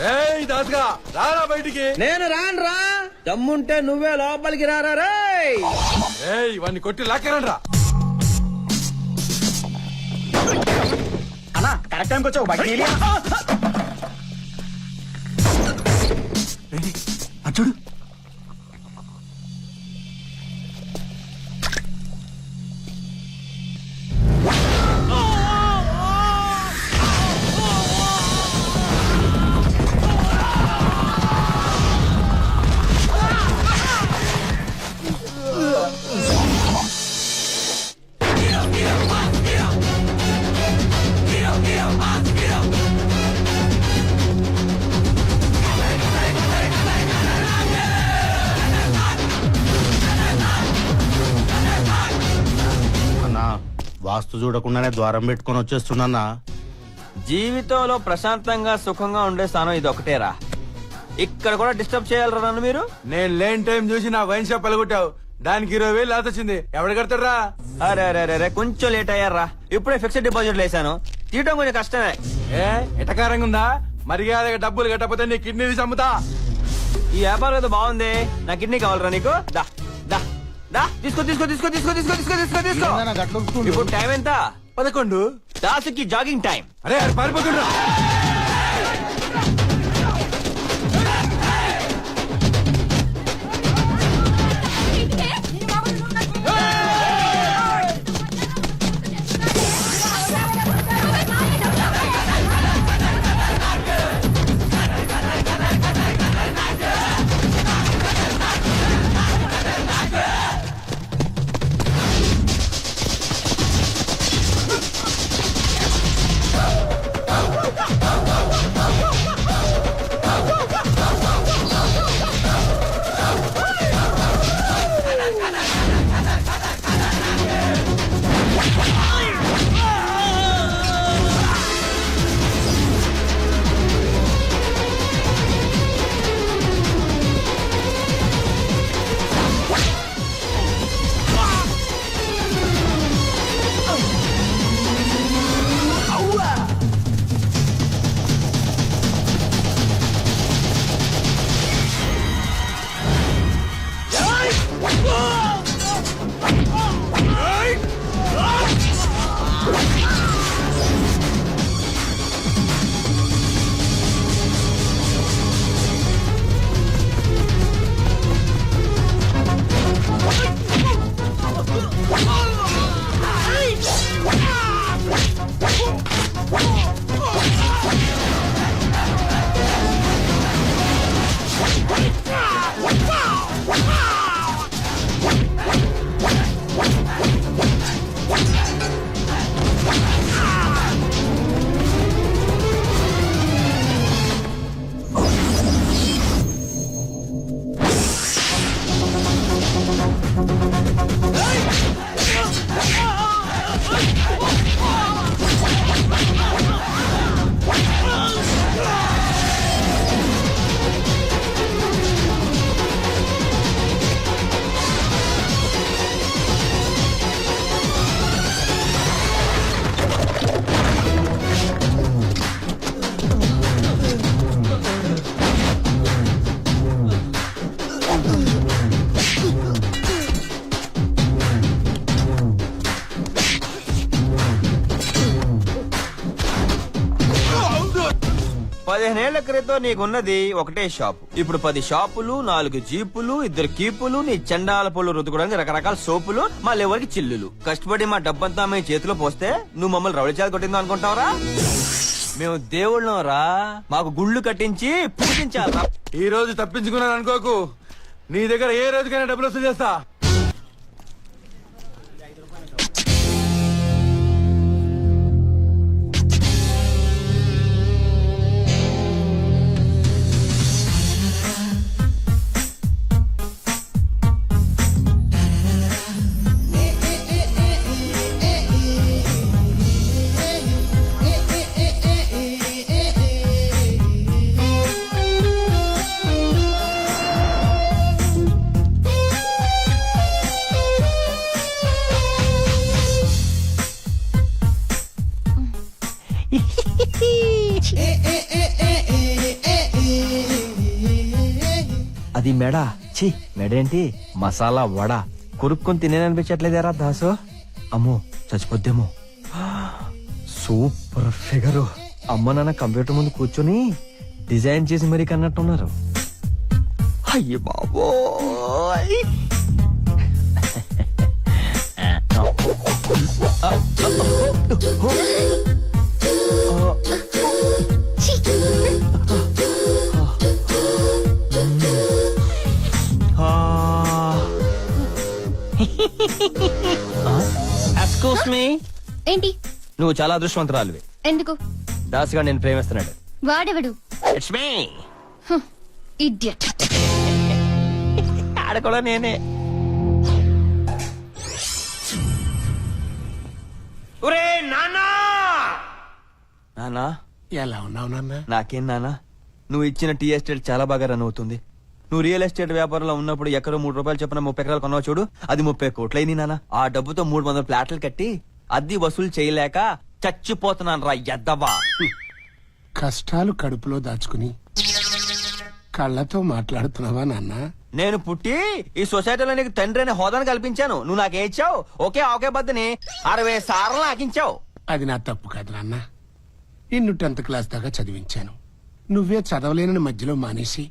ఏయ్ దాసుగా రారా బయటికి. నేను రాను రా, దమ్ముంటే నువ్వే లోపలికి రారా రేయ్. ఏయ్ వాడిని కొట్టి లాక్కరండ్రా. అన్నా కరెక్ట్ టైంకి వచ్చావు బయట చూడు. వాస్తు చూడకుండానే ద్వారం పెట్టుకొని వచ్చేస్తున్నా. జీవితంలో ప్రశాంతంగా సుఖంగా ఉండే స్థానం ఇది ఒకటేరా. ఇక్కడ కూడా డిస్టర్బ్ చేయాలరా నన్ను మీరు. నేను లేని టైం చూసి నా వైన్ షాప్ పలగొట్టావు, దానికి 20,000 లాస్ వచ్చింది. ఎవడు కడతారా? అరే అరే అరే కొంచెం లేట్ అయ్యారా, ఇప్పుడే ఫిక్స్డ్ డిపాజిట్ వేసాను, తీయటం కొంచెం కష్టమే. ఏ ఎటకారంగా ఉందా? మర్యాదగా డబ్బులు కట్టకపోతే నీ కిడ్నీ తీసి అమ్ముతా. ఈ వ్యాపారం ఏదో బాగుంది, నా కిడ్నీ కావాలరా నీకు? దా దా దా తీసుకో తీసుకో తీసుకో తీసుకో తీసుకో తీసుకో తీసుకో తీసుకో. ఇప్పుడు టైం ఎంత? 11. దాసుకి జాగింగ్ టైం. అరే అరే పారిపోతుండ్రా. పదిహేనేళ్ల క్రితం నీకున్నది ఒకటే షాపు, ఇప్పుడు 10 షాపులు, 4 జీపులు, 2 కీపులు, నీ చండాల పొలు రుద్దుకోవడానికి రకరకాల సోపులు, మళ్ళీ ఎవరికి చిల్లులు. కష్టపడి మా డబ్బంతా మీ చేతిలో పోస్తే నువ్వు మమ్మల్ని రౌడీ చేత కొట్టిందో అనుకుంటావరా? మేము దేవుళ్ళం రా, మాకు గుళ్ళు కట్టించి పూజించాలరా. ఈ రోజు తప్పించుకున్నాను అనుకోకు, నీ దగ్గర ఏ రోజుకైనా డబ్బులు వసూలు చేస్తా. అది మెడ ఛీ మెడేంటి మసాలా వడ కొరుక్కొని తినేననిపించట్లేదేరా దాసు అమ్మో చచ్చిపోద్దేమో సూపర్ ఫిగరు అమ్మ నాన్న కంప్యూటర్ ముందు కూర్చొని డిజైన్ చేసి మరీ కన్నట్టున్నారు అయ్యే బాబోయ్ ఎక్స్క్యూజ్ మీ ఏంటి? నువ్వు చాలా అదృష్టవంతురాలివి ఎందుకు? దాసుగా నేను ప్రేమిస్తున్నాడు వాడెవడు? It's me idiot. ఆడ కూడా నేనే ఒరే నాన్నా నానా ఎలా ఉన్నావు నాన్న? నాకేం నానా నువ్వు ఇచ్చిన టీ ఎస్టేట్ చాలా బాగా రన్ అవుతుంది. నువ్వు రియల్ ఎస్టేట్ వ్యాపారంలో ఉన్నప్పుడు ఎక్కడో ₹3 చెప్పిన 30 ఎకరాలు కొన్నావు చూడు, అది 30 కోట్లయింది నాన్న. ఆ డబ్బుతో 300 ఫ్లాట్లు కట్టి అద్దె వసూలు చేయలేక చచ్చిపోతున్నాను రా ఎద్దవా. కష్టాలు కడుపులో దాచుకుని కళ్ళతో మాట్లాడుతున్నావా నాన్న? నేను పుట్టి ఈ సొసైటీలో నీకు తండ్రి అనే హోదాను కల్పించాను. నువ్వు నాకేం ఇచ్చావు? ఒకే బద్దని 60 సార్లు నాకించావు. అది నా తప్పు కాదు నాన్న. నిన్ను 10th క్లాస్ దాకా చదివించాను. నువ్వే చదవలేనని మధ్యలో మానేసి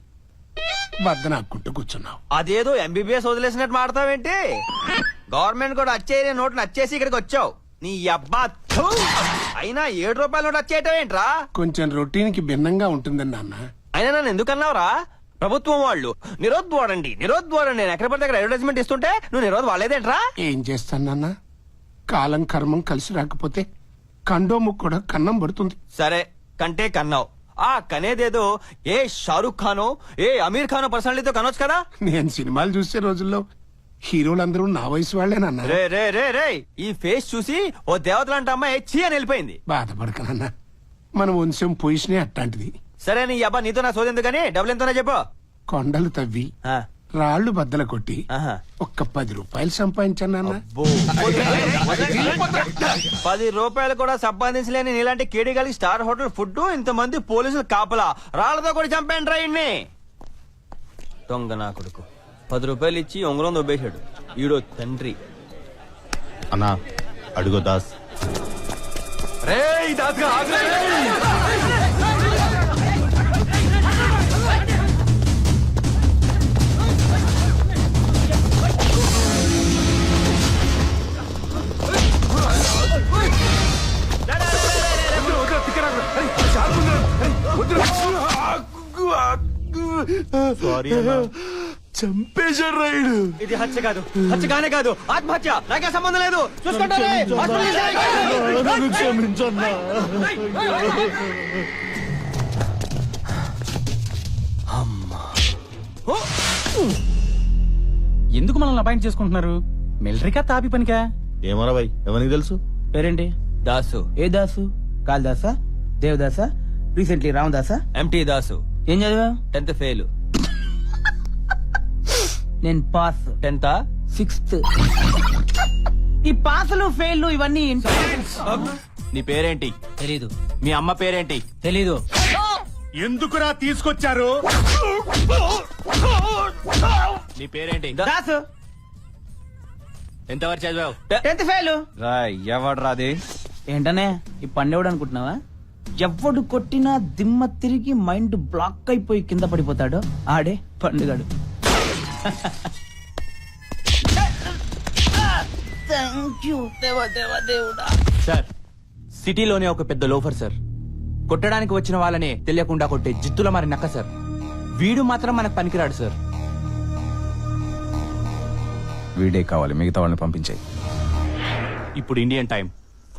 బద్దన ఆక్కుంటూ కూర్చున్నావు. అదేదో ఎంబీబీఎస్ వదిలేసినట్టు మాడతావేంటి? గవర్నమెంట్ కూడా వచ్చేయని నోట్లు వచ్చేసి ఇక్కడికి వచ్చావు. నీ అబ్బా థూ! అయినా ₹7 నోటు వచ్చేయటం ఏంట్రా? కొంచెం రొటీన్ కి భిన్నంగా ఉంటుందని నాన్న. అయినా నన్ను ఎందుకన్నావురా? ప్రభుత్వం వాళ్ళు నిరోధ్ వాడండి నేను ఎక్కడ పడితే అక్కడ అడ్వర్టైజ్మెంట్ ఇస్తుంటే నువ్వు నిరోధ్ వాడలేదేంట్రా? ఏం చేస్తాను నాన్న? కాలం కర్మం కలిసి రాకపోతే కండోము కూడా కన్నం పడుతుంది. సరే కంటే కన్నావు. ఆ కనేదేదో ఏ షారుఖ్ ఖానో ఏ అమీర్ ఖానో పర్సనాలిటీతో కనొచ్చు కదా. నేను సినిమాలు చూసే రోజుల్లో హీరోలందరూ నా వయసు వాళ్లేనన్నా. రే రే రే రే ఈ ఫేస్ చూసి ఓ దేవతలాంటి అమ్మాయి చీ అని వెళ్ళిపోయింది. బాధపడకనన్నా, మన వంశం పొజిషనే అట్లాంటిది. సరే నీ అబ్బా నీతో నా సోదెందుకు కానీ డబ్బులు ఎంతోనే చెప్పు. కొండలు తవ్వి ఆ, రాళ్లు బద్దల కొట్టి ఆహా. ఒక్క ₹10 సంపాదించాను నాన్న. అబ్బో. ₹10 కూడా సంపాదించలేని నీలాంటి కేడిగాలి స్టార్ హోటల్ ఫుడ్ ఇంతమంది పోలీసులు కాపలా రాళ్లతో కూడా చంపేయండి రాయిడ్ని. దొంగ నా కొడుకు ₹10 ఇచ్చి ఉంగరం దొబ్బేశాడు. ఈడో తండ్రి. అన్నా అడుగు దాస్. సారీ చంపేశాడు రైడు. ఇది హత్య కాదు, హత్య కానే కాదు, ఆత్మహత్య. నాకే సంబంధం లేదు. చూసుకుంటానే. హాస్పిటల్ క్షమించన్నా. ఎందుకు మనల్ని అపాయింట్ చేసుకుంటున్నారు? మిలిటరీకా తాపి పనికా? ఏమరా భయ్, ఎవరికి తెలుసు? పేరేంటి? దాసు. ఏ దాసు? కాళిదాసా, దేవదాసా, రీసెంట్లీ రామదాసా? ఎంటీ దాసు. ఏం చదివా? 10th fail. నేను పాస్. 10th 6th. ఈ పాసులు ఫెయిల్ ఇవన్నీ నీ పేరేంటి? తెలీదు. మీ అమ్మ పేరేంటి? తెలీదు. ఎందుకురా తీసుకొచ్చారు? నీ పేరేంటి? దాసు. ఎంతవరకు చదివావు? 10th fail. ఎవడు రాది? ఏంటనే ఈ పండేవాడు అనుకుంటున్నావా? ఎవడు కొట్టినా దిమ్మ తిరిగి మైండ్ బ్లాక్ అయిపోయి కింద పడిపోతాడు ఆడే పండుగాడు. సార్ సిటీలోనే ఒక పెద్ద లోఫర్ సార్. కొట్టడానికి వచ్చిన వాళ్ళనే తెలియకుండా కొట్టే జిత్తుల మరి నక్క సార్. వీడు మాత్రం మనకు పనికిరాడు సార్. వీడే కావాలి, మిగతా వాళ్ళని పంపించాయి. ఇప్పుడు ఇండియన్ టైం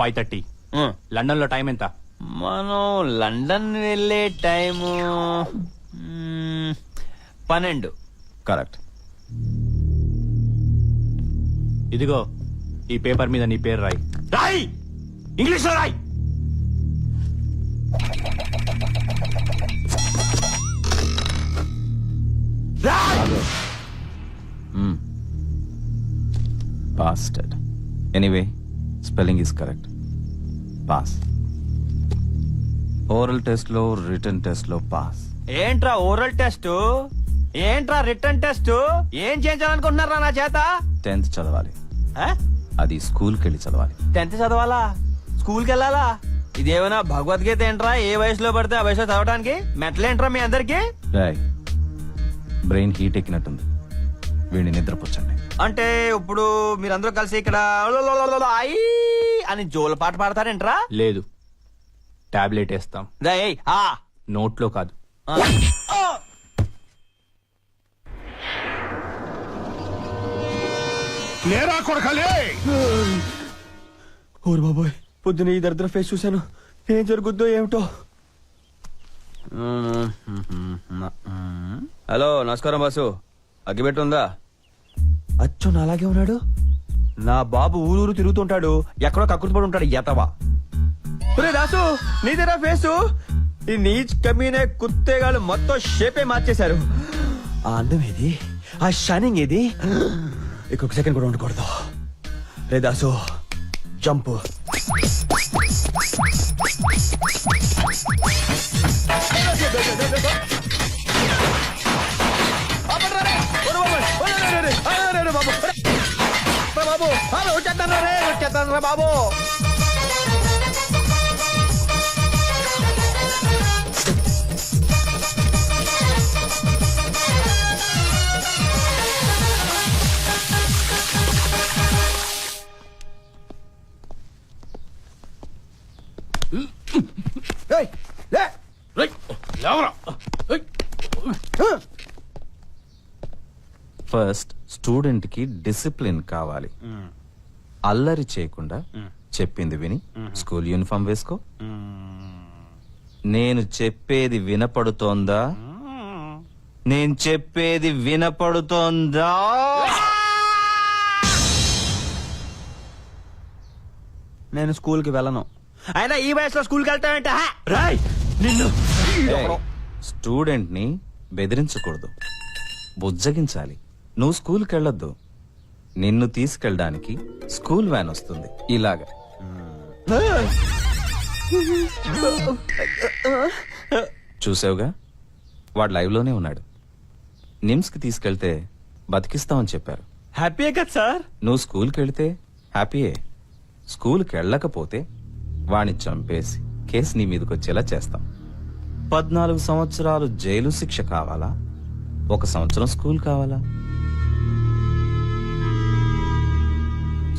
5:30. లండన్ లో టైం ఎంత? మనం లండన్ వెళ్ళే టైము 12. కరెక్ట్. ఇదిగో ఈ పేపర్ మీద నీ పేరు రాయి. రాయి, ఇంగ్లీష్ లో రాయి. Bastard. Anyway, spelling is correct. Pass. Oral test లో రిటర్న్ టెస్ట్ లో పాస్. ఏంట్రా ఓరల్ టెస్ట్? ఏంట్రా రిటర్న్ టెస్ట్? ఏం చేయించాలనుకుంటున్నారా నా చేత? 10th చదవాలి. అది స్కూల్కి వెళ్ళి చదవాలి. 10th చదవాలా? స్కూల్కి వెళ్ళాలా? ఇదేమైనా భగవద్గీత ఏంట్రా? ఏ వయసులో పడితే ఆ వయసులో చదవడానికి మెట్లేంట్రా మీ అందరికి? బ్రెయిన్ హీట్ ఎక్కినట్టుంది, వీడిని నిద్రపుచ్చండి. అంటే ఇప్పుడు మీరందరూ కలిసి ఇక్కడ ఐ అని జోల పాట పాడతారేంట్రా? లేదు, టాబ్లెట్ వేస్తాం. ఏయ్, ఆ నోట్లో కాదు. లేరా కొడకలే. ఓరు బాబోయ్, పొద్దున ఈ దరిద్ర ఫేస్ చూశాను. ఏం జరుగుద్దో ఏమిటో. హలో, నమస్కారం బాసు. అగ్గిపెట్టి ఉందా? అచ్చు నాలాగే ఉన్నాడు. నా బాబు ఊరూరు తిరుగుతుంటాడు, ఎక్కడో కక్కుర్తి పడి ఉంటాడు ఎతవా. రే దాసు, నీదేనా ఫేసు? ఈ నీచ్ కమీనే కుత్తేగాళ్ళు మొత్తం షేపే మార్చేశారు. ఆ అందం ఏది? ఆ షైనింగ్ ఏది? ఇంకొక సెకండ్ కూడా ఉండకూడదు. రే దాసు, జంప్. బాబు ఫస్ట్ స్టూడెంట్ కి డిసిప్లిన్ కావాలి. అల్లరి చేయకుండా చెప్పింది విని స్కూల్ యూనిఫామ్ వేసుకో. నేను చెప్పేది వినపడుతోందా? నేను చెప్పేది వినపడుతోందా? నేను స్కూల్ కి వెళ్ళను. అయినా ఈ వయసులో స్కూల్కి వెళ్తానంటే నిన్ను స్టూడెంట్ ని బెదిరించకూడదు, బుజ్జగించాలి. నువ్వు స్కూల్కి వెళ్ళొద్దు, నిన్ను తీసుకెళ్ళడానికి స్కూల్ వ్యాన్ వస్తుంది. ఇలాగా చూసావుగా, వాడు లైవ్ లోనే ఉన్నాడు. నిమ్స్ కి తీసుకెళ్తే బతికిస్తామని చెప్పారు. హ్యాపీయే కదా సార్? నువ్వు స్కూల్కి వెళ్తే హ్యాపీయే. స్కూల్కి వెళ్ళకపోతే వాణ్ణి చంపేసి కేసు నీ మీదకి వచ్చేలా చేస్తాం. 14 సంవత్సరాలు జైలు శిక్ష కావాలా, 1 సంవత్సరం స్కూల్ కావాలా?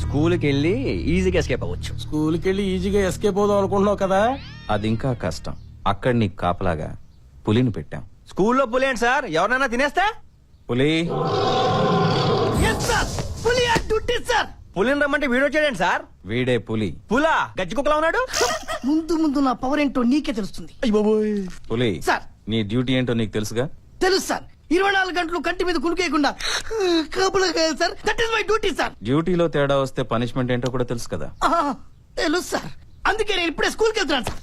స్కూల్కి వెళ్ళి ఈజీగా ఎస్కేప్ అవ్వచ్చు. స్కూల్కి వెళ్ళి ఈజీగా ఎస్కేప్ అవుదాం అనుకుంటున్నావు కదా. అది ఇంకా కష్టం. అక్కడ నీకు కాపలాగా పులిని పెట్టాం. స్కూల్లో పులేండి సార్, ఎవరైనా తినేస్తా? పులి పులిని రమ్మంటే వీడియో చేయండి సార్. వీడే పులి. పులా గజ్జి కుక్కలా ఉన్నాడు. ముందు ముందు నా పవర్ ఏంటో నీకే తెలుస్తుంది. పులి, సార్. నీ డ్యూటీ ఏంటో నీకు తెలుసుగా? తెలుసు సార్. 24 గంటలు కంటి మీద కునుకేయకుండా కాపలా కాయాలి sir. That is my duty sir. డ్యూటీలో తేడా వస్తే పనిష్మెంట్ ఏంటో కూడా తెలుసు కదా? తెలుసు సార్. అందుకే నేను ఇప్పుడే స్కూల్కి వెళ్తున్నాను సార్.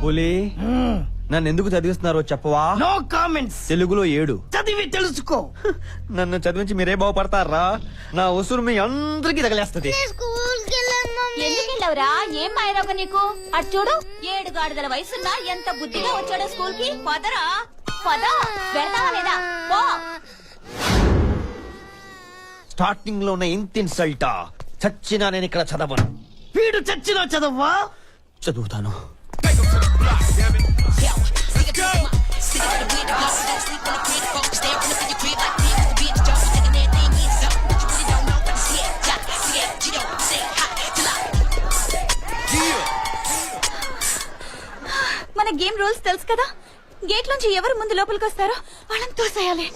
పులి, నన్ను ఎందుకు చదివిస్తున్నారో చెప్పవా? No comments. తెలుగులో 7. చదివి తెలుసుకో. నన్ను చదివించి మీరే బాగుపడతారా? నా ఉసురు మీ అందరికి తగలేస్తది. ఎందుకు వెళ్ళవురా? ఏం మాయరోగ నీకు? అటు చూడు, 7 గాడిదల వయసున్నా ఎంత బుద్ధిగా వచ్చాడో స్కూల్ కి. పదరా పద, వెళ్తావా లేదా? పో. స్టార్టింగ్ లో ఉన్న ఇంత ఇన్సల్టా? చచ్చినా నేను ఇక్కడ చదవను. వీడు చచ్చినా చదవ్వా? చదువుతాను. మన గేమ్ రూల్స్ తెలుసు కదా. గేట్ నుంచి ఎవరు ముందు లోపలికి వస్తారో వాళ్ళని తోసేయాలి.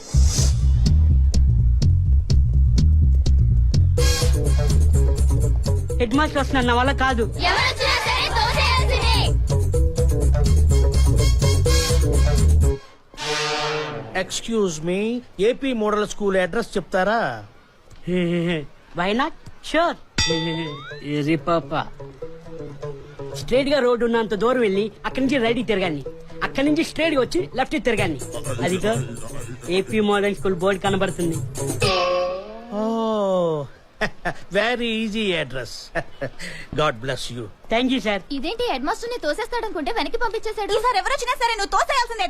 హెడ్ మాస్టర్ వస్తున్నారు, నా వల్ల కాదు. ఎవరొచ్చినా సరే తోసేయాల్సిందే. Excuse me, AP model school address చెప్తారా? Why not sure. ఇది పాప స్ట్రైట్ గా రోడ్డు ఉన్నంత దూరం వెళ్ళి అక్కడి నుంచి రైట్ తిరగాన్ని, అక్కడి నుంచి స్ట్రైట్ గా వచ్చి లెఫ్ట్ తిరగాన్ని. అదిగో ఏపీ మోడల్ స్కూల్ బోర్డు కనబడుతుంది. Very easy address. God bless you. Thank you sir. ఇదేంటి హెడ్ మాస్టర్ ని తోసేస్తాడనుకుంటే వెనక్కి పంపించేశాడు. ఈసారి ఎవరు వచ్చినా సరే నువ్వు తోసేయాల్సిందే.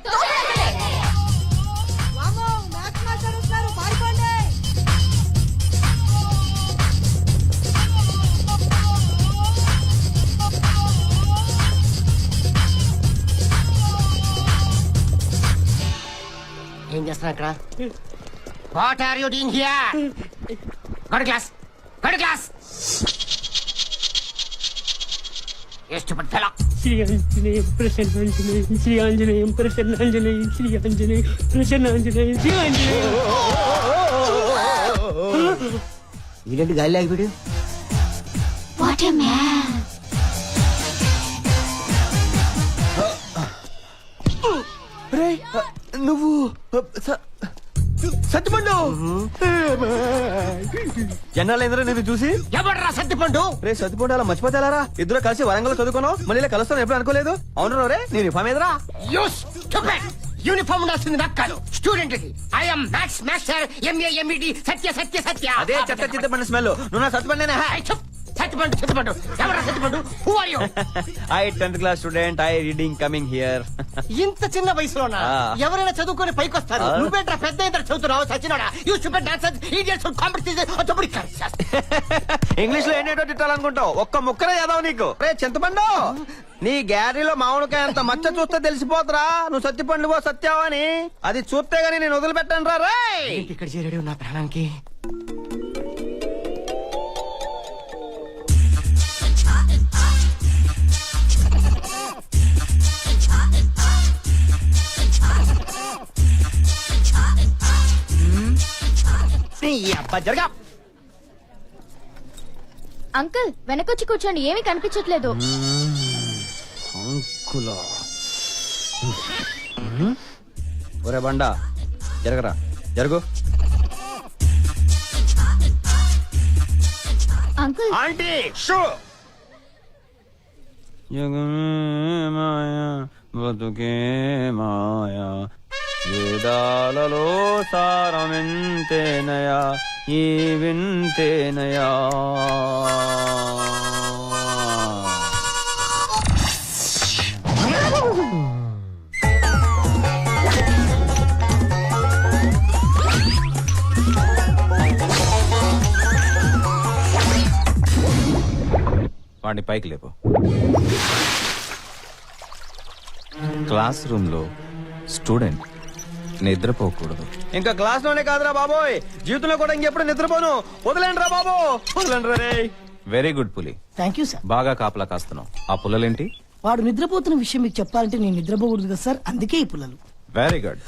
ఏం చేస్తున్నా అక్కడ? What are you doing here? Go to class, go to class. Stupid fellow. Shri Anjaneyam Prasannanjaneyam, Shri Anjaneyam Prasannanjaneyam, Shri Anjaneyam Prasannanjaneyam, Shri Anjaneyam. వీడంటే గాలి ఆగిపోయాడు. What a man. నువ్వు సత్యపండు జనాలేంద్ర నేను చూసి ఎవడ్రా సత్తిపండు? రే సత్యపండు అలా మర్చిపోతారా? ఇద్దరు కలిసి వరంగల్ చదువుకున్నావు, మళ్ళీ ఇలా కలుస్తాను ఎప్పుడు అనుకోలేదు. అవును రే, నేను ఇఫామ్ ఎదురా. యూనిఫామ్ ఉండాల్సింది నాకు కాదు, స్టూడెంట్ కి. I'm maths master, MA MEd Satya Satya Satya. అదే చెత్త చింతపండు స్మెల్. నువ్వు నా సత్యపండేనా? సత్తిపండు సత్తిపండు ఎవరా Sattipandu? Who are you? I 10th class student, I reading coming here. ఇంత చిన్న వయసులోనా ఎవరైనా చదువుకొని పైకి వస్తారు? నువ్వేంట్రా పెద్ద ఇంత చదువుతున్నావు? సచినోడా? You stupid dancer, idiots, competition. English లో ఏంటో తిట్టాలనుకుంటావు, ఒక్క ముక్కరే చదవవు నీకు. రే చింతపండు, నీ గ్యారీలో మామిడికాయ అంత మచ్చ చూస్తే తెలిసిపోతురా నువ్వు సత్యపండుగో సత్యావా అని. అది చూస్తే గానీ నేను వదిలిపెట్టాను రా. రే ఇక్కడ చేరాడు నా ప్రాణానికి. జరగా అంకుల్ వెనకొచ్చి కూర్చోండి, ఏమీ కనిపించట్లేదు. అంకులా ఒరే బండా జరగరా, జరుగు. Uncle aunty shoe. మాయా బతుకే మాయా, వేదాలలో సారమెంతేనయా, ఈ వింతేనయా. వాడిని పైకి లేపు. క్లాస్ రూమ్ లో స్టూడెంట్ నిద్రపోకూడదు. ఇంకా క్లాస్ లోనే కాదురా బాబోయ్, జీవితంలో కూడా ఇంకెప్పుడు నిద్రపోను. వదిలేండి రా బాబు, వదిలేండి రే. వెరీ గుడ్ పులి, థ్యాంక్ యూ సార్. బాగా కాపలా కాస్తున్నావు. ఆ పుల్లలేంటి? వాడు నిద్రపోతున్న విషయం మీకు చెప్పాలంటే నేను నిద్రపోకూడదు కదా సార్, అందుకే ఈ పుల్లలు. Very good.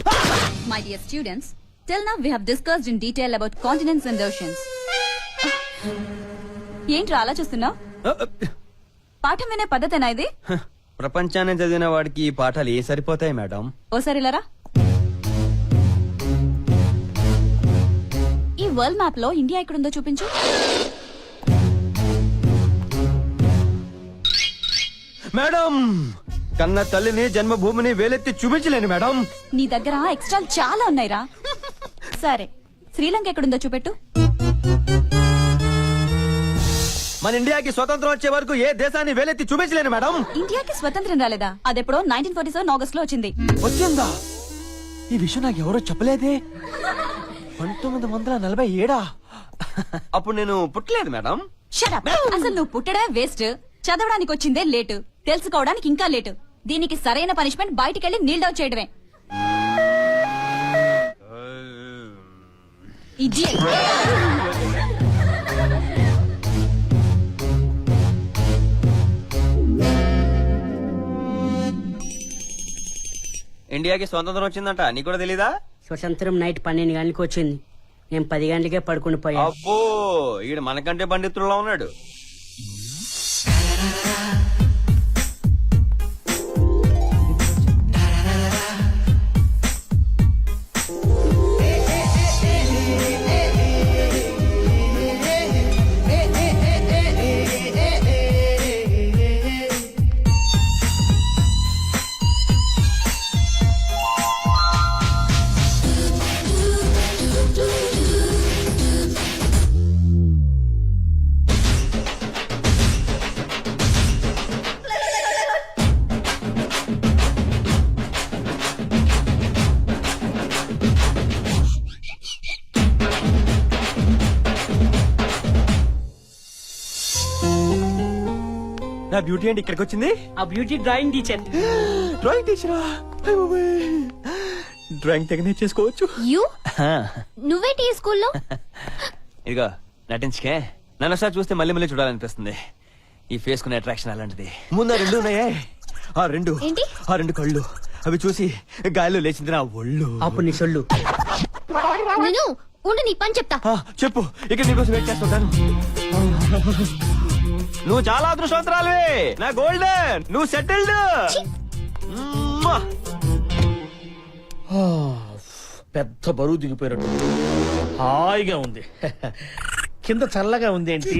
My dear students, till now we have discussed in detail about continents and oceans. ఏంట్రా అలా చూస్తున్నావు? పాఠం వినే పద్ధతేనా ఇది? ప్రపంచాన్ని చదివిన వాడికి ఈ పాఠాలు ఏ సరిపోతాయి మేడం? ఓసారి ఇలారా. ఈ వరల్డ్ మ్యాప్ లో ఇండియా ఎక్కడుందో చూపించు. మేడం, కన్న తల్లిని జన్మభూమిని వేలెత్తి చూపించలేను మేడం. నీ దగ్గర ఎక్స్ట్రా చాలా ఉన్నాయిరా. సరే, శ్రీలంక ఎక్కడుందో చూపెట్టు. మన ఇండియాకి స్వతంత్రం వచ్చే వరకు ఏ దేశాన్ని వేలెత్తి చూపించలేను మేడం. ఇండియాకి స్వతంత్రం రాలేదా? అదెప్పుడో 1947 ఆగస్ట్ లో వచ్చింది. వచ్చిందా? ఈ విషయం నాకు ఎవరో చెప్పలేదే. 1947. అప్పుడు నేను పుట్టలేదు మేడం. Shut up. అసలు నువ్వు పుట్టడమే వేస్ట్, చదవడానికి వచ్చిందే లేటు, తెలుసుకోవడానికి ఇంకా లేటు. దీనికి సరైన పనిష్మెంట్ బయటికెళ్ళి నీల్ డౌన్ చేయడమే. Idiot. ఇండియాకి స్వతంత్రం వచ్చిందంట, నీకు కూడా తెలీదా? స్వతంత్రం నైట్ 12 గంటలకు వచ్చింది. నేను 10 గంటలకే పడుకుని పోయా. అబ్బో, ఈడు మనకంటే పండితుల్లో ఉన్నాడు. నా బ్యూటీ ఏంటి ఇక్కడికి వచ్చింది? ఆ బ్యూటీ డ్రాయింగ్ టీచర్. డ్రాయింగ్ టీచరా? డ్రాయింగ్ తెగ నేర్చేసుకోవచ్చు. యు నువ్వేంటి ఈ స్కూల్లో? ఇదిగో నటించకే, నన్ను ఒకసారి చూస్తే మళ్ళీ మళ్ళీ చూడాలనిపిస్తుంది. ఈ ఫేస్ కునే అట్రాక్షన్ అలాంటిది. ముందు రెండు ఉన్నాయే, ఆ రెండు కళ్ళు, అవి చూసి గాలిలో లేచింది నా ఒళ్ళు. అప్పుడు నీ సొల్లు. నేను ఉండు నీ పని చెప్తా. చెప్పు, ఇక్కడ నీకోసం వెయిట్ చేస్తుంటాను. నువ్వు చాలా అదృష్టవంతురాలివి, నా గోల్డెన్, నువ్వు సెటిల్డ్. పెద్ద బరువు దిగిపోయినట్టు హాయిగా ఉంది. కింద చల్లగా ఉంది ఏంటి?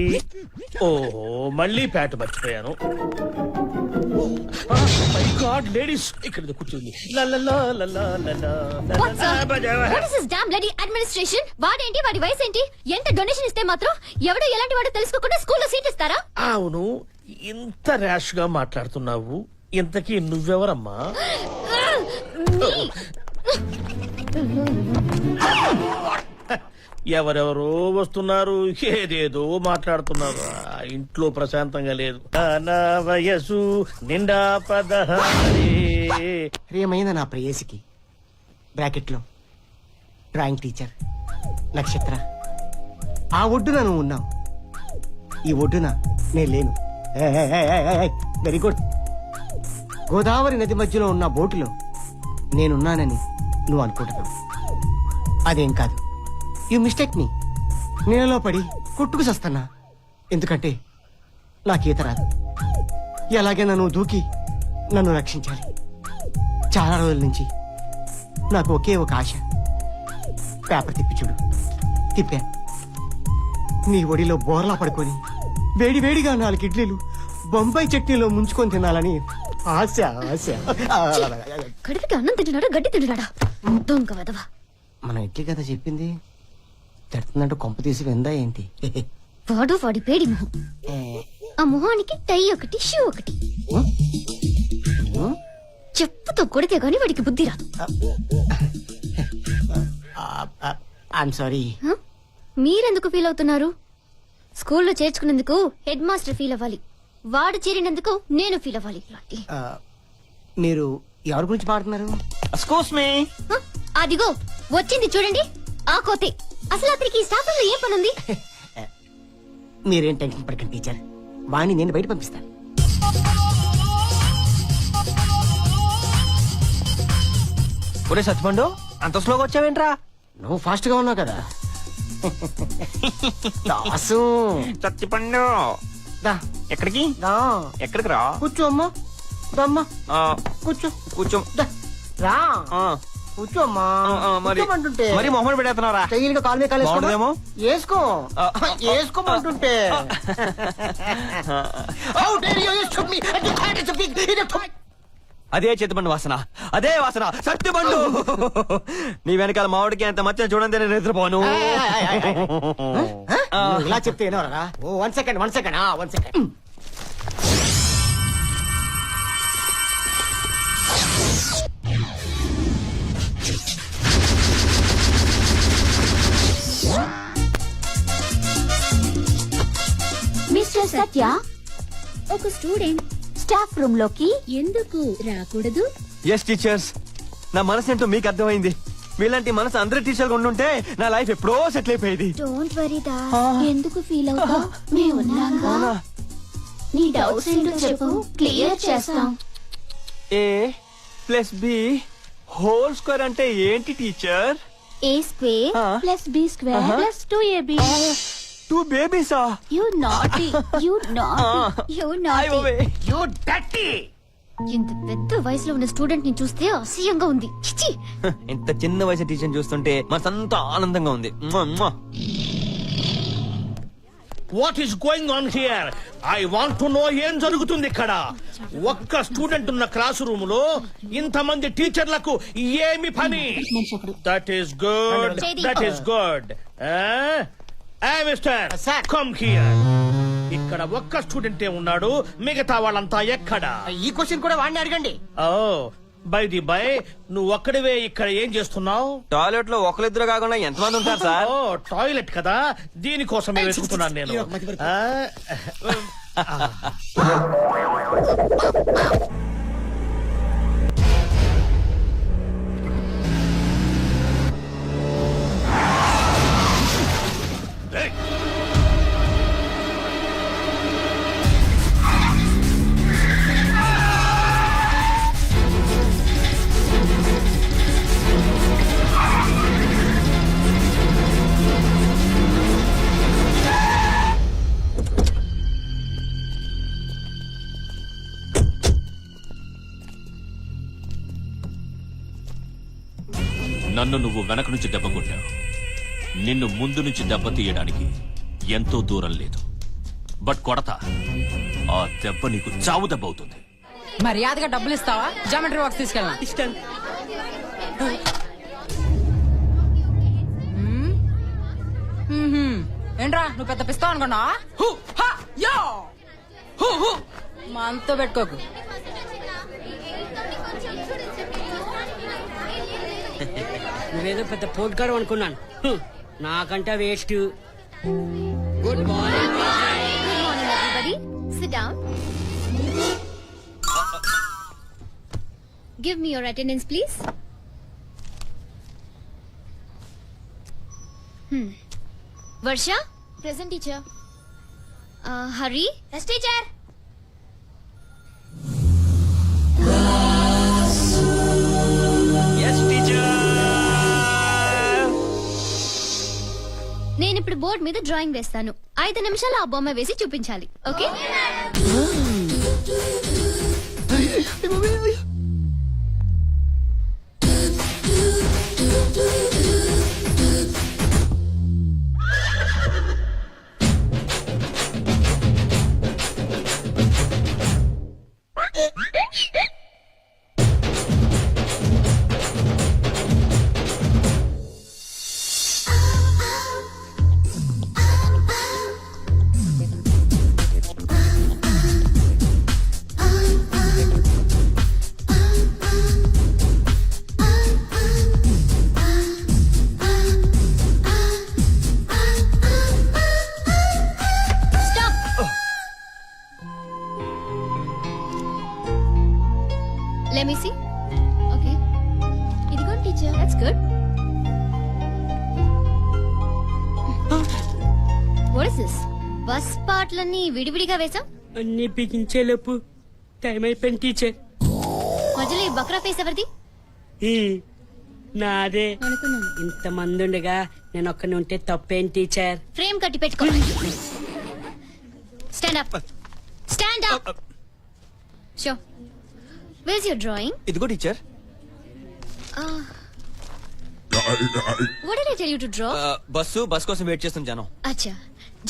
ఓహో, మళ్ళీ ప్యాట్ మర్చిపోయాను. మై గాడ్, లేడీస్ ఇక్కడ కూర్చుంది. అడ్మినిస్ట్రేషన్ వాడేంటి, వాడి వయసు ఏంటి, ఎంత డొనేషన్ ఇస్తే మాత్రం ఎవడో ఎలాంటి వాడో తెలుసుకోకుండా స్కూల్లో సీట్ ఇస్తారా? అవును, ఇంత ర్యాష్ గా మాట్లాడుతున్నావు. ఇంతకీ నువ్వెవరమ్మా? ఎవరెవరో వస్తున్నారు, ఏదేదో మాట్లాడుతున్నారు. ఇంట్లో ప్రశాంతంగా లేదు. నా వయసు నిండా 16. ప్రియమైన నా ప్రేయసికి బ్రాకెట్ లో డ్రాయింగ్ టీచర్ నక్షత్ర. ఆ ఒడ్డున నువ్వు ఉన్నావు, ఈ ఒడ్డున నేను లేను. Very good. గోదావరి నది మధ్యలో ఉన్న బోటులో నేనున్నానని నువ్వు అనుకుంటున్నావు. అదేం కాదు, యు మిస్టేక్ మీ. నీళ్ళలో పడి కొట్టుకు చస్తున్నా, ఎందుకంటే నాకు ఈత రాదు. ఎలాగైనా నువ్వు దూకి నన్ను రక్షించాలి. చాలా రోజుల నుంచి నాకు ఒకే ఒక ఆశ. పేపర్ తిప్పి చూడు. తిప్పా. నీ ఒడిలో బోర్లా పడుకొని వేడి వేడిగా 4 ఇడ్లీలు బొంబాయి చట్నీలో ముంచుకొని తినాలని ఆశ. కడుపుకి అన్నం తింటున్నాడా గడ్డి తింటున్నాడా? దొంగ వెధవ. మనం ఇడ్లీ కదా చెప్పింది, తిడుతుందంటూ కొంప తీసి విందా ఏంటి? వాడు వాడి పేడి మొహం. ఆ మొహానికి టై ఒకటి, షూ ఒకటి. చెప్పుతో కొడితే గాని వాడికి బుద్ధి రాదు. I'm sorry. మీరెందుకు ఫీల్ అవుతున్నారు? స్కూల్లో చేర్చుకున్నందుకు హెడ్ మాస్టర్ ఫీల్ అవ్వాలి, వాడు చేరినందుకు నేను ఫీల్ అవ్వాలి. మీరు ఎవరి గురించి పాడుతున్నారు? Excuse me. అదిగో వచ్చింది చూడండి, ఆ కోతే. అసలు అతనికి ఈ స్టాఫ్ లో ఏం పనుంది? మీరేం టెన్షన్ పడకండి టీచర్, వాణ్ణి నేను బయట పంపిస్తాను. ఒరే సత్యపండు, అంత స్లోగా వచ్చావేంట్రా? నువ్వు ఫాస్ట్ గా ఉన్నావు కదా. దాసు. సత్యపండు దా. ఎక్కడికి? దా. ఎక్కడికి రా? కూర్చో అమ్మా. దమ్మా. కూర్చో. కూర్చో. దా. రా. కూర్చో అమ్మా. కూర్చోమంటుంటే మరి మొహం పెడేస్తున్నారా? చెయ్యిగా కాలు మీద కాలు బాగుండదేమో? వేసుకో. వేసుకోమంటుంటే. అదే చేతిపండు వాసన, అదే వాసన. సత్యపండు, నీ వెనకాల మామిడికి ఎంత మచ్చ చూడండి, నేను నిద్రపోను. ఇలా చెప్తే ఏనోరా? 1 సెకండ్ 1 సెకండ్ 1 సెకండ్. మిస్టర్ సత్య, ఒక స్టూడెంట్ స్టాఫ్ రూమ్ లోకి ఎందుకు రాకూడదు? ఎస్ టీచర్స్, నా మనసు ఏంటో మీకు అర్థమైంది. మీలాంటి మనసు అందరి టీచర్లు ఉండుంటే నా లైఫ్ ఎప్పుడో సెటిల్ అయిపోయేది. డోంట్ వరీ దా. ఎందుకు ఫీల్ అవుతా? మేము ఉన్నాగా. నీ డౌట్స్ ఏంటో చెప్పు, క్లియర్ చేస్తాం. A+B² అంటే ఏంటి teacher? A² + B² + 2AB. 2 బేబీసా? You naughty. You naughty. You naughty. You dirty. ఇంత పెద్ద వయసులో ఉన్న స్టూడెంట్ ని చూస్తే అసహ్యంగా ఉంది. చిచి. ఇంత చిన్న వయసు టీచర్ చూస్తుంటే మనసంతా ఆనందంగా ఉంది. What is going on here? I want to know ఏం జరుగుతుంది ఇక్కడ. ఒక్క స్టూడెంట్ ఉన్న క్లాస్ రూమ్ లో ఇంతమంది టీచర్లకు ఏమి పని? That is good, that is good. Mister come here. ఇక్కడ ఒక్క స్టూడెంటే ఉన్నాడు, మిగతా వాళ్ళంతా ఎక్కడ? ఈ క్వశ్చన్ కూడా వాడిని అడగండి. ఓ బై ది బై, నువ్వు ఒక్కడివే ఇక్కడ ఏం చేస్తున్నావు? టాయిలెట్ లో ఒకరిద్దరు కాకుండా ఎంతమంది ఉంటారు సార్? ఓ టాయిలెట్ కదా, దీనికోసమే వెతుకుతున్నాను నేను. నన్ను నువ్వు వెనక నుంచి దెబ్బ కొట్టావు. నిన్ను ముందు నుంచి దెబ్బ తీయడానికి ఎంతో దూరం లేదు. బట్ కొడతా, ఆ దెబ్బ నీకు చావు దెబ్బ అవుతుంది. మర్యాదగా డబ్బులు ఇస్తావా? జామెట్రీ బాక్స్ తీసుకెళ్ళా. ఇస్తాను. ఏంట్రా నువ్వు పెద్ద పిస్తావు అనుకున్నావా? మనతో పెట్టుకోకు. నువ్వేదో పెద్ద పోట్గాడు అనుకున్నాను. నాకంటే waste. Good morning. Everybody, sit down. Give me your attendance, please. Varsha, present teacher. Hari, yes teacher. Yes, teacher. నేను ఇప్పుడు బోర్డు మీద డ్రాయింగ్ వేస్తాను. 5 నిమిషాలు ఆ బొమ్మ వేసి చూపించాలి. Okay? Let me see. Okay. ఇదిగోండి teacher. That's good. What is this? Bus పాటలన్నీ విడివిడిగా వేసాం. అన్ని బిగించేలోపు టైం అయిపోయింది టీచర్. మధ్యలో ఈ బక్రా ఫేస్ ఎవరిది? నాదే. అనుకున్నాను. ఇంతమంది ఉండగా నేను ఒక్కని ఉంటే తప్పేం టీచర్? ఫ్రేమ్ కట్టి పెట్టుకో. Stand up. Stand up. Show. Where's your drawing? ఇదిగో teacher. What did I tell you to draw? Bus కోసం వెయిట్ చేస్తున్న జనం. అచ్చా.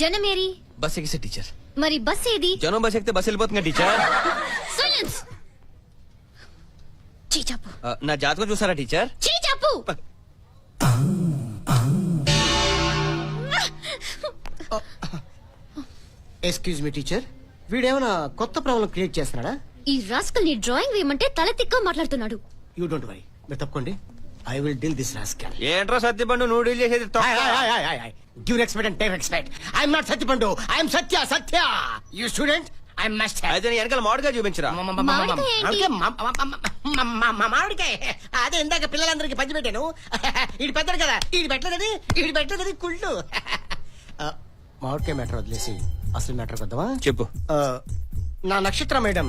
జనం ఏరి? బస్ ఎక్కిసే టీచర్. మరి బస్ ఏది? జనం బస్ ఎక్కితే బస్ వెళ్ళిపోతుంది టీచర్. సైలెన్స్. చీచాపు. నా జాతకం చూసారా టీచర్? చీచాపు. ఎక్స్క్యూజ్ మీ టీచర్, వీడేమైనా కొత్త ప్రాబ్లం క్రియేట్ చేస్తున్నాడా? ఈ రాస్కల్ ని డ్రాయింగ్ వేయమంటే తల తిక్క మాట్లాడుతున్నాడు. యూ డోంట్ వరీ, మీరు తప్పుకోండి. I will deal this rascal. ఏంట్రా సత్యపండు నువ్వు డీల్ చేసేది? Give respect and take respect. I'm not Satyapandu, I'm Satya. Satya you student, I must have. అయితే నీ వెనకాల మామిడిగా చూపించరా. మామిడికాయ అదే ఇందాక పిల్లలందరికి పంచి పెట్టాను. ఈడు పెద్దడు కదా, ఈడు పెట్టలేదని కుళ్ళు. మామిడికాయ మ్యాటర్ వదిలేసి అసలు మ్యాటర్ వద్దామా? చెప్పు. నా నక్షత్ర మేడం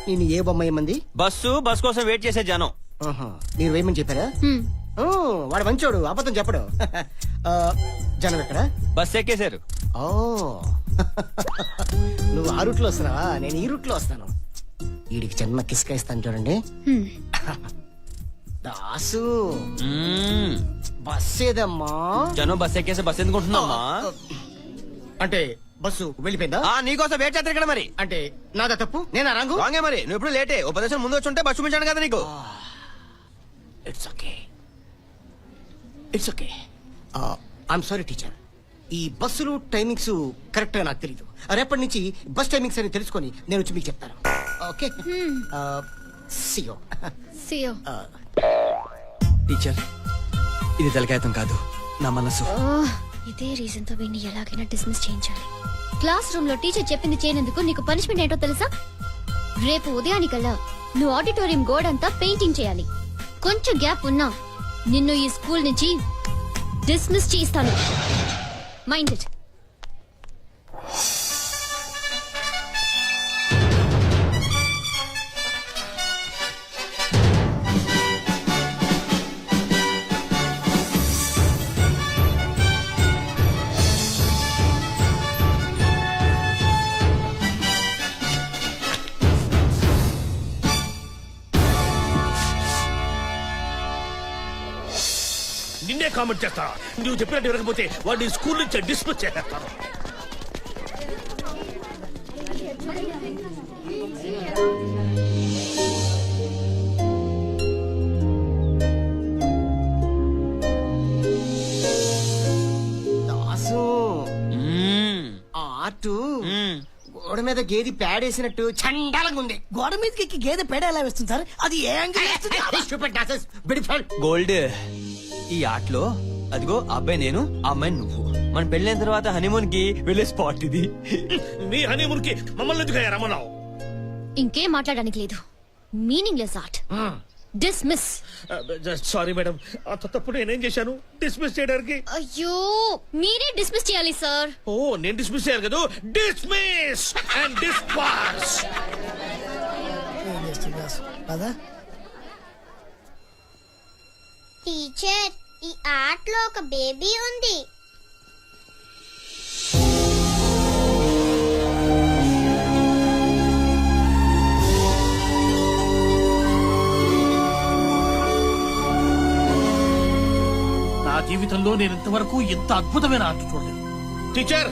నేను ఏ బొమ్మ ఏమంది? బస్ కోసం వెయిట్ చేసే జనం. మీరు వేయమని చెప్పారా? వాడు మంచోడు, అబద్ధం చెప్పడు. జనం ఎక్కడ? బస్ ఎక్కేశారు. ఓ నువ్వు ఆ రూట్లో వస్తున్నావా? నేను ఈ రూట్లో వస్తాను. వీడికి చిన్న కిస్క ఇస్తాను చూడండి. దాసు బస్ ఏదమ్మా? జనం బస్ ఎక్కేసి బస్ ఎందుకుంటున్నామా? అంటే బస్సు వెళ్ళిపోయిందా? నీకోసం వెయిట్ చేస్తారు ఇక్కడ. మరి అంటే నాదా తప్పు? నేనా రాంగు? రాంగే. మరి నువ్వు ఇప్పుడు లేటే. ఓ 10 నిమిషాలు ముందు వచ్చి ఉంటే బస్సు చూపించాను కదా నీకు. It's okay, it's okay. I'm sorry teacher, ఈ బస్సులు టైమింగ్స్ కరెక్ట్ గా నాకు తెలీదు. రేపటి నుంచి బస్ టైమింగ్స్ అని తెలుసుకొని నేను వచ్చి మీకు చెప్తాను. ఓకే, సియో. టీచర్, ఇది తలకాయతం కాదు, నా మనసు. ఇదే రీజన్ తో వీడిని ఎలాగైనా డిస్మిస్ చేయించాలి. క్లాస్ రూమ్ లో టీచర్ చెప్పింది చేయనందుకు నీకు పనిష్మెంట్ ఏంటో తెలుసా? రేపు ఉదయానికల్లా నువ్వు ఆడిటోరియం గోడ అంతా పెయింటింగ్ చేయాలి. కొంచెం గ్యాప్ ఉన్నా నిన్ను ఈ స్కూల్ నుంచి డిస్మిస్ చేస్తాను. Mind it. నిన్నే కామెంట్ చేస్తా. నువ్వు చెప్పినట్టు వినకపోతే వాడిని స్కూల్ నుంచి డిస్మిస్ చేసేస్తాను. దాసు ఆ ఆర్ట్ గోడ మీద గేది పేడేసినట్టు చండాలంగా ఉంది. గోడ మీదకి ఎక్కి గేదె పేడ ఎలా వేస్తుంది సార్? అది ఏ గోల్డ్, ఈ ఆటలో అదిగో ఆ అబ్బాయి నేను, ఆ అమ్మాయి నువ్వు. మన పెళ్ళైన తర్వాత హనీమూన్ కి వెళ్ళే స్పాట్ ఇది. మీ హనీమూన్ కి మమ్మల్ని ఎందుకు రమ్మన్నావు? ఇంకేం మాట్లాడడానికి లేదు. Meaningless art. Dismiss. Sorry madam, అంత తప్పు నేనేం చేశాను డిస్మిస్ చేయడానికి? అయ్యో, మీరే డిస్మిస్ చేయాలి సార్. ఓ, నేను డిస్మిస్ చేయాలి కదా. డిస్మిస్ అండ్ డిస్పాస్. టీచర్, ఈ ఆర్ట్ లో ఒక బేబీ ఉంది. నా జీవితంలో నేను ఇంతవరకు ఇంత అద్భుతమైన ఆర్ట్ చూడలేదు. టీచర్,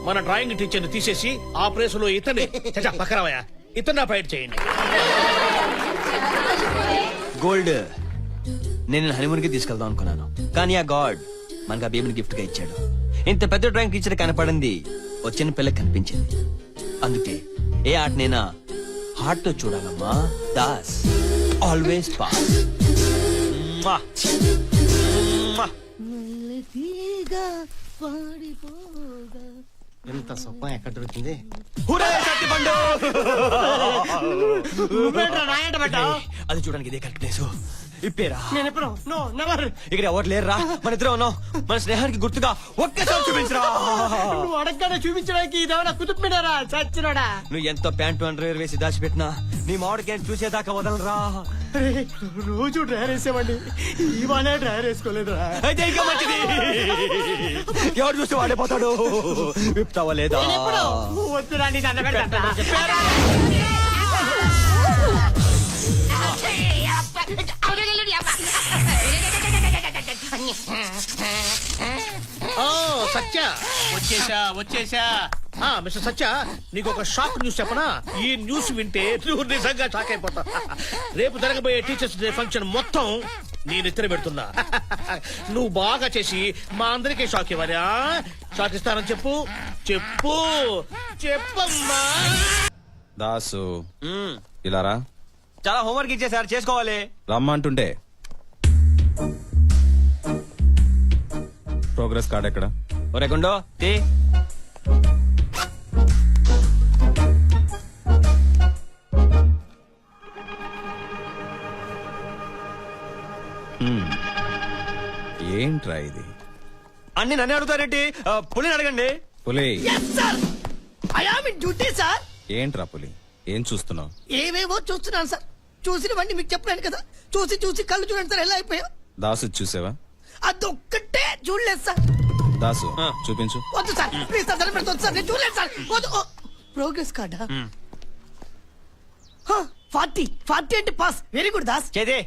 మన డ్రాయింగ్ టీచర్ ని తీసేసి ఆ ప్లేస్ లో ఇతన్ని పక్కరావయ్యా, ఇతన్ని అపాయింట్ చేయండి. గోల్డ్, నేను హనీమూన్ కి తీసుకెళ్దాం అనుకున్నాను, కానీ ఆ గాడ్ మనకు ఆ బేబీని గిఫ్ట్ గా ఇచ్చాడు. ఇంత పెద్ద డ్రాయింగ్ టీచర్ కనపడింది వచ్చిన పిల్లకి కనిపించింది. అందుకే ఏ ఆర్ట్ నైనా హార్ట్ తో చూడాలమ్మా. Das always pass. ఎంత సొప్ప ఎక్కడ దొరుకుతుంది? అది చూడడానికి ఇదే కరెక్ట్ ప్లేస్. ఇప్పేరా? నేను ఎప్పుడు నో నెవర్. ఇక్కడ ఎవరు లేరురా, మన ఇద్దరం ఉన్నాం. మన స్నేహానికి గుర్తుగా ఒక్కసారి చూపించరా. నువ్వు అడగగానే చూపించడానికి ఇదేమన్నా కుతుబ్మినారా చచ్చినోడా? నువ్వు ఎంతో ప్యాంటు అండర్వేర్ వేసి దాచిపెట్టినా నీ మామిడికాయ చూసేదాకా వదలరా. రోజు డ్రైవర్ వేసేవాడి, ఇవాళ డ్రైవర్ వేసుకోలేదురా. అయితే ఇంకా మంచిది. ఎవరు చూస్తే వాడిపోతాడు. విప్తావా లేదా? వద్దురా, నీ దండ పెడతా. సత్య, వచ్చేసా. మిస్టర్ సత్య, నీకు ఒక షాక్ న్యూస్ చెప్పనా? ఈ న్యూస్ వింటే నువ్వు నిజంగా షాక్ అయిపోతా. రేపు జరగబోయే టీచర్స్ డే ఫంక్షన్ మొత్తం నేను ఎత్తున పెడుతున్నా. నువ్వు బాగా చేసి మా అందరికీ షాక్ ఇవ్వాలి. షాక్ ఇస్తానని చెప్పు. చెప్పమ్మా. దాసు ఇలా రా. చాలా హోంవర్క్ ఇచ్చేసారు, చేసుకోవాలి. రమ్మంటుంటే. ప్రోగ్రెస్ కార్డ్ ఎక్కడ? ఒరే గుండో, తీ. ఏంట్రా ఇది? అన్ని నన్ను అడుగుతారేంటి? పులిని అడగండి. పులి I am in duty sir. ఏంట్రా పులి, ఏం చూస్తున్నావు? ఏవేవో చూస్తున్నాను సార్. చూసినవన్నీ మీకు చెప్పలేను కదా. చూసి కళ్ళు చూడండి సార్, ఎలా అయిపోయా. దాసు చూసావా? అదొక్కటే చూడలేదు సార్. దాసు చూపించు. వద్దు సార్, ప్లీజ్ సార్, దండం పెడతాను సార్, నేను చూడలేదు సార్. వద్దు. ప్రోగ్రెస్ కార్డా? 40 అంటే పాస్. Very good Das. చేదే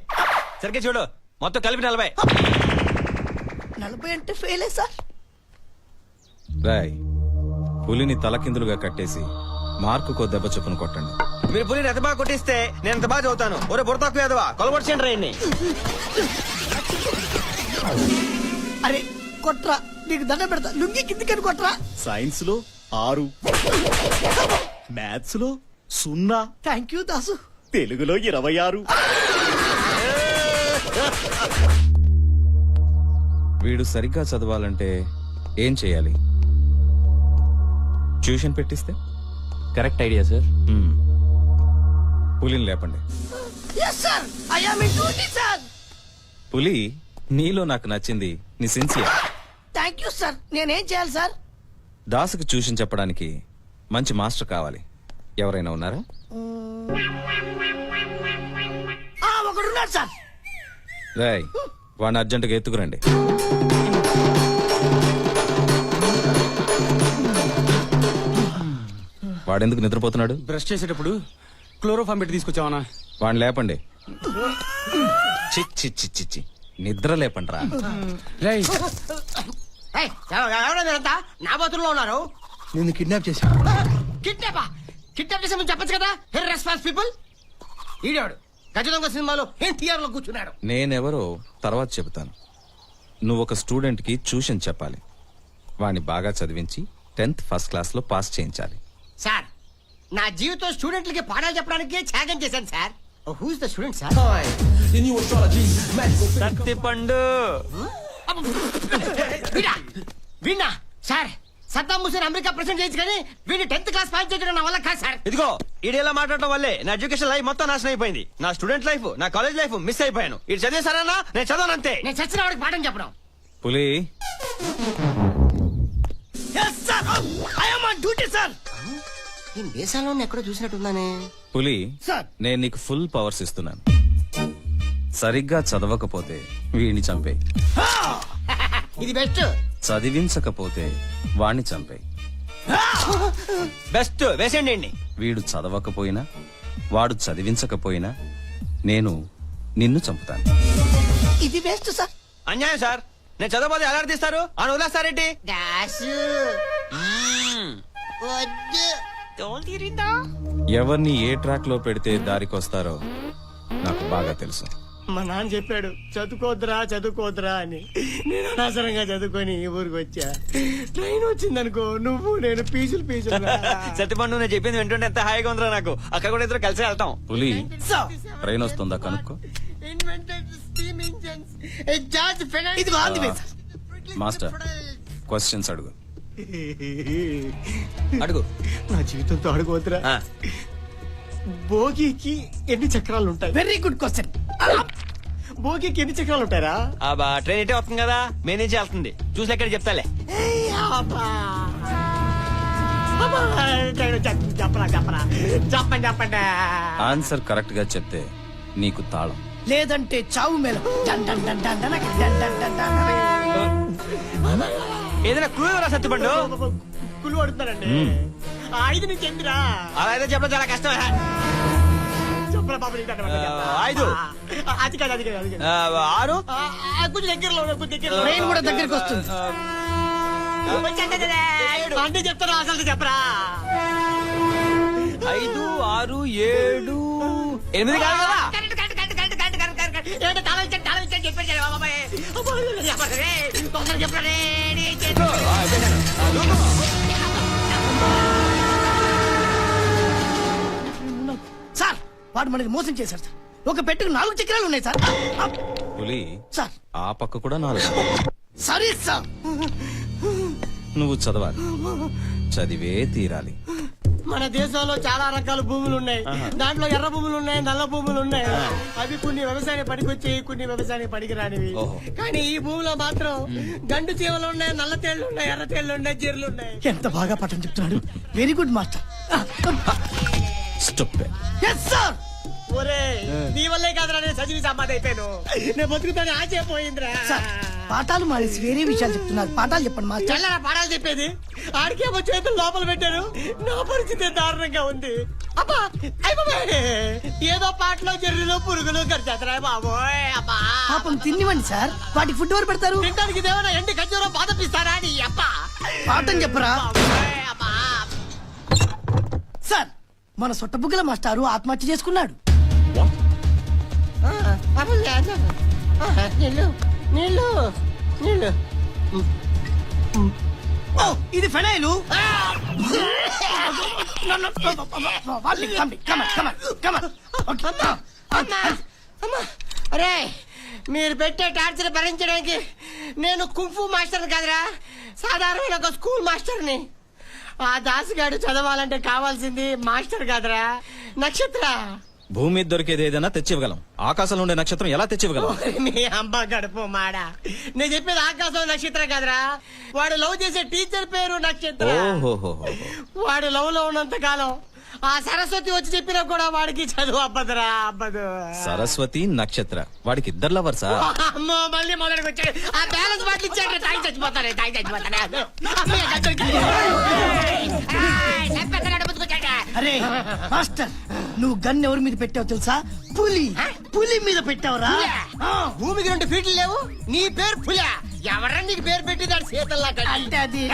సరిగ్గా చూడు. మొత్తం కలిపి 40. 40 అంటే ఫెయిలే సార్. రాయ్, పులిని తలకిందులుగా కట్టేసి మార్కుకో దెబ్బ చొప్పున కొట్టండి. మీరు పులిని ఎంత బాగా కొట్టిస్తే నేను ఎంత బాగా చదువుతాను. ఒరే బుర్ర తక్కువ ఎదవా, కొలగొట్టండి రాయండి. అరే కొట్రా, నీకు దండం పెడతా. లుంగి కిందికని కొట్రా. సైన్స్ లో 6, మ్యాథ్స్ లో 0, థ్యాంక్ యూ దాసు. తెలుగులో 26. వీడు సరిగ్గా చదవాలంటే ఏం చేయాలి? ట్యూషన్ పెట్టిస్తే? Correct idea sir. పులిని లేపండి. పులి, నీలో నాకు నచ్చింది నీ సిన్సియర్. Thank you sir. నేనేం చేయాలి సార్? దాసుకు ట్యూషన్ చెప్పడానికి మంచి మాస్టర్ కావాలి. ఎవరైనా ఉన్నారా? ఒకడున్నాడు సార్. రాయ్, వాడిని అర్జెంటుగా ఎత్తుకురండి. వాడెందుకు నిద్రపోతున్నాడు? బ్రష్ చేసేటప్పుడు క్లోరోఫామ్ పెట్టి తీసుకొచ్చావనా? వాడిని లేపండి. చిచ్చి చిచ్చి చి నిద్ర లేపండి రా. రై, ఎవరంతా నా బతుల్లో ఉన్నారు? నిన్ను కిడ్నాప్ చేశా. కిడ్నాపా? కిడ్నాప్ చేసే ముందు చెప్పచ్చు కదా. Response people. ఈడాడు గజ దొంగ సినిమాలో ఎన్టీఆర్ లో కూర్చున్నాడు. నేనెవరో తర్వాత చెబుతాను. నువ్వు ఒక స్టూడెంట్ కి ట్యూషన్ చెప్పాలి. వాణ్ణి బాగా చదివించి 10th ఫస్ట్ క్లాస్ లో పాస్ చేయించాలి. సార్, నా జీవితం స్టూడెంట్లకి పాఠాలు చెప్పడానికి త్యాగం చేశాను sir. Who's the student sir? Sattipandu. Veena sir, Saddam Hussein America president చేయొచ్చు కానీ వీడిని 10th క్లాస్ పాస్ చేయడం నా వల్ల కాదు సార్. ఇదిగో ఈడేలా మాట్లాడటం వల్లే నా ఎడ్యుకేషన్ లైఫ్ మొత్తం నాశనం అయిపోయింది. నా స్టూడెంట్ లైఫ్, నా కాలేజ్ లైఫ్ మిస్ అయిపోయాను. ఇది చదివేశారన్నా నేను చదవనంతే. నేను చచ్చిన వాడికి పాఠం చెప్పడం. పులి, నేను దేశాల్లో ఎక్కడో చూసినట్టుందానే. పులి, సార్. నేను నీకు ఫుల్ పవర్స్ ఇస్తున్నాను. సరిగ్గా చదవకపోతే వీడిని చంపేయి. ఇది బెస్ట్. చదివించకపోతే వాణ్ణి చంపేయి. బెస్ట్ వేసేయండి. వీడు చదవకపోయినా వాడు చదివించకపోయినా నేను నిన్ను చంపుతాను. ఇది బెస్ట్ సార్. అన్యాయం సార్. నేను చదవబోతే ఎలా తీస్తారు అని వదిలేస్తారేంటి? ఎవరిని ఏ ట్రాక్ లో పెడితే దారికొస్తారో నాకు బాగా తెలుసు. మా నాన్న చెప్పాడు చదువుకోద్రా చదువుకోద్రా అని. నేను అనవసరంగా చదువుకొని ఈ ఊరికి వచ్చా. ట్రైన్ వచ్చిందనుకో నువ్వు నేను పీసులు సత్తిపండు నేను చెప్పింది వింటుంటే ఎంత హాయిగా ఉందిరా నాకు. అక్కడ కూడా ఇద్దరు కలిసి వెళ్తాం. పులి, ట్రైన్ వస్తుందా కనుక్కో. మాస్టర్, క్వశ్చన్స్ అడుగు. అడుగు. నా జీవితంతో అడుగుతురా. ఆ. భోగికి ఎన్ని చక్రాలు ఉంటాయి? Very good question. భోగికి ఎన్ని చక్రాలు ఉంటారా? ట్రైన్ ఇటే వస్తుంది కదా, మెయిన్ నుంచి వెళ్తుంది. చూసి ఎక్కడ చెప్తాలే. చెప్పరా చెప్పరా చెప్పండి చెప్పండి. ఆన్సర్ కరెక్ట్ గా చెప్తే నీకు తాళం, లేదంటే చావు మేళం. ఏదైనా క్లూ ఎవరా సత్తిపండు? కులు అడుగుతారండి. 5 నుంచి ఎందిరా? అలా అయితే చెప్పడం చాలా కష్టం. చెప్పరా బాబు. 5. అది కాదు అది కాదు అది కాదు. 6. కొంచెం దగ్గరలో ట్రైన్ కూడా దగ్గరికి వస్తుంది. అంటే చెప్తారా అసలు చెప్పరా? 5, 6, 7, 8 కాదు కదా? సార్, వాడు మనకి మోసం చేశారు సార్. ఒక పెట్టుకు 4 చక్రాలు ఉన్నాయి సార్. పులి, సార్ ఆ పక్క కూడా 4. Sorry sir. నువ్వు చదవాలి, చదివే తీరాలి. మన దేశంలో చాలా రకాల భూములు ఉన్నాయి. దాంట్లో ఎర్ర భూములు ఉన్నాయి, నల్ల భూములు ఉన్నాయి. అవి కొన్ని వ్యవసాయానికి పనికొచ్చాయి, కొన్ని వ్యవసాయానికి పనికిరానివి. కానీ ఈ భూమిలో మాత్రం గండు చీమలు ఉన్నాయి, నల్ల తేళ్లు ఉన్నాయి, ఎర్ర తేళ్లు ఉన్నాయి, జీర్లు ఉన్నాయి. ఎంత బాగా పాఠం చెప్తున్నాడు. Very good master. ఒరే, నీ వల్లే కాదురా నేను చదివి సమాధి అయిపోయాను. నేను బతుకుతాను ఆశపోయిందిరా. పాఠాలు మానేసి వేరే విషయాలు చెప్తున్నారు. పాఠాలు చెప్పండి మా చెల్లరా. పాఠాలు చెప్పేది ఆడికేమో చేతులు లోపల పెట్టారు. నా పరిస్థితి దారుణంగా ఉంది. అబ్బా ఏదో పాటలో జర్రులు పురుగులు గడిచేతరా బాబోయ్. అబ్బా పాపం తినివ్వండి సార్. వాటికి ఫుడ్ ఎవరు పెడతారు? తినడానికి దేవనా ఎండి ఖర్జూరం బాధపిస్తారా అని. అబ్బా పాఠం చెప్పరా సార్. మన సొట్టబుగ్గల మాస్టారు ఆత్మహత్య చేసుకున్నాడు. నీళ్ళు ఇది ఫెనైలు. అరే, మీరు పెట్టే టార్చర్ భరించడానికి నేను కుంఫు మాస్టర్ కాదురా, సాధారణమైన ఒక స్కూల్ మాస్టర్ని. ఆ దాసుగాడు చదవాలంటే కావాల్సింది మాస్టర్ కాదురా, నక్షత్ర. భూమి మీద దొరికేది ఏదైనా తెచ్చివ్వగలం ఆకాశంలో ఉండే నక్షత్రం ఎలా తెచ్చివ్వగలం నీ అమ్మ గడుపు మాడ నేను చెప్పేది ఆకాశం నక్షత్రం కదరా వాడు లవ్ చేసే టీచర్ పేరు నక్షత్రం ఓహోహోహో. వాడు లవ్ లో ఉన్నంత కాలం ఆ సరస్వతి వచ్చి చెప్పినా కూడా వాడికి చదువు అబ్బదురా అబ్బదు సరస్వతి నక్షత్ర వాడికి ఇద్దరు లవర్సా అమ్మో మళ్ళీ మొదటికి వచ్చాడు ఆ బ్యాలెన్స్ బాటిల్ ఇచ్చాడు తాగి చచ్చిపోతాడు అరే మాస్టర్ నువ్వు గన్ ఎవరి మీద పెట్టావు తెలుసా పులి మీద పెట్టావురా భూమికి 2 ఫీట్లు లేవు నీ పేరు పులా ఎవరా నీకు పేరు పెట్టిందాడు సీతల్లా అంటే అది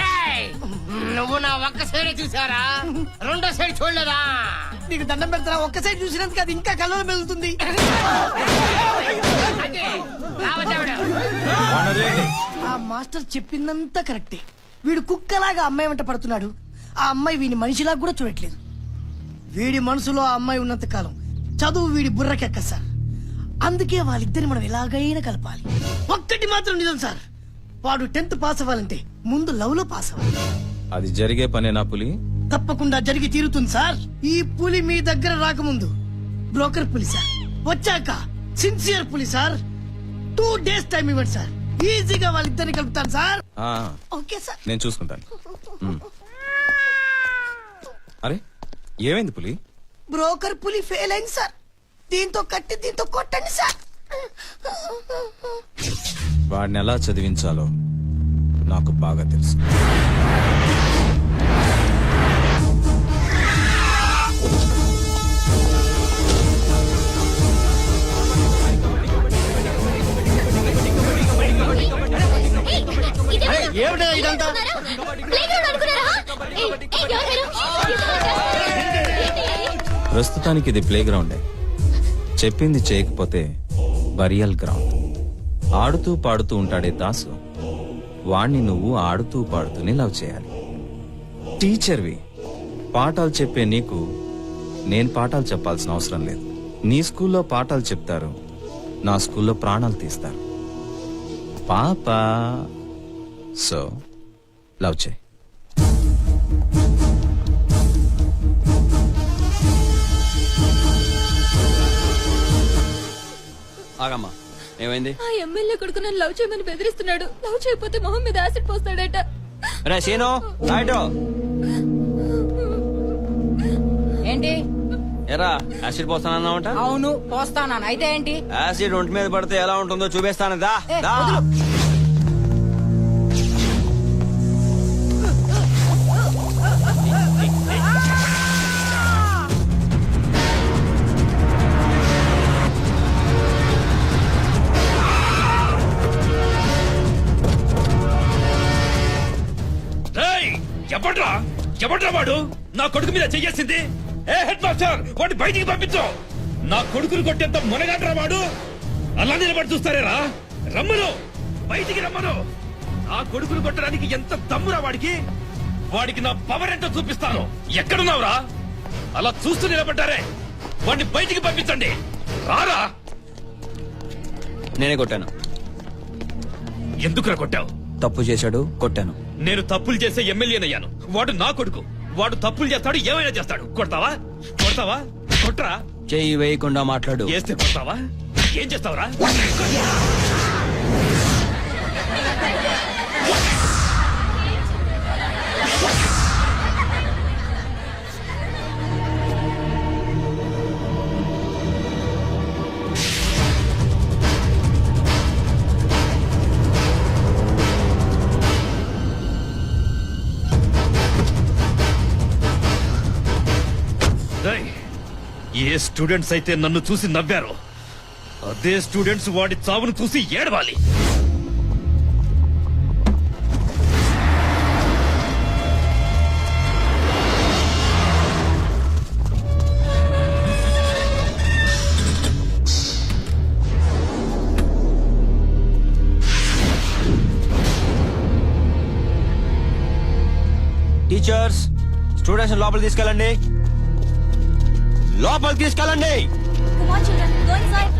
నువ్వు నా ఒక్క సైడే చూసారా రెండో సైడ్ చూడలేదా నీకు దండం పెడతా ఒక్క సైడ్ చూసినందుకు అది ఇంకా కలవరం వెళ్తుంది ఆ మాస్టర్ చెప్పిందంతా కరెక్టే వీడు కుక్కలాగా అమ్మాయి వెంట పడుతున్నాడు ఆ అమ్మాయి వీని మనిషిలాగా కూడా చూడట్లేదు వీడి మనసులో ఆ అమ్మాయి ఉన్నంత కాలం చదువు వీడి బుర్రకెక్క సార్ అందుకే వాళ్ళిద్దరిని మనం ఎలాగైనా కలపాలి ఒక్కటి మాత్రం నిజం సార్ వాడు 10th పాస్ అవ్వాలంటే ముందు లవ్ లో పాస్ అవ్వాలి అది జరిగే పనేనా పులి తప్పకుండా జరిగి తీరుతుంది సార్ ఈ పులి మీ దగ్గర రాకముందు బ్రోకర్ పులి సార్ వచ్చాక సిన్సియర్ పులి సార్ 2 days టైం ఇవ్వండి సార్ ఈజీగా వాళ్ళిద్దరిని కలుపుతాను సార్ ఆ, ఓకే సార్ నేను చూసుకుంటాను ఉమ్. అరే ఏమైంది పులి బ్రోకర్ పులి ఫెయిల్ అయింది సార్ దీంతో కట్టి దీంతో కొట్టండి సార్ వాడిని ఎలా చదివించాలో నాకు బాగా తెలుసు ఏమిటా ఇదంతా ప్రస్తుతానికి ఇది ప్లే గ్రౌండే చెప్పింది చేయకపోతే బరియల్ గ్రౌండ్ ఆడుతూ పాడుతూ ఉంటాడే దాసు వాణ్ణి నువ్వు ఆడుతూ పాడుతూనే లవ్ చేయాలి టీచర్వి పాఠాలు చెప్పే నీకు నేను పాఠాలు చెప్పాల్సిన అవసరం లేదు నీ స్కూల్లో పాఠాలు చెప్తారు నా స్కూల్లో ప్రాణాలు తీస్తారు పాప సో లవ్ చేయి ఆగమ్మా ఏమైంది ఆ ఎమ్మెల్యే కొడుకు నన్ను లవ్ చేయమని బెదిరిస్తున్నాడు లవ్ చేయకపోతే మొహం మీద యాసిడ్ పోస్తాడట రే సీను రైట్ ఏంటి ఎరా యాసిడ్ పోస్తానన్నావంట అవును పోస్తానా అయితే ఏంటి యాసిడ్ ఒంటి మీద పడితే ఎలా ఉంటుందో చూపిస్తాను దా ఏ, దా. వదులు. ఎవడ్రా ఎవడ్రా వాడు నా కొడుకు మీద చెయ్యేసింది ఏ హెడ్ మాస్టర్ వాడిని బయటికి పంపించు నా కొడుకుని కొట్టేంత మునగాడ్రా వాడు అలా నిలబడి చూస్తారేరా రమ్మను బయటికి రమ్మను నా కొడుకుని కొట్టడానికి ఎంత దమ్మురా వాడికి వాడికి నా పవర్ ఎంతో చూపిస్తాను ఎక్కడున్నావురా అలా చూస్తూ నిలబడ్డారే వాడిని బయటికి పంపించండి రారా నేనే కొట్టాను ఎందుకురా కొట్టావు తప్పు చేశాడు కొట్టాను నేను తప్పులు చేసే ఎమ్మెల్యేనయ్యాను వాడు నా కొడుకు వాడు తప్పులు చేస్తాడు ఏమైనా చేస్తాడు కొడతావా కొడతావా కొట్రా చెయ్యి వేయకుండా మాట్లాడు చేస్తే కొడతావా ఏం చేస్తావురా ఏ స్టూడెంట్స్ అయితే నన్ను చూసి నవ్వారో అదే స్టూడెంట్స్ వాడి చావును చూసి ఏడవాలి టీచర్స్ స్టూడెంట్స్ లోపలికి తీసుకెళ్ళండి లోపలికి తీసుకెళ్ళండి Come on, children, go inside.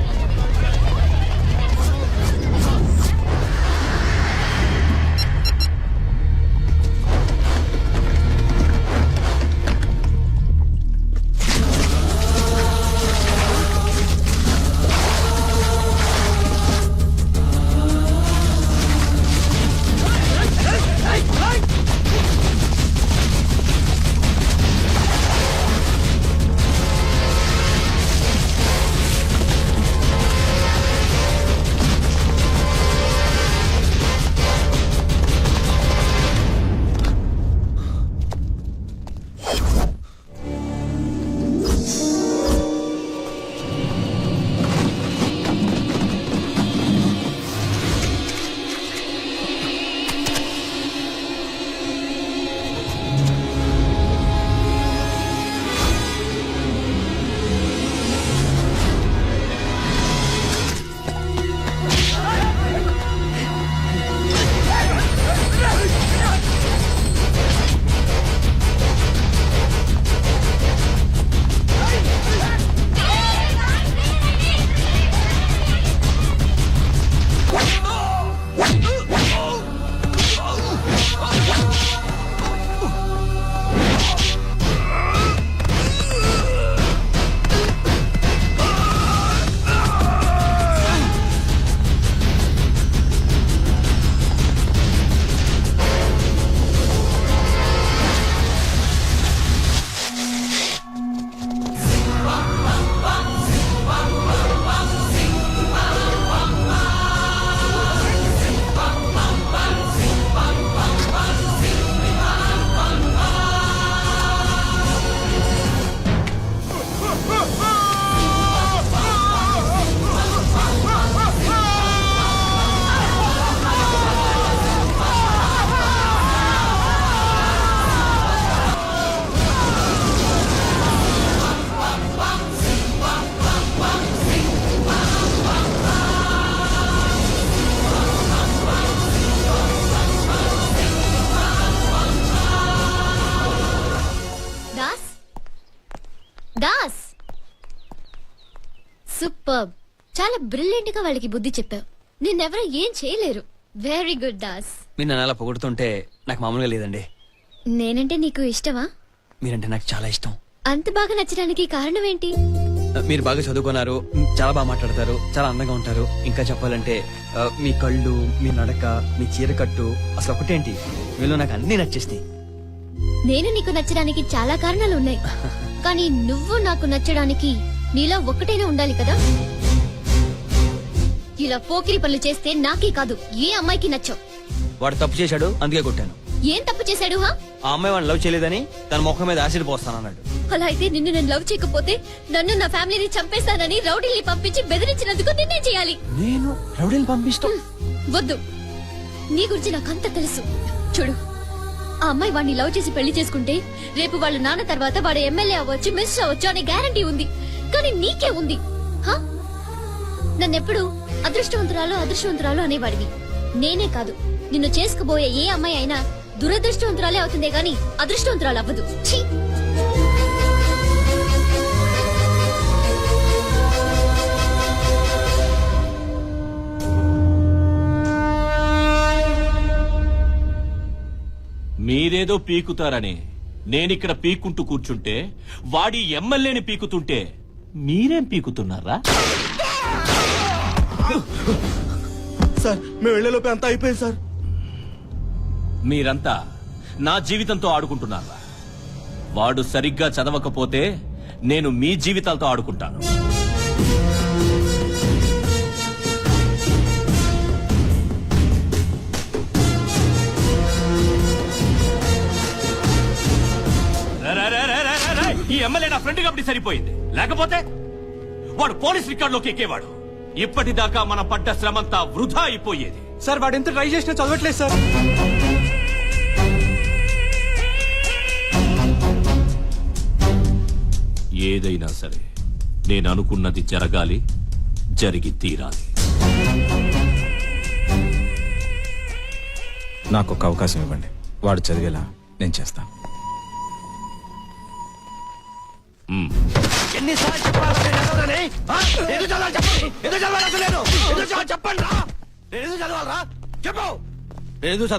Das super, చాలా బ్రిలియంట్ గా వాళ్ళకి బుద్ధి చెప్పావు. నిన్నెవరూ ఏం చేయలేరు. Very good Das. మీరు నన్ను అలా పొగుడుతుంటే నాకు మామూలుగా లేదండి. నేనంటే నీకు ఇష్టమా? మీరంటే నాకు చాలా ఇష్టం. అంత బాగా నచ్చడానికి కారణం ఏంటి? మీరు బాగా చదువుకున్నారు, చాలా బాగా మాట్లాడతారు, చాలా అందంగా ఉంటారు. ఇంకా చెప్పాలంటే మీ కళ్ళు, మీ నడక, మీ చీర కట్టు, అసలు ఒకటేంటి మీలో నాకు అన్ని నచ్చేస్తాయి. నేను నీకు నచ్చడానికి చాలా కారణాలు ఉన్నాయి, కానీ నువ్వు నాకు నచ్చడానికి నీలో ఒక్కటైనా ఉండాలి కదా. ఇలా పోకిరి పనులు చేస్తే నాకే కాదు ఏ అమ్మాయికి నచ్చవు. వాడు తప్పు చేశాడు, అందుకే కొట్టాను. ఏం తప్పు చేశాడు? ఆ అమ్మాయి వాడిని లవ్ చేయలేదని తన ముఖం మీద యాసిడ్ పోస్తానన్నాడు. అలా అయితే నిన్ను నేను లవ్ చేయకపోతే నన్ను నా ఫ్యామిలీని చంపేస్తానని రౌడీల్ని పంపించి బెదిరించినందుకు నిన్నే చేయాలి. నేను రౌడీని పంపిస్తాం? వద్దు, నీ గురించి నాకంతా తెలుసు. చూడు, ఆ అమ్మాయి వాడిని లవ్ చేసి పెళ్లి చేసుకుంటే రేపు వాళ్ళ నాన్న తర్వాత వాడు ఎమ్మెల్యే అవ్వచ్చు, మినిస్టర్ అవ్వచ్చు అనే గ్యారంటీ ఉంది. కానీ నీకే ఉంది. నన్నెప్పుడు అదృష్టవంతురాలు అనేవాడివి. నేనే కాదు, నిన్ను చేసుకుపోయే ఏ అమ్మాయి అయినా దురదృష్టవంతురాలే అవుతుందే గాని అదృష్టవంతురాలు అవ్వదు. ఛీ! మీరేదో పీకుతారని నేనిక్కడ పీక్కుంటూ కూర్చుంటే వాడి ఎమ్మెల్యేని పీకుతుంటే మీరేం పీకుతున్నారా? సార్ మేము వెళ్లేలోపే అంతా అయిపోయింది సార్. మీరంతా నా జీవితంతో ఆడుకుంటున్నారా? వాడు సరిగ్గా చదవకపోతే నేను మీ జీవితాలతో ఆడుకుంటాను. ఈ ఎమ్మెల్యే నా ఫ్రెండ్ కాబట్టి సరిపోయింది, లేకపోతే వాడు పోలీస్ రికార్డులోకి ఎక్కేవాడు. ఇప్పటిదాకా మనం పడ్డ శ్రమంతా వృధా అయిపోయేది. సార్ వాడు ఎంత ట్రై చేసినా చదవట్లేదు సార్. ఏదైనా సరే నేను అనుకున్నది జరగాలి, జరిగి తీరాలి. నాకు ఒక అవకాశం ఇవ్వండి, వాడు చదివేలా నేను చేస్తాను. ఎన్నిసార్లు చెప్పాలి చెప్పండి. నేను ఎందుకు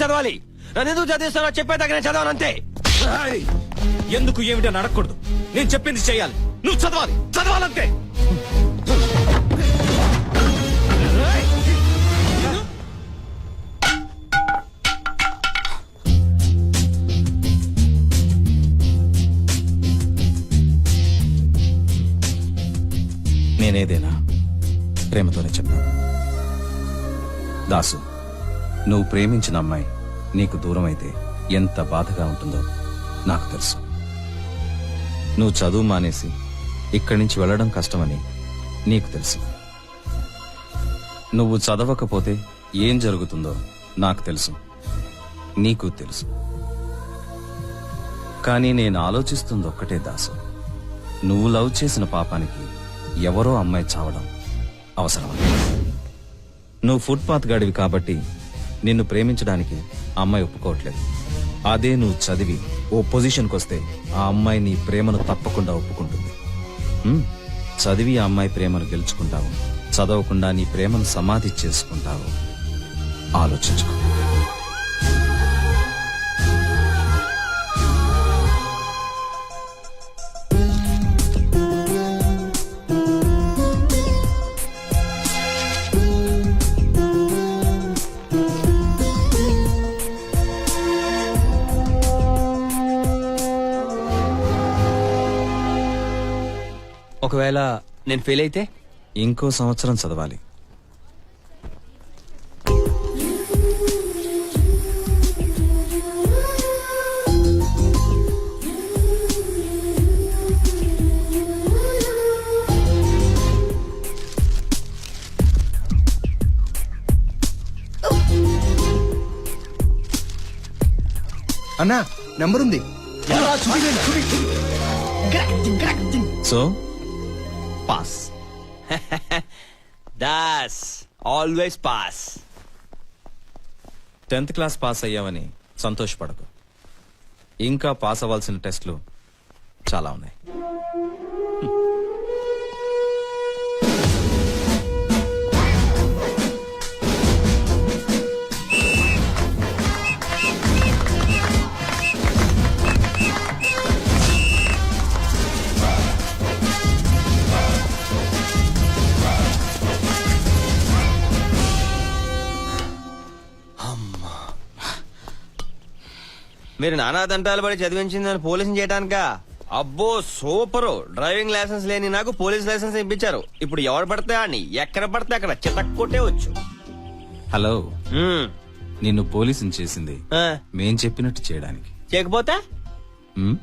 చదవాలి? నన్ను ఎందుకు చదివిస్తానో చెప్పేదాకా నేను చదవను అంతే. ఎందుకు ఏమిటని అడగకూడదు, నేను చెప్పింది చేయాలి. నువ్వు చదవాలంతే. నేనేదైనా ప్రేమతోనే చెప్పాను. దాసు, నువ్వు ప్రేమించిన అమ్మాయి నీకు దూరం అయితే ఎంత బాధగా ఉంటుందో నాకు తెలుసు. నువ్వు చదువు మానేసి ఇక్కడి నుంచి వెళ్ళడం కష్టమని నీకు తెలుసు. నువ్వు చదవకపోతే ఏం జరుగుతుందో నాకు తెలుసు, నీకు తెలుసు. కానీ నేను ఆలోచిస్తుంది ఒక్కటే దాసు, నువ్వు లవ్ చేసిన పాపానికి ఎవరో అమ్మాయి చావడం అవసరం. నువ్వు ఫుట్పాత్ గాడివి కాబట్టి నిన్ను ప్రేమించడానికి ఆ అమ్మాయి ఒప్పుకోవట్లేదు. అదే నువ్వు చదివి ఓ పొజిషన్కి వస్తే ఆ అమ్మాయి నీ ప్రేమను తప్పకుండా ఒప్పుకుంటుంది. చదివి ఆ అమ్మాయి ప్రేమను గెలుచుకుంటావు, చదవకుండా నీ ప్రేమను సమాధి చేసుకుంటావు. ఆలోచించుకో. ఒకవేళ నేను ఫెయిల్ అయితే ఇంకో సంవత్సరం చదవాలి. అన్నా నెంబర్ ఉంది. So pass. Das always pass. 10th class pass అయ్యావని సంతోషపడకు, ఇంకా పాస్ అవ్వాల్సిన టెస్ట్లు చాలా ఉన్నాయి. మీరు నానా దంటాలు పడి చదివించిందని పోలీసుని చేయడానికా? అబ్బో సూపరు. డ్రైవింగ్ లైసెన్స్ లేని నాకు పోలీస్ లైసెన్స్ ఇప్పించారు. ఇప్పుడు ఎవరు పడితే అని ఎక్కడ పడితే అక్కడ చితక్కొట్టే వచ్చు. హలో, మ్మ్. నిన్ను పోలీసుని చేసింది ఆ, మేం చెప్పినట్టు చేయడానికి. చేయకపోతే మ్మ్?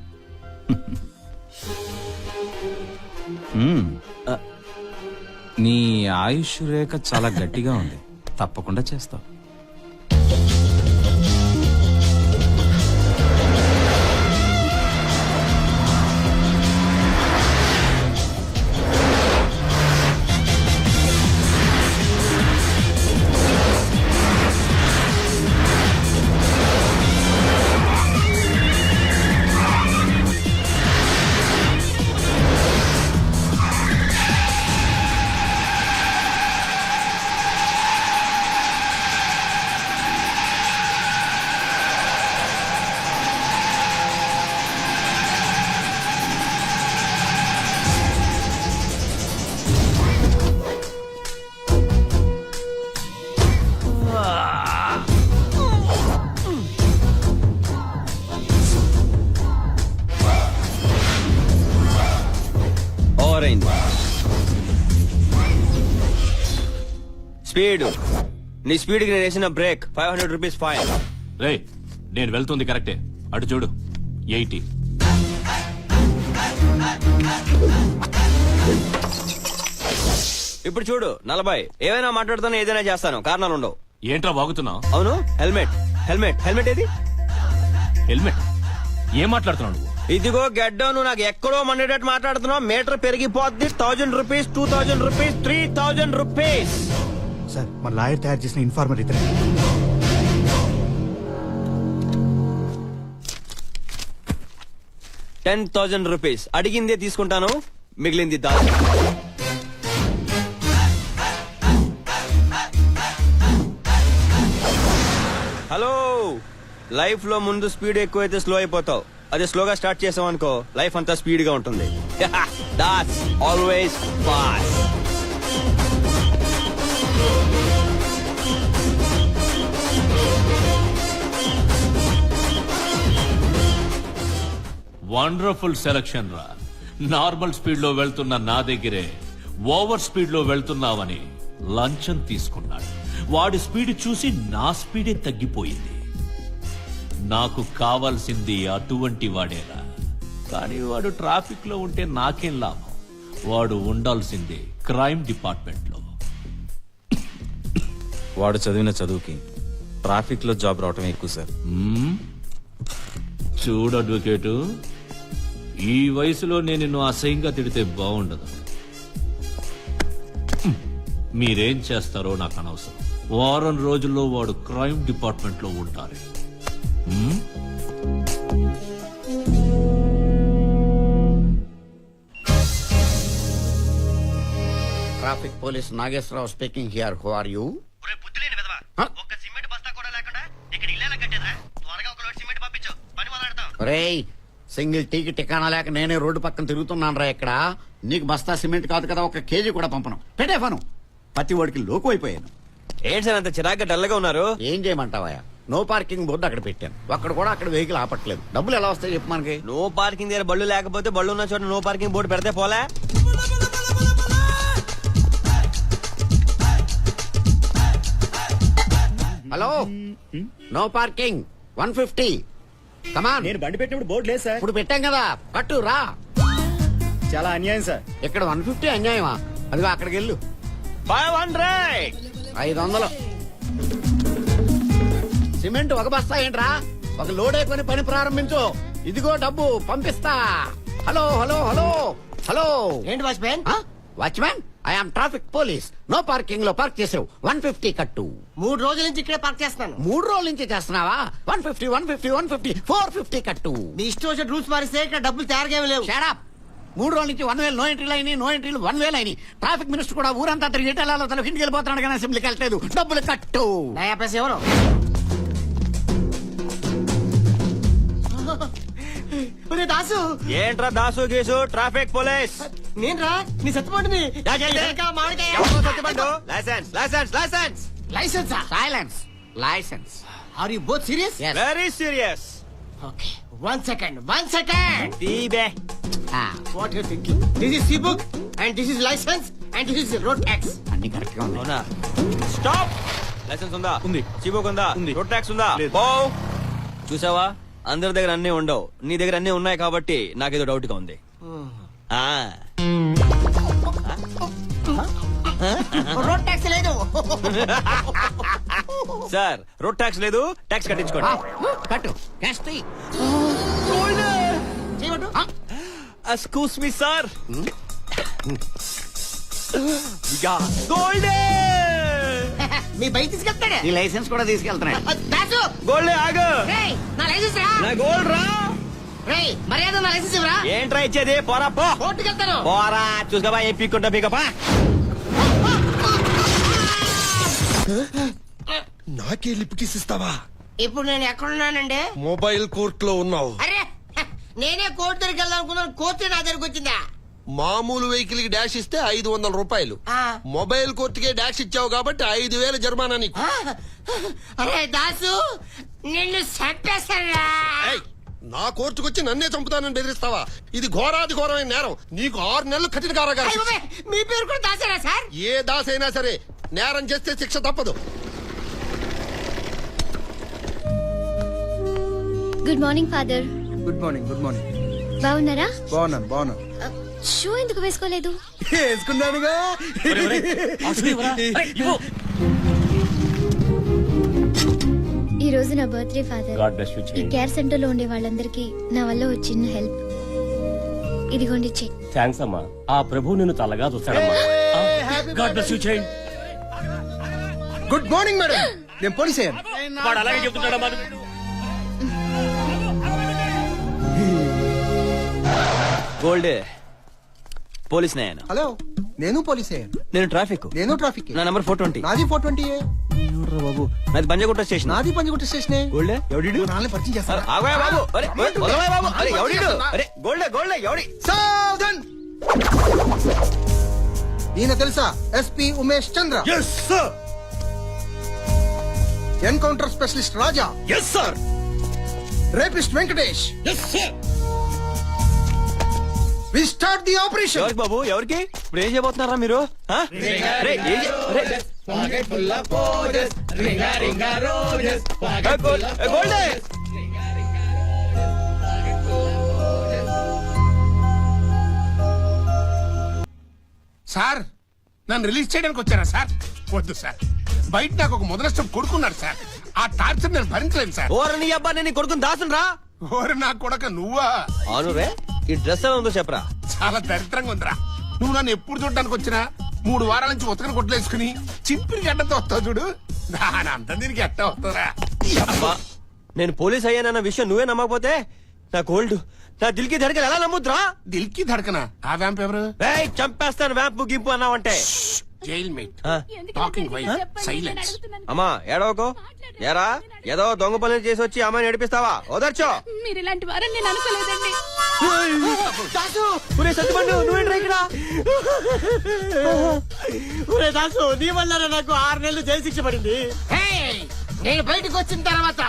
మ్మ్. నీ ఆయుష్ రేఖ చాలా గట్టిగా ఉంది, తప్పకుండా చేస్తావు. ఓవర్ అయింది. స్పీడ్, నీ స్పీడ్ కి నేను వేసిన బ్రేక్ 500 రూపీస్ ఫైన్. రే నేను వెళ్తుంది కరెక్టే, అటు చూడు 80. ఇప్పుడు చూడు 40. ఏమైనా మాట్లాడుతాను, ఏదైనా చేస్తాను, కారణాలు ఉండవు. ఏంట్రా వాగుతున్నావు? అవును, హెల్మెట్ హెల్మెట్ హెల్మెట్ ఏది? హెల్మెట్? ఏం మాట్లాడుతున్నావు నువ్వు? ఇదిగో గడ్డం, నువ్వు నాకు ఎక్కడో మండేటట్టు మాట్లాడుతున్నావు. మీటర్ పెరిగిపోద్ది. 1000 రూపీస్, 2000 రూపీస్, 3000 రూపీస్. సార్ మా లాయర్ తయారు చేసిన ఇన్ఫార్మర్ ఇతనే. 10,000 రూపీస్. అడిగిందే తీసుకుంటాను, మిగిలింది దాచి. హలో, లైఫ్ లో ముందు స్పీడ్ ఎక్కువైతే స్లో అయిపోతావు. అదే స్లోగా స్టార్ట్ చేసావు అనుకో, లైఫ్ అంతా స్పీడ్ గా ఉంటుంది. That's always fast. Wonderful selection రా. నార్మల్ స్పీడ్ లో వెళ్తున్న నా దగ్గరే ఓవర్ స్పీడ్ లో వెళ్తున్నావని లంచం తీసుకున్నాడు. వాడి స్పీడ్ చూసి నా స్పీడే తగ్గిపోయింది. నాకు కావాల్సింది అటువంటి వాడేరా. కానీ వాడు ట్రాఫిక్ లో ఉంటే నాకేం లాభం? వాడు ఉండాల్సింది క్రైమ్ డిపార్ట్మెంట్ లో. వాడు చదివిన చదువుకి ట్రాఫిక్ లో జాబ్ రావటం ఎక్కువ సార్. చూడు అడ్వకేటు, ఈ వయసులో నేను నిన్ను అసహ్యంగా తిడితే బాగుండదు. మీరేం చేస్తారో నాకు అనవసరం. వారం రోజుల్లో వాడు క్రైమ్ డిపార్ట్మెంట్ లో ఉంటారు. Traffic police Nageswararao speaking here. Who are you? రేయ్, సింగిల్ టీకి టికానా లేక నేనే రోడ్డు పక్కన తిరుగుతున్నాను రా. ఇక్కడ నీకు బస్తా సిమెంట్ కాదు కదా, 1 కేజీ కూడా పంపను. పెట్టే ఫను. ప్రతి వాడికి లోకు అయిపోయాను. ఏంటి సార్ అంత చిరాగ్గా డల్గా ఉన్నారు? ఏం చేయమంటావా? నో పార్కింగ్ బోర్డు అక్కడ పెట్టాను. అక్కడ కూడా అక్కడ వెహికల్ ఆపట్లేదు. డబ్బులు ఎలా వస్తాయి చెప్పు మనకి? నో పార్కింగ్ దగ్గర బళ్ళు లేకపోతే బళ్ళు ఉన్న చోట నో పార్కింగ్ బోర్డు పెడితే పోలే. Hello, no parking 150. కమాన్. నేను బండి పెట్టినప్పుడు బోర్డు లేదు సార్. ఇప్పుడు పెట్టాం కదా, కట్టు రా. చాలా అన్యాయం సార్. ఇక్కడ 150 అన్యాయమా? అదిగో అక్కడికి వెళ్ళు. 500. 500. సిమెంట్ ఒక బస్తా ఏంట్రా? ఒక లోడ్ అయిపోయి పని ప్రారంభించు. ఇదిగో డబ్బు పంపిస్తా. Hello hello hello hello. ఏంటి watchman? Watchman, I'm traffic police. No parking లో పార్క్ చేసావు. 150 కట్టు. 3 రోజుల నుంచి ఇక్కడే పార్క్ చేస్తున్నాను. 3 రోజుల నుంచి చేస్తున్నావా? 150 150 150 450 కట్టు. మీ ఇష్టం వచ్చిన రూల్స్ మారిస్తే ఇక్కడ డబ్బులు తయారుగా లేవు. Shut up. 3 రోజుల నుంచి 1000 నో ఎంట్రీలు అయినాయి, నో ఎంట్రీలు 1000 అయినాయి. ట్రాఫిక్ మినిస్టర్ కూడా ఊరంతా తిరిగి ఎటాలలో తన ఇంటికి వెళ్ళిపోతున్నాడు కానీ అసెంబ్లీకి వెళ్ళలేదు. డబ్బులు కట్టు. నయా పైసా ఎవరు? దాసు. ఏంట్రా దాసు గీసు? Traffic police. నేనురా నీ సత్తుపండుని. Licence licence licence. Licence. Silence. Licence. Are you both serious? Very serious. Okay 1 second 1 second తీబే what you thinking this is C book and this is licence and this is road tax అన్ని correct గా ఉన్నాయి. అవునా stop licence ఉందా ఉంది. చీబుక్ ఉందా ఉంది. Road tax ఉందా లేదు. పో. చూసావా అందరి దగ్గర అన్నీ ఉండవు నీ దగ్గర అన్నీ ఉన్నాయి కాబట్టి నాకేదో డౌట్ గా ఉంది ఆ రోడ్ ట్యాక్స్ లేదు సార్ రోడ్ ట్యాక్స్ లేదు ట్యాక్స్ కట్టించుకోండి కట్టు క్యాష్ తీ. చేయమంటు ఎక్స్క్యూజ్ మీ సార్ గోల్డే మీ బైక్ తీసుకెళ్తాడే నీ లైసెన్స్ కూడా తీసుకెళ్తున్నాడు. దాసు గోల్డే ఆగు రేయ్ నా లైసెన్స్ రా నా గోల్డ్ రా రేయ్ మర్యాద నా లైసెన్స్ ఇవ్వరా ఏంట్రా ఇచ్చేది పోరా పో కోర్టుకి వెళ్తాను పోరా చూసుకోబా ఏ పీక్కుంటా పీకపా నాకే లిప్ కిస్ ఇస్తావా? ఇప్పుడు నేను ఎక్కడున్నానండి మొబైల్ కోర్ట్ లో ఉన్నావు. అరే నేనే కోర్టు దగ్గరికి వెళ్దాం అనుకున్నాను కోర్టు నా దగ్గరికి వచ్చిందా మామూలు వెహికల్ కి డాష్ ఇస్తే 500 రూపాయలు. ఆ. మొబైల్ కోర్టుకే డాష్ ఇచ్చావు కాబట్టి 5000 జరిమానా నీకు. అరే దాసు నిన్ను చంపేస్తారా ఏయ్, నా కోర్టుకు వచ్చి నన్నే చంపుతానని బెదిరిస్తావా? ఇది ఘోరాది ఘోరమైన నేరం. నీకు 6 నెలలు కఠిన కారాగారం. అయ్ బాబోయ్, మీ పేరు కూడా దాసేనా సార్ ఏ దాసైనా సరే నేరం చేస్తే శిక్ష తప్పదు. Good morning father. Good morning. Good morning. బాగున్నారా? బాగున్నాను. షూ ఎందుకు వేసుకోలేదు? వేసుకున్నానుగా. ఈ రోజు నా బర్త్డే ఫాదర్. ఈ కేర్ సెంటర్ లో ఉండే వాళ్ళందరికీ నా వల్ల ఒక చిన్న హెల్ప్. ఇదిగోండి చెక్. థ్యాంక్స్ అమ్మా ఆ ప్రభు నిన్ను తలగా చూస్తాడమ్మా god bless you child good morning madam. నేను పోలీస్ అయ్యాను. వాడు అలాగే చెప్తున్నాడమ్మా గోల్డే పోలీస్ నేను హలో, నేను పోలీస్ అయ్యాను. నేను ట్రాఫిక్ నేను ట్రాఫిక్. నా నంబర్ 420 నాది 420. బాబు నాది పంజగుట్ట స్టేషన్ నాది పంజగుట్ట స్టేషన్. గోల్డే ఎవడిడు నాలుగు పరిచయం చేస్తారా? ఆగోయా బాబు అరే వదలవయ్య బాబు అరే ఎవడిడు అరే గోల్డే గోల్డే ఎవడి సావధాన్. ఈయన తెలుసా? SP Umesh Chandra. Yes sir. Encounter specialist Raja. Yes sir. Rapist Venkatesh. Yes sir. We start the operation. ఎవరికి బాబు ఎవరికి ఇప్పుడు ఏం చేయబోతున్నారా మీరు ఆ? అరే, ఏం చే- అరే. గోల్డే సార్ నన్ను రిలీజ్ చేయడానికి వచ్చారా సార్? వద్దు సార్, బయట నాకు ఒక మొదలష్టం కొడుకున్నాడు సార్. ఆ టార్చర్ నేను భరించలేను సార్. ఓరని అబ్బా నేను కొడుకుని దాసును రా ఓరి నా కొడక నువ్వా? అవును రే ఈ డ్రెస్ ఎలా ఉందో చెప్పరా చాలా దరిద్రంగా ఉందిరా. నువ్వు నన్ను ఎప్పుడు చూడడానికి వచ్చినా 3 వారాల నుంచి ఉతకని కొట్లేసుకుని చింపిరి గడ్డతో వస్తావు చూడు, దాని అంత దీనికి ఎట్ట వస్తుందా? అబ్బా నేను పోలీస్ అయ్యానన్న విషయం నువ్వే నమ్మకపోతే నా గోల్డ్ నా దిల్కి ధడకలు ఎలా నమ్ముద్రా దిల్కి ధడకనా? ఆ వ్యాంప్ ఎవరు? ఏయ్ చంపేస్తాను వ్యాంపు గింపు అన్నావంటే జైల్ మేట్ ఆ. Talking wife silence. అమ్మా ఏడవకు ఎరా ఏదో దొంగ పనులు చేసి వచ్చి అమ్మాయిని నడిపిస్తావా ఓదర్చో మీరు ఇలాంటి వారని నేను అనుకోలేదండి. సత్యపండు నువ్వేంట్రా ఇక్కడ ఒరే దాసు నీ వల్ల నాకు 6 నెలలు జైలు శిక్ష పడింది. నేను బయటకు వచ్చిన తర్వాత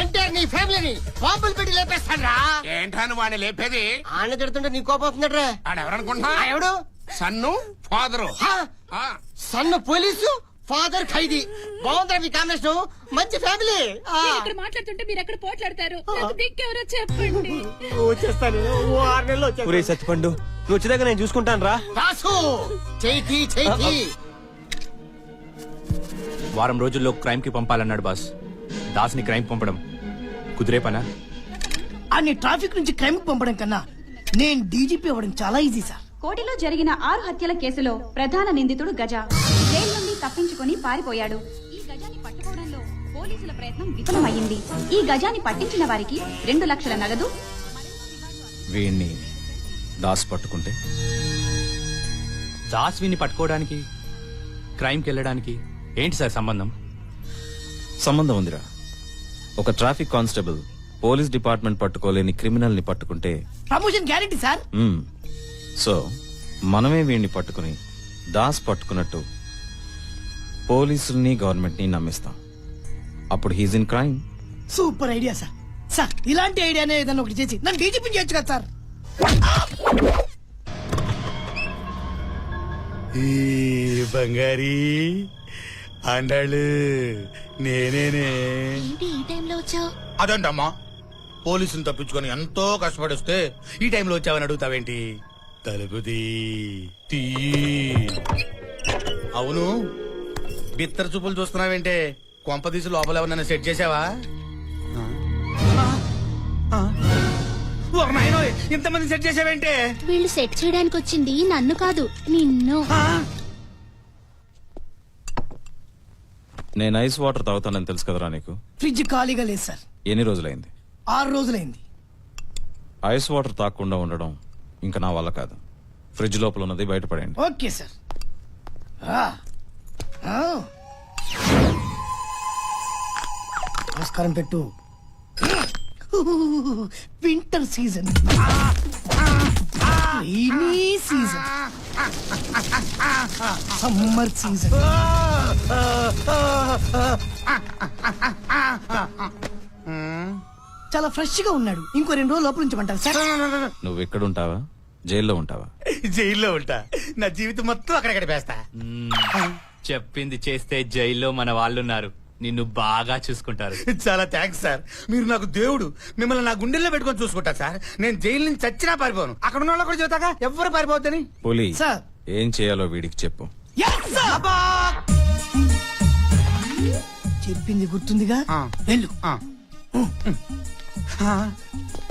ఎంటైర్ నీ ఫ్యామిలీని బాంబులు పెట్టి లేపేస్తాడ్రా. ఏంటాను వాడిని లేపేది? ఆయన తిడుతుంటే నీ కోపం వస్తుందట్రా. ఆడెవరనుకుంటున్నా? ఎవడు సన్ను ఫాదరు. సన్న పోలీసు ఫాదర్ ఖైదీ. బాగుందా మీ కాంబినేషన్? మంచి ఫ్యామిలీ. ఇక్కడ మాట్లాడుతుంటే మీరు ఎక్కడ పోట్లాడతారు? నాకు దిక్కెవరో చెప్పండి. వచ్చేస్తాను 6 నెలలు ఒరే వచ్చేస్తాను. సత్యపండు నువ్వు వచ్చేదాకా నేను చూసుకుంటాను రా దాసు చేయి చేయి. వారం రోజుల్లో క్రైమ్ కి పంపాలన్నాడు బాస్. దాస్ని క్రైమ్ పంపడం కుదిరే పనా? అన్ని ట్రాఫిక్ నుంచి క్రైమ్ పంపడం కన్నా నేను డీజీపీ అవ్వడం చాలా ఈజీ సార్. కోటిలో జరిగిన 6 హత్యల కేసులో ప్రధాన నిందితుడు గజ జైలు నుండి తప్పించుకొని పారిపోయాడు. ఈ గజాన్ని పట్టుకోవడంలో పోలీసుల ప్రయత్నం విఫలమయ్యింది. ఈ గజాన్ని పట్టించిన వారికి 2 లక్షల నగదు. వీణ్ణి దాస్ పట్టుకుంటే దాస్ వీని పట్టుకోవడానికి క్రైమ్కి వెళ్ళడానికి ఏంటి సార్ సంబంధం? సంబంధం ఉందిరా. ఒక ట్రాఫిక్ కానిస్టేబుల్ పోలీస్ డిపార్ట్మెంట్ పట్టుకోలేని క్రిమినల్ ని పట్టుకుంటే ప్రమోషన్ గ్యారెంటీ సార్. సో మనమే వీడిని పట్టుకుని దాస్ పట్టుకున్నట్టు పోలీసుల్ని గవర్నమెంట్ ని నమ్మిస్తాం. అప్పుడు he's in crime. Super idea sir. Sir ఇలాంటి ఐడియానే ఏదైనా ఒకటి చేసి నన్ను డీజీపీ చేయొచ్చు కదా సార్. బంగారీ అండాళ్ళు నేనేనే. ఏంటి ఈ టైంలో వచ్చావు? అదంటమ్మా, పోలీసులు తప్పించుకొని ఎంతో కష్టపడిస్తే ఈ టైంలో వచ్చావని అడుగుతావేంటి? తలుపు తీ. అవును, బిత్తర చూపులు చూస్తున్నావేంటే? కొంపదీసి లోపల ఎవరన్నా సెట్ చేసావా? ఇంతమంది సెట్ చేసావేంటే? వీళ్ళు సెట్ చేయడానికి వచ్చింది నన్ను కాదు, నిన్ను. నేను ఐస్ వాటర్ తాగుతానని తెలుసు కదరా నీకు? ఫ్రిడ్జ్ ఖాళీగా లేదు సార్. ఎన్ని రోజులైంది? 6 రోజులైంది. ఐస్ వాటర్ తాగకుండా ఉండడం ఇంకా నా వల్ల కాదు. ఫ్రిడ్జ్ లోపల ఉన్నది బయటపడండి. Okay sir. నమస్కారం పెట్టు. Winter season, rainy season, summer season. చాలా ఫ్రెష్ గా ఉన్నాడు. ఇంకో 2 రోజులు లోపల ఉంచమంటారు సార్. నువ్వు ఎక్కడ ఉంటావా? జైల్లో ఉంటావా? జైల్లో ఉంటా. నా జీవితం మొత్తం అక్కడ గడిపేస్తా. చెప్పింది చేస్తే జైల్లో మన వాళ్ళున్నారు, నిన్ను బాగా చూసుకుంటారు. చాలా థ్యాంక్స్ సార్, మీరు నాకు దేవుడు. మిమ్మల్ని నా గుండెల్లో పెట్టుకొని చూసుకుంటా సార్. నేను జైలు నుంచి చచ్చినా పారిపోను. అక్కడ ఉన్న వాళ్ళు కూడా చెబుతాగా ఎవరు పారిపోద్దని. పులి, సార్. ఏం చేయాలో వీడికి చెప్పు. చెప్పింది గుర్తుందిగా, వెళ్ళు.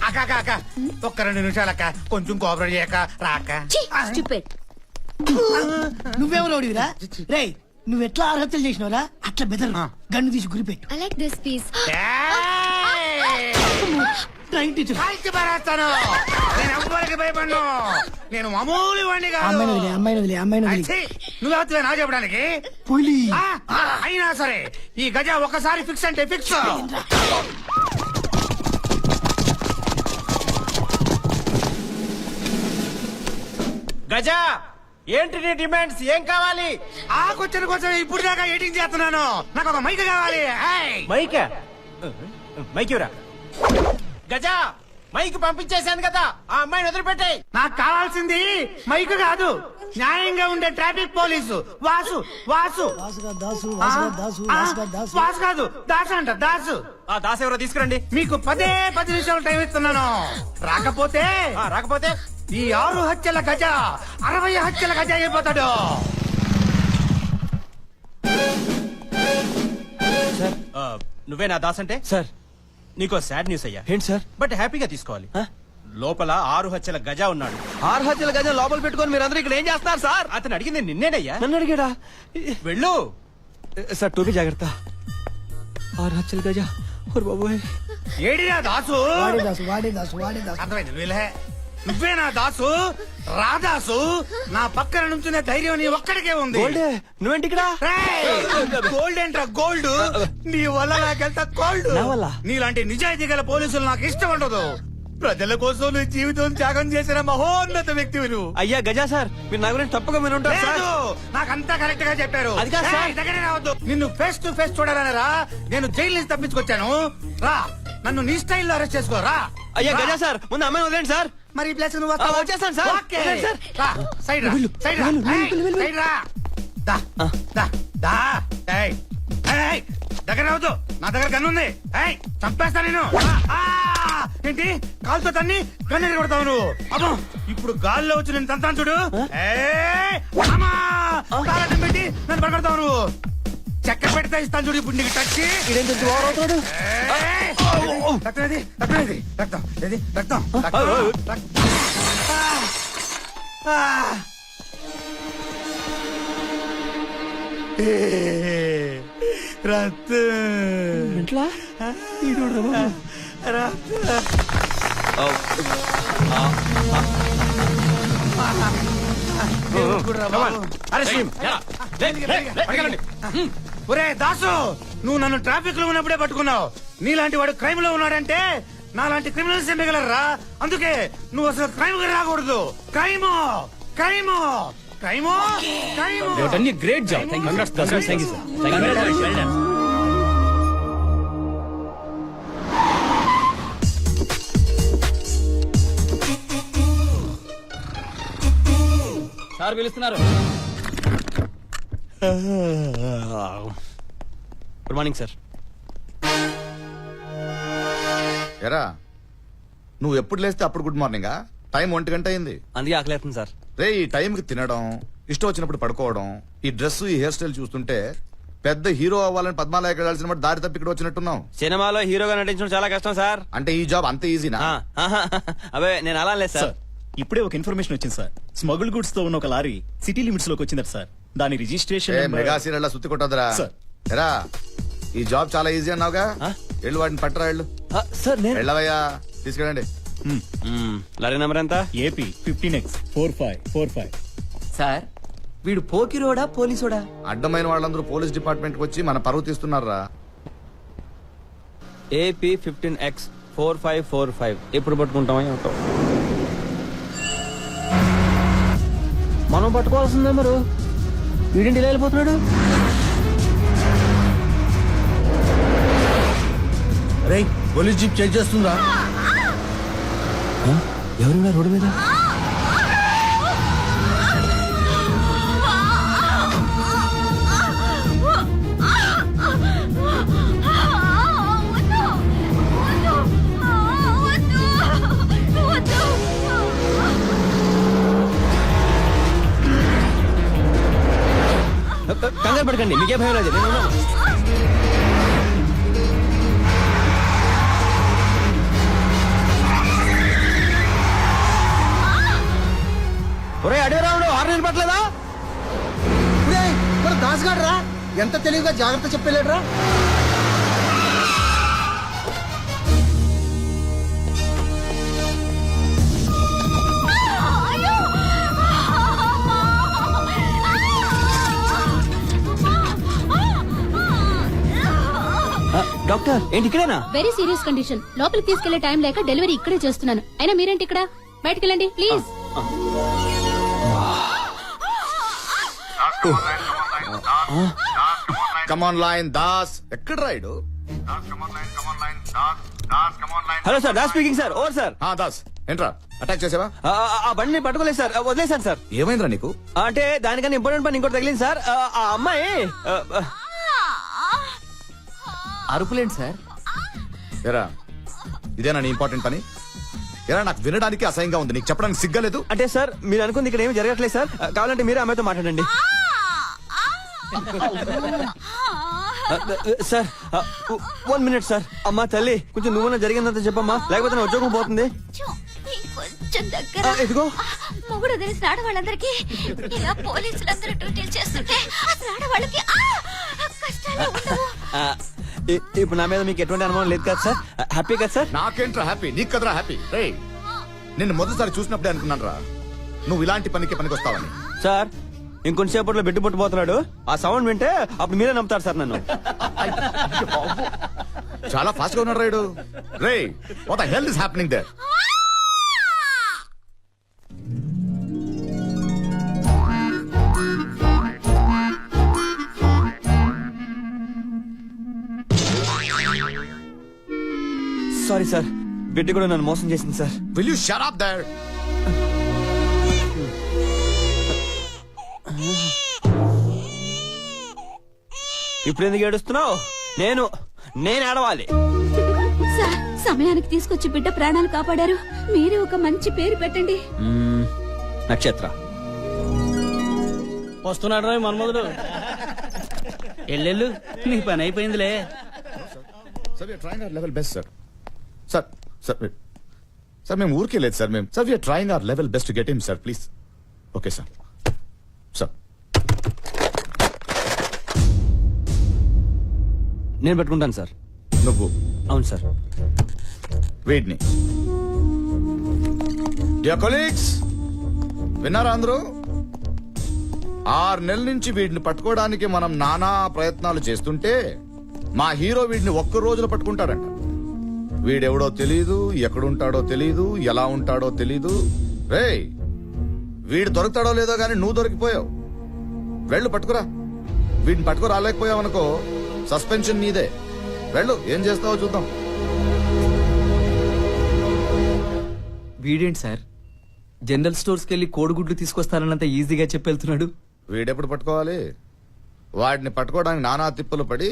అక్క ఒక్క 2 నిమిషాలు అక్క, కొంచెం కోఆపరేట్ చేయక రాక. నువ్వెవరోడివిరా? రేయ్, నువ్వు ఎట్లా అర్హతలు చేసినవరా? అట్లా బెదరు. గన్ను తీసి గురిపెట్టు. I like this piece. Train teacher. నేను ఎవ్వరికి భయపడ్ను. నేను మామూలు వాడిని కాదు. అమ్మాయిని వదిలే. నువ్వు అవుతున్నా నా చెప్పడానికి. పులి. అయినా సరే ఈ గజ ఒకసారి ఫిక్స్ అంటే ఫిక్స్. గజా, ఏంటి నీ డిమాండ్స్? ఏం కావాలి? ఆ క్వశ్చన్ కోసం ఇప్పుడు దాకా ఎడిటింగ్ చేస్తున్నాను. నాకు ఒక మైక్ కావాలి. మైక్ మైక్ గజా, మైక్ పంపించేశాను కదా, ఆ అమ్మాయిని వదిలిపెట్టాయి. నాకు కావాల్సింది మైక్ కాదు, న్యాయంగా ఉండే ట్రాఫిక్ పోలీసు. వాసు వాసు దాసు వాసు కాదు, దాసు అంట. దాసు. ఆ దాస్ ఎవరో తీసుకురండి. మీకు 10 నిమిషాలు టైం ఇస్తున్నాను. రాకపోతే ఈ 6 హత్యల గజ 60 హత్యల గజ అయిపోతాడు. నువ్వే నా దాస్ అంటే? సార్, నీకో సాడ్ న్యూస్ అయ్యా. ఏంటి సార్? బట్ హ్యాపీగా తీసుకోవాలి. లోపల 6 హత్యల గజ ఉన్నాడు. 6 హత్యల గజ లోపల పెట్టుకొని మీరందరూ ఇక్కడ ఏం చేస్తారు సార్? అతను అడిగింది నిన్నేనయ్యా. నన్ను అడిగాడా? వెళ్ళు సార్, టోపీ జాగ్రత్త. 6 హత్యల గజ. బాబోయ్, ఏడిరా దాసు? వాడే దాసు. అర్థమైంది. నువ్వే నా దాసు. రాదాసు. నా పక్కన నుంచునే ధైర్యం నీ ఒక్కడికే ఉంది. నువ్వేంటి ఇక్కడ? గోల్డ్ ఏంట్రా గోల్డ్? నీ వల్ల నాకెంత గోల్డ్. నీలాంటి నిజాయితీ గల పోలీసులు నాకు ఇష్టం ఉండదు. ప్రజల కోసం నీ జీవితం త్యాగం చేసిన మహోన్నత వ్యక్తివి నువ్వు. అయ్యా గజా సార్, మీరు నా గురించి తప్పగా మీరు ఉంటారు సార్. నాకంతా కరెక్ట్ గా చెప్పారు. అది కాదు సార్. దగ్గరే రావద్దు. నిన్ను ఫేస్ టు ఫేస్ చూడాలనరా నేను జైలు నుంచి తప్పించుకొచ్చాను. రా, నన్ను నీ స్టైల్లో అరెస్ట్ చేసుకోరా. అయ్యా గజా సార్, ముందు అమ్మాయిని వదిలేండి సార్. మరి ఈ ప్లేస్ నువ్వు వచ్చేస్తాను సార్. సైడ్ రా, సైడ్ రా, సైడ్ రా. దా, దా, దా. ఏయ్, ఏయ్, దగ్గర రావద్దు. నా దగ్గర గన్ను ఉంది. ఏయ్, చంపేస్తా నేను. ఏంటి కాలుతో తన్ని గన్ను కొడతావు నువ్వు? అబ్బో, ఇప్పుడు గాల్లో వచ్చి నేను తంతాను చూడు. కాలటం పెట్టి నన్ను పడగొడతావు నువ్వు. చెక్క పెడితే ఇస్తాను చూడు. ఇప్పుడు నీకు టచ్ రక్తం రక్తం ఒరే దాసు, నువ్వు నన్ను ట్రాఫిక్ లో ఉన్నప్పుడే పట్టుకున్నావు. నీలాంటి వాడు క్రైమ్ లో ఉన్నాడంటే నాలాంటి క్రిమినల్స్ మిగలరా. అందుకే నువ్వు అసలు క్రైమ్ రాకూడదు. క్రైమో క్రైమో క్రైమో క్రైమో. Great job. Thank you sir. Sir పిలుస్తున్నారు. Good morning sir. ఎరా నువ్వు ఎప్పుడు లేస్తే అప్పుడు గుడ్ మార్నింగా? టైం 1 గంట అయింది. అందుకే ఆకలేస్తుంది సార్. రే ఈ టైంకి తినడం, ఇష్టం వచ్చినప్పుడు పడుకోవడం, ఈ డ్రెస్ ఈ హెయిర్ స్టైల్ చూస్తుంటే పెద్ద హీరో అవ్వాలని పద్మాలయ వెళ్ళాల్సిన దారి తప్పి ఇక్కడ వచ్చినట్టున్నావు. సినిమాలో హీరోగా నటించడం చాలా కష్టం సార్. అంటే ఈ జాబ్ అంత ఈజీనా? అవే నేను అలా లేదు సార్. ఇప్పుడే ఒక ఇన్ఫర్మేషన్ వచ్చింది సార్. స్మగుల్ గుడ్స్ తో ఉన్న ఒక లారీ సిటీ లిమిట్స్ లోకి వచ్చిందట సార్. దాని రిజిస్ట్రేషన్ మెగా సీరియల్ సుత్తి కొట్టదురా. ఎరా ఈ జాబ్ చాలా ఈజీ అన్నావుగా, వెళ్ళు వాటిని పట్టరా. వెళ్ళు సార్. వెళ్ళవయ్యా, తీసుకెళ్ళండి. లారీ నెంబర్ ఎంత? AP 15X4545. సార్ వీడు పోకిరోడా పోలీసోడా? అడ్డమైన వాళ్ళందరూ పోలీస్ డిపార్ట్మెంట్ కి వచ్చి మన పరువు తీస్తున్నారా. AP 15X4545. ఎప్పుడు పట్టుకుంటామని ఉంటాం మనం పట్టుకోవాల్సిన నెంబరు. వీడింటి ఇలా వెళ్ళిపోతున్నాడు. రేయ్ పోలీస్ జీప్ చేంజ్ చేస్తుందా? ఎవరున్నా రోడ్డు మీద? కంగారు పడకండి, మీకే భయం లేదు. ఒరే అడవిరాముడు, హార్న్ పట్టలేదా? దాసుగాడు రా, ఎంత తెలివిగా జాగ్రత్త చెప్పలేడు రా. డాక్టర్ ఏంటి ఇక్కడేనా? Very serious condition. లోపలికి తీసుకెళ్లే టైం లేక డెలివరీ ఇక్కడే చేస్తున్నాను. అయినా మీరేంటి ఇక్కడ? బయటికి వెళ్ళండి ప్లీజ్. Come on line Das. ఎక్కడ Rayudu? Hello sir, Das speaking sir. Over sir. Das ఏంట్రా అటాక్ చేసావా? ఆ బండిని పట్టుకోలేదు సార్, వదిలేశాను సార్. ఏమైందిరా నీకు? అంటే దానికన్నా ఇంపార్టెంట్ పని ఇంకోటి తగిలింది సార్. ఆ అమ్మాయి అరుపులేండి సార్. ఎరా ఇదేనా నీ ఇంపార్టెంట్ పని? ఎరా నాకు వినడానికి అసహ్యంగా ఉంది, నీకు చెప్పడానికి సిగ్గలేదు. అంటే సార్ మీరు అనుకుంది ఇక్కడ ఏమి జరగట్లేదు సార్. కావాలంటే మీరే అమ్మాయితో మాట్లాడండి సార్. 1 minute sir. అమ్మా తల్లి, కొంచెం నువ్వున్నా జరిగిందంతా చెప్పమ్మా, లేకపోతే నా ఉద్యోగం పోతుంది. కొంచెం దగ్గర ఎదుగో మొగుడు తెలిసిన ఆడవాళ్ళందరికీ ఇలా పోలీసులందరూ డ్యూటీలు చేస్తుంటే అసలు ఆడవాళ్ళకి కష్టాలు ఉండవు. ఇప్పుడు నా మీద మీకు ఎటువంటి అనుమానం లేదు కదా సార్? హ్యాపీ కదా సార్? నాకేంట్రా హ్యాపీ, నీకు కదరా హ్యాపీ. రే నిన్ను మొదటిసారి చూసినప్పుడే అనుకున్నాను రా నువ్వు ఇలాంటి పనికి వస్తావని. సార్ ఇంకొంచెంసేపట్లో బెట్టు పుట్టబోతున్నాడు. ఆ సౌండ్ వింటే అప్పుడు మీరే నమ్ముతారు సార్ నన్ను. చాలా ఫాస్ట్ గా ఉన్నాడు రాయుడు. రే what the hell is happening there? Sorry sir, బిడ్డ కూడా నన్ను మోసం చేసింది sir. Will you shut up there? ఇప్పుడు ఎందుకు ఏడుస్తున్నావు? నేను ఏడవాలి. సార్ సమయానికి తీసుకొచ్చి బిడ్డ ప్రాణాలు కాపాడారు. మీరే ఒక మంచి పేరు పెట్టండి. నక్షత్ర. వస్తున్నాడు రా మన్మధుడు. ఎల్లెళ్ళు నీ పని అయిపోయిందిలే. Sir we are trying our level best sir. Sir sir sir మేము ఊరికే లేదు సార్. మేము sir we are trying our level best to get him sir. Please. Okay sir. Sir నేను పెట్టుకుంటాను సార్. నువ్వు? అవును సార్. వీడ్ని డియర్ కొలీగ్స్, విన్నారా అందరూ? 6 నెలల నుంచి వీడిని పట్టుకోవడానికి మనం నానా ప్రయత్నాలు చేస్తుంటే మా హీరో వీడిని ఒక్క రోజులో పట్టుకుంటాడంట. వీడెవడో తెలీదు, ఎక్కడుంటాడో తెలీదు, ఎలా ఉంటాడో తెలీదు. రేయ్ వీడు దొరుకుతాడో లేదో గానీ నువ్వు దొరికిపోయావు. వెళ్ళు పట్టుకురా. వీడిని పట్టుకు రాలేకపోయావు అనుకో, సస్పెన్షన్ నీదే. వెళ్ళు, ఏం చేస్తావో చూద్దాం. వీడేంటి సార్ జనరల్ స్టోర్స్ కి వెళ్ళి కోడిగుడ్లు తీసుకొస్తానన్నంత ఈజీగా చెప్పెళ్తున్నాడు. వీడెప్పుడు పట్టుకోవాలి? వాడిని పట్టుకోవడానికి నానా తిప్పలు పడి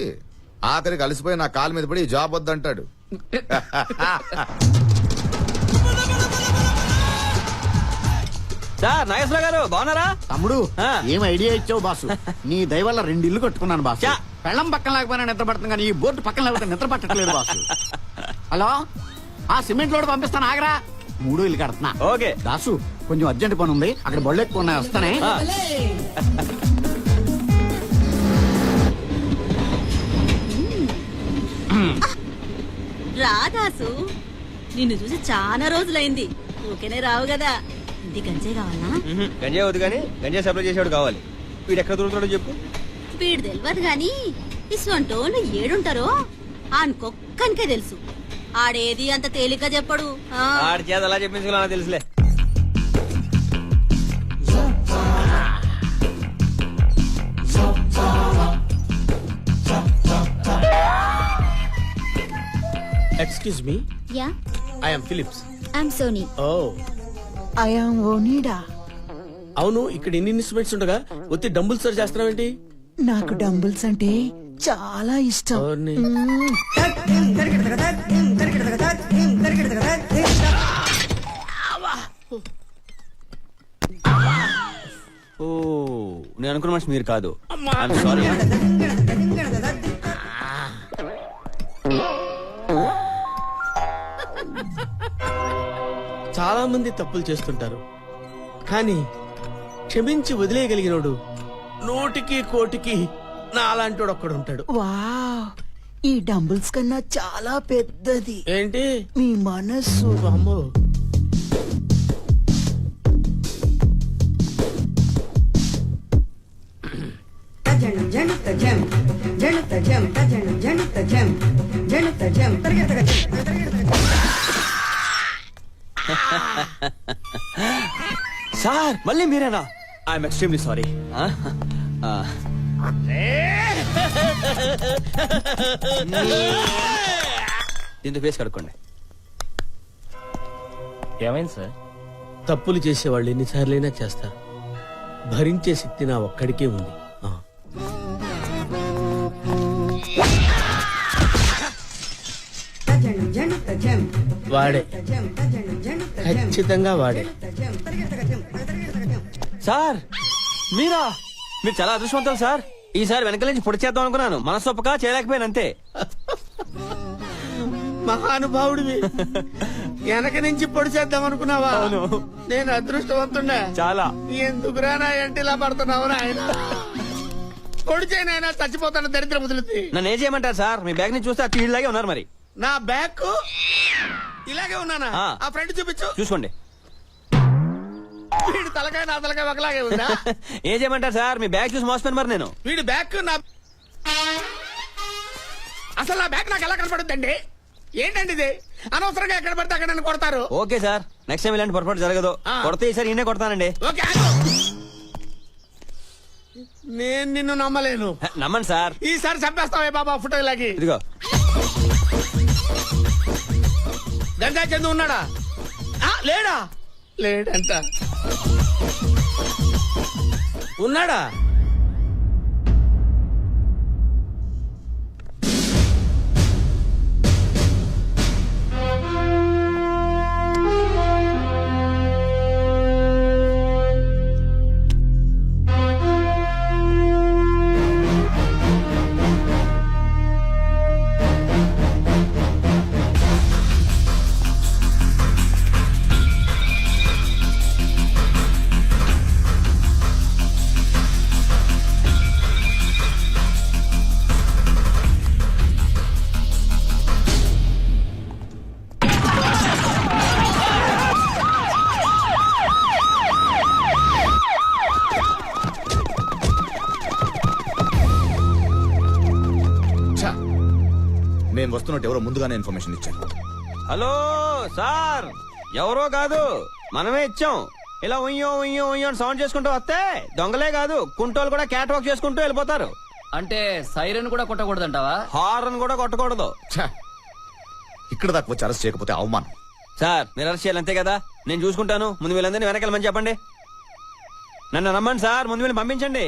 ఆఖరికి అలసిపోయి నా కాలు మీద పడి ఈ జాబ్ వద్దంటాడు. సార్ నాగేశ్వర గారు బాగున్నారా? తమ్ముడు ఏం ఐడియా ఇచ్చావు బాసు? నీ దయ వల్ల 2 ఇల్లు కట్టుకున్నాను బాసు. పెళ్ళం పక్కన లేకపోయినా నిద్ర పడుతుంది కానీ ఈ బోర్డు పక్కన లేకపోతే నిద్ర పట్టట్లేదు బాసు. హలో, ఆ సిమెంట్ లోడ్ పంపిస్తాను ఆగరా. 3 ఇల్లు కడుతున్నా. ఓకే దాసు, కొంచెం అర్జెంట్ పని ఉంది, అక్కడ బళ్ళు ఎక్కువ ఉన్నాయి, వస్తానే. రాదాసు, నిన్ను చూసి చాలా రోజులైంది. ఓకేనే రావు కదా. ఇంటి గంజే కావాలా? గంజాయి వద్దు కానీ గంజాయి సప్లై చేసేవాడు కావాలి. వీడు ఎక్కడ దొరుకుతాడో చెప్పు. వీడు తెలియదు గాని ఇసువంటోళ్ళు ఏడుంటారో ఆనుకొక్కనికే తెలుసు. ఆడేది అంత తేలిక చెప్పడు. ఆడి చేత అలా చెప్పించుకున్నా తెలుసులే. Excuse me, yeah, I am Philips. I'm Sony. Oh, I am Onida. అవును, ఇక్కడ ఇన్ని ఇన్స్ట్రుమెంట్స్ ఉండగా ఒత్తి డంబుల్స్ సరి చేస్తున్నావేంటి? నాకు డంబుల్స్ అంటే చాలా ఇష్టం. ఓ, నేను అనుకున్న మనిషి మీరు కాదు. సారీ. చాలా మంది తప్పులు చేస్తుంటారు, కానీ క్షమించి వదిలేయగలిగినోడు 100-1 నా అలాంటోడు ఒక్కడుంటాడు. వావ్, ఈ డంబుల్స్ కన్నా చాలా పెద్దది. ఏంటి? మీ మనస్సు. అమ్మో, సార్ మళ్ళీ మీరేనా? I'm extremely sorry. దీంతో ఫేస్ కడుక్కోండి. ఏమైంది సార్? తప్పులు చేసేవాళ్ళు ఎన్నిసార్లైనా చేస్తారు. భరించే శక్తి నా ఒక్కడికే ఉంది. వాడే, ఖచ్చితంగా వాడే. సార్ మీరా? మీరు చాలా అదృష్టవంతులు సార్. ఈసారి వెనకాల నుంచి పొడి చేద్దాం అనుకున్నాను, మనసొప్పక చేయలేకపోయాను అంతే. మహానుభావుడివి, వెనక నుంచి పొడి చేద్దాం అనుకున్నావా? నేను అదృష్టవంతున్నా చాలా. ఎందుకురా నా ఎంటిలా పడుతున్నావు ఆయన? పొడి చేయనైనా చచ్చిపోతాను, దరిద్రం వదులుతుంది. నన్ను ఏం చేయమంటారు సార్? మీ బ్యాగ్ నుంచి చూస్తే ఆ కీళ్ళలాగే ఉన్నారు. మరి నా బ్యాగ్ ఇలాగే ఉన్నానా? ఆ ఫ్రెండ్ చూపించు. చూసుకోండి. వీడి తలకాయ నా తలకాయ ఒకలాగే ఉందా? ఏం చేయమంటారు సార్? మీ బ్యాగ్ చూసి మోసపోయాను మరి నేను. వీడి బ్యాగ్ నా, అసలు నా బ్యాగ్ నాకు ఎలా కనపడుద్దండి? ఏంటండి ఇది? అనవసరంగా ఎక్కడ పడితే అక్కడ నన్ను కొడతారు. ఓకే సార్, నెక్స్ట్ టైం ఇలాంటి పొరపాటు జరగదు. కొడితే ఈసారి ఈయనే కొడతానండి. ఓకే, నేను నిన్ను నమ్మలేను. నమ్మండి సార్. ఈసారి చంపేస్తావే బాబా ఫోటో ఇలాగి. ఇదిగో గంగా చందు ఉన్నాడా? లేడా? లేడంట. ఉన్నాడా? మేము వస్తున్నట్టు ఎవరో ముందుగానే ఇన్ఫర్మేషన్ ఇచ్చారు. హలో సార్, ఎవరో కాదు మనమే ఇచ్చాం. ఇలా ఉయ్యో ఉయ్యో ఉయ్యో అని సౌండ్ చేసుకుంటూ వస్తే దొంగలే కాదు కుంటోలు కూడా క్యాట్ వాక్ చేసుకుంటూ వెళ్ళిపోతారు. అంటే సైరన్ కూడా కొట్టకూడదంటావా? హార్న్ కూడా కొట్టకూడదు. ఇక్కడ దాకా వచ్చి అరెస్ట్ చేయకపోతే అవమానం. సార్ మీరు అరెస్ట్ చేయాలి అంతే కదా. నేను చూసుకుంటాను. ముందు వీళ్ళందరినీ వెనకాలమని చెప్పండి. నన్ను రమ్మండి సార్, ముందు వీళ్ళని పంపించండి.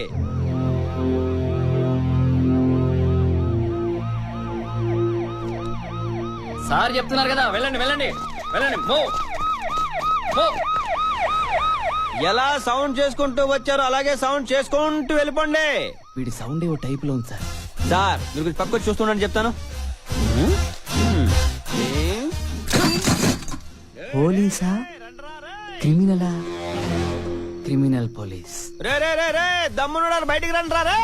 సార్ చెప్తున్నారు కదా, వెళ్ళండి వెళ్ళండి వెళ్ళండి. ఎలా సౌండ్ చేసుకుంటూ వచ్చారో అలాగే సౌండ్ చేసుకుంటూ వెళ్ళిపోండి. వీడి సౌండ్ ఏవో టైప్ లో ఉంది సార్. సార్ మీరు కొంచెం పక్కకు చూస్తుండని చెప్తాను. పోలీసా క్రిమినలా? Criminal police. రే రే రే రే దమ్మునున్నారు, బయటికి రండి రా. రే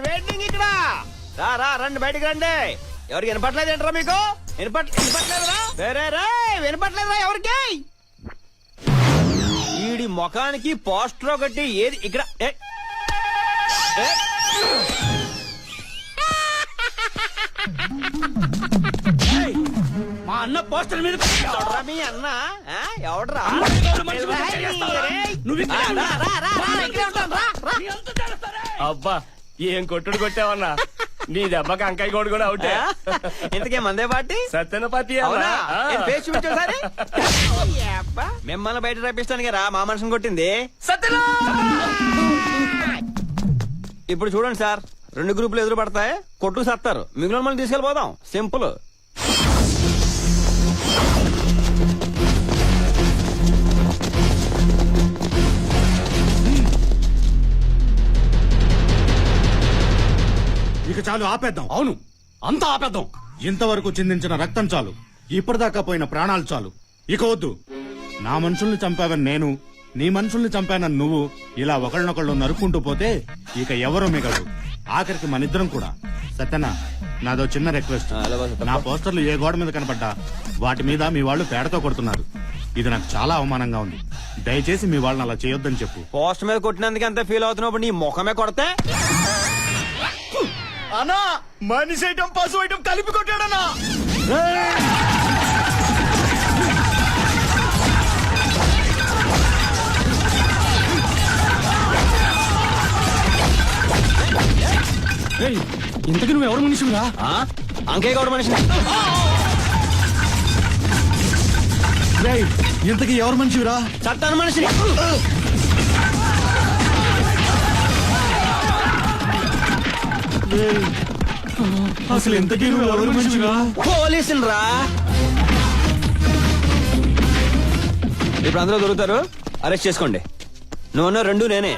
వెయిటింగ్ ఇక్కడ. రా రండి, బయటికి రండి. ఎవరికి వినపట్లేదు ఏంట్రా మీకు? వినపట్లేదురా? రే రే రే వినపట్లేదురా ఎవరికి? వీడి ముఖానికి పోస్టర్ ఒకటి ఏది ఇక్కడ. మా అన్న పోస్టర్ మీద ఎవడ్రా మీ అన్న? ఎవడ్రా? అబ్బా ఏం కొట్టుడు కొట్టావన్నా, నీ దెబ్బకి అంకాయ కోడి కూడా అవుటే. ఇంతకే మందే పార్టీ సత్యన పార్టీ ఫేస్ చూపించు సరే. మిమ్మల్ని బయట రప్పిస్తాను రా మా మనిషిని కొట్టింది. ఇప్పుడు చూడండి సార్, 2 గ్రూపులు ఎదురు పడతాయి, కొట్టు సత్తారు. మిగిలిన మనం తీసుకెళ్ళిపోదాం. సింపుల్. ఇక చాలు, ఆపేద్దాం. అవును, అంతా ఆపేద్దాం. ఇంతవరకు చిందించిన రక్తం చాలు, ఇప్పటిదాకా పోయిన ప్రాణాలు చాలు. ఇక వద్దు. నా మనుషుల్ని చంపావని నేను, నీ మనుషుల్ని చంపానని నువ్వు, ఇలా ఒకళ్ళనొకళ్ళు నరుక్కుంటూ పోతే ఇక ఎవరో మిగలరు. ఆఖరికి మనిద్దరం కూడా. సత్యన, నాదో చిన్న రిక్వెస్ట్. నా పోస్టర్లు ఏ గోడ మీద కనపడ్డా వాటి మీద మీ వాళ్ళు పేడతో కొడుతున్నారు. ఇది నాకు చాలా అవమానంగా ఉంది. దయచేసి మీ వాళ్ళని అలా చేయొద్దని చెప్పు. పోస్ట్ మీద కొట్టినందుకు ఎంత ఫీల్ అవుతున్నప్పుడు నీ ముఖమే కొడితే. అన్నా మనిషి ఐటమ్ పశు ఐటమ్ కలిపి కొట్టాడన్నా. ఇంతకు నువ్వు ఎవరు మనిషిరా? అంకే గౌడ మనిషిని. ఇంతకీ ఎవరు మనిషిరా? చట్టాను మనిషిని. అసలు ఇంతకీ నువ్వు ఎవరు మనిషిరా? పోలీసులు రా. ఇప్పుడు అందరూ దొరుకుతారు, అరెస్ట్ చేసుకోండి. నువ్వు 2 నేనే.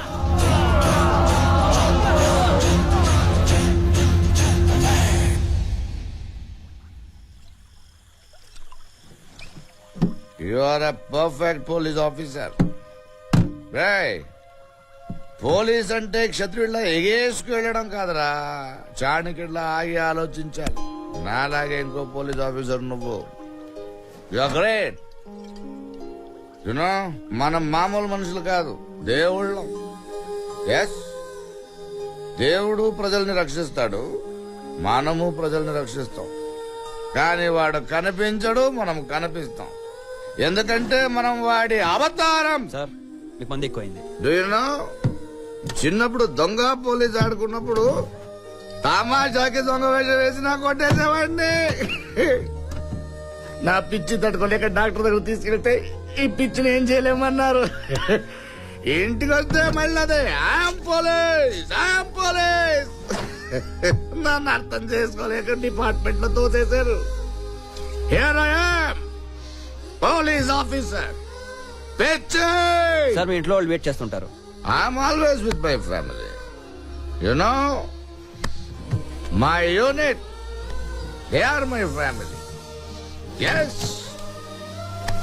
You are a perfect police officer. Right. Police అంటే క్షత్రియుల్లా ఎగేసుకు వెళ్ళడం కాదురా, చాణికిడ్లా ఆగి ఆలోచించాలి. నాలాగే ఇంకో పోలీస్ ఆఫీసర్ నువ్వు. You are great. యునో, మనం మామూలు మనుషులు కాదు, దేవుళ్ళం. ఎస్, దేవుడు ప్రజల్ని రక్షిస్తాడు, మనము ప్రజల్ని రక్షిస్తాం. కానీ వాడు కనిపించడు, మనం కనిపిస్తాం. ఎందుకంటే మనం వాడి అవతారం. సార్ మీకు మంది ఎక్కువైంది. Do you know? చిన్నప్పుడు దొంగ పోలీస్ ఆడుకున్నప్పుడు తమాషాకి దొంగ వేషం వేసి నా కొట్టేసేవాడిని. నా పిచ్చి తట్టుకోలేక డాక్టర్ దగ్గర తీసుకెళ్తే ఈ పిచ్చిని ఏం చేయలేమన్నారు. ఇంటికి వస్తే మళ్ళీ అదే ఐఎమ్ పోలీస్. నన్ను అర్థం చేసుకోలేక డిపార్ట్మెంట్ లో తోసేశారు. Here I am, police officer. Sir మీ ఇంట్లో వాళ్ళు వెయిట్ చేస్తుంటారు. I'm always with my family. You know, my unit, they are my family. Yes.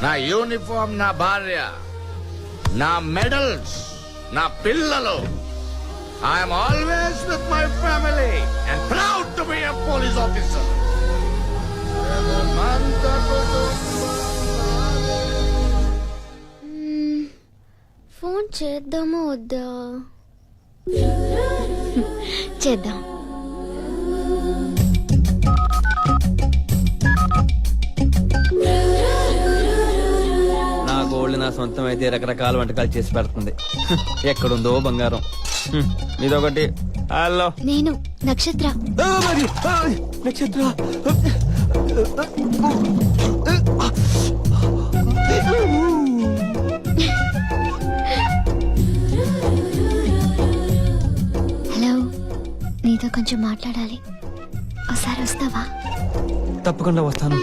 నా యూనిఫామ్, నా భార్య, నా మెడల్స్, నా పిల్లలు. I'm always with my family and proud to be a police officer. Phone చేద్దామో వద్దా? చేద్దాం. నా గోల్డ్ నా సొంతం అయితే రకరకాల వంటకాలు చేసి పెడుతుంది. ఎక్కడుందో బంగారం. ఇదొకటి. హలో, నేను నక్షత్ర. నక్షత్ర కొంచెం మాట్లాడాలి. ఒకసారి వస్తావా? తప్పకుండా వస్తాను.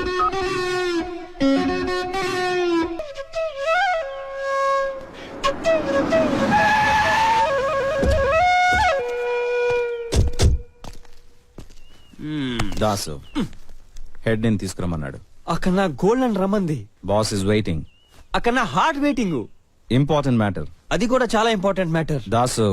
దాసు హెడ్ నేను తీసుకురమ్మన్నాడు. అక్కడ నా గోల్డ్ అని రమ్మంది. Boss is waiting. అక్కడ నా హార్ట్ వెయిటింగ్. Important matter. అది కూడా చాలా important matter. Dasu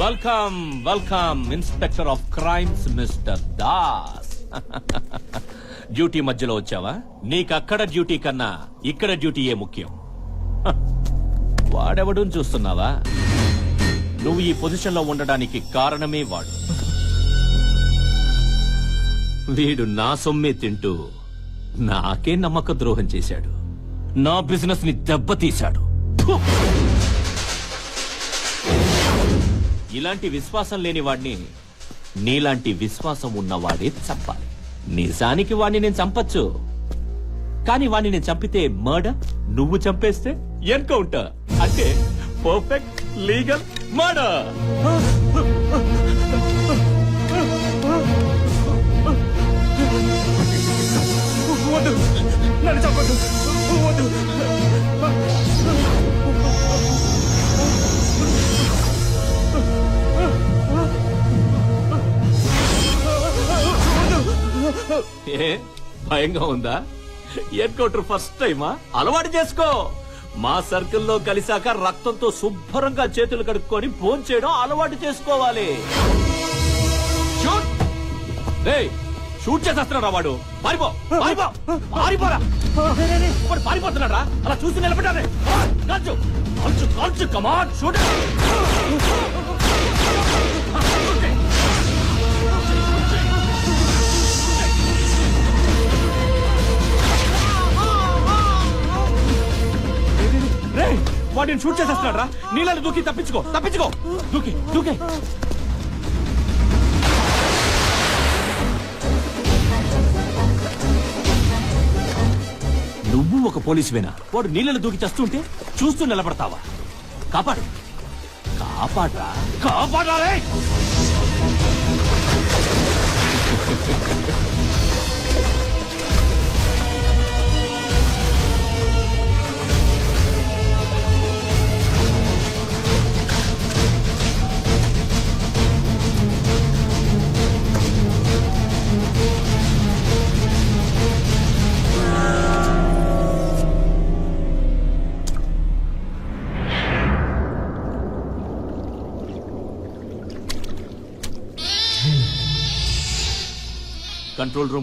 welcome welcome inspector of crimes mister Das. Duty మధ్యలో వచ్చావా? నీకక్కడ డ్యూటీ కన్నా ఇక్కడ డ్యూటీయే ముఖ్యం. వాడెవడు చూస్తున్నావా? నువ్వు ఈ పొజిషన్ లో ఉండడానికి కారణమే వాడు. వీడు నా సొమ్మే తింటూ నాకే నమ్మక ద్రోహం చేశాడు. నా బిజినెస్ ని దెబ్బతీశాడు. ఫు! ఇలాంటి విశ్వాసం లేని వాడిని నీలాంటి విశ్వాసం ఉన్నవాడే చంపాలి. నిజానికి వాడిని నేను చంపచ్చు, కానీ వాడిని నేను చంపితే మర్డర్, నువ్వు చంపేస్తే ఎన్కౌంటర్. అంటే పర్ఫెక్ట్ లీగల్ మర్డర్. వద్దు, నన్ను చంపొద్దు. వద్దు. ఏ భయంగా ఉందా? ఎన్కౌంటర్ ఫస్ట్ టైమా? అలవాటు చేసుకో. మా సర్కిల్లో కలిసాక రక్తంతో శుభ్రంగా చేతులు కడుక్కొని ఫోన్ చేయడం అలవాటు చేసుకోవాలి. షూట్ చేసేస్తున్నాడా వాడు? పారిపో, పారిపో, పారిపోరా. వాడు పారిపోతున్నాడా? అలా చూసి నిలబడ్డానే. కాల్చు, కాల్చు, కాల్చు. కమాన్, షూట్. వాడిని షూట్ చేసేస్తున్నాడు రా. నీళ్ళని దూకి తప్పించుకో, తప్పించుకో. దూకి, దూకే. నువ్వు ఒక పోలీసువేనా? వాడు నీళ్ళని దూకి చేస్తుంటే చూస్తూ నిలబడతావా? కాపాడు, కాపాడరా, కాపాడరా.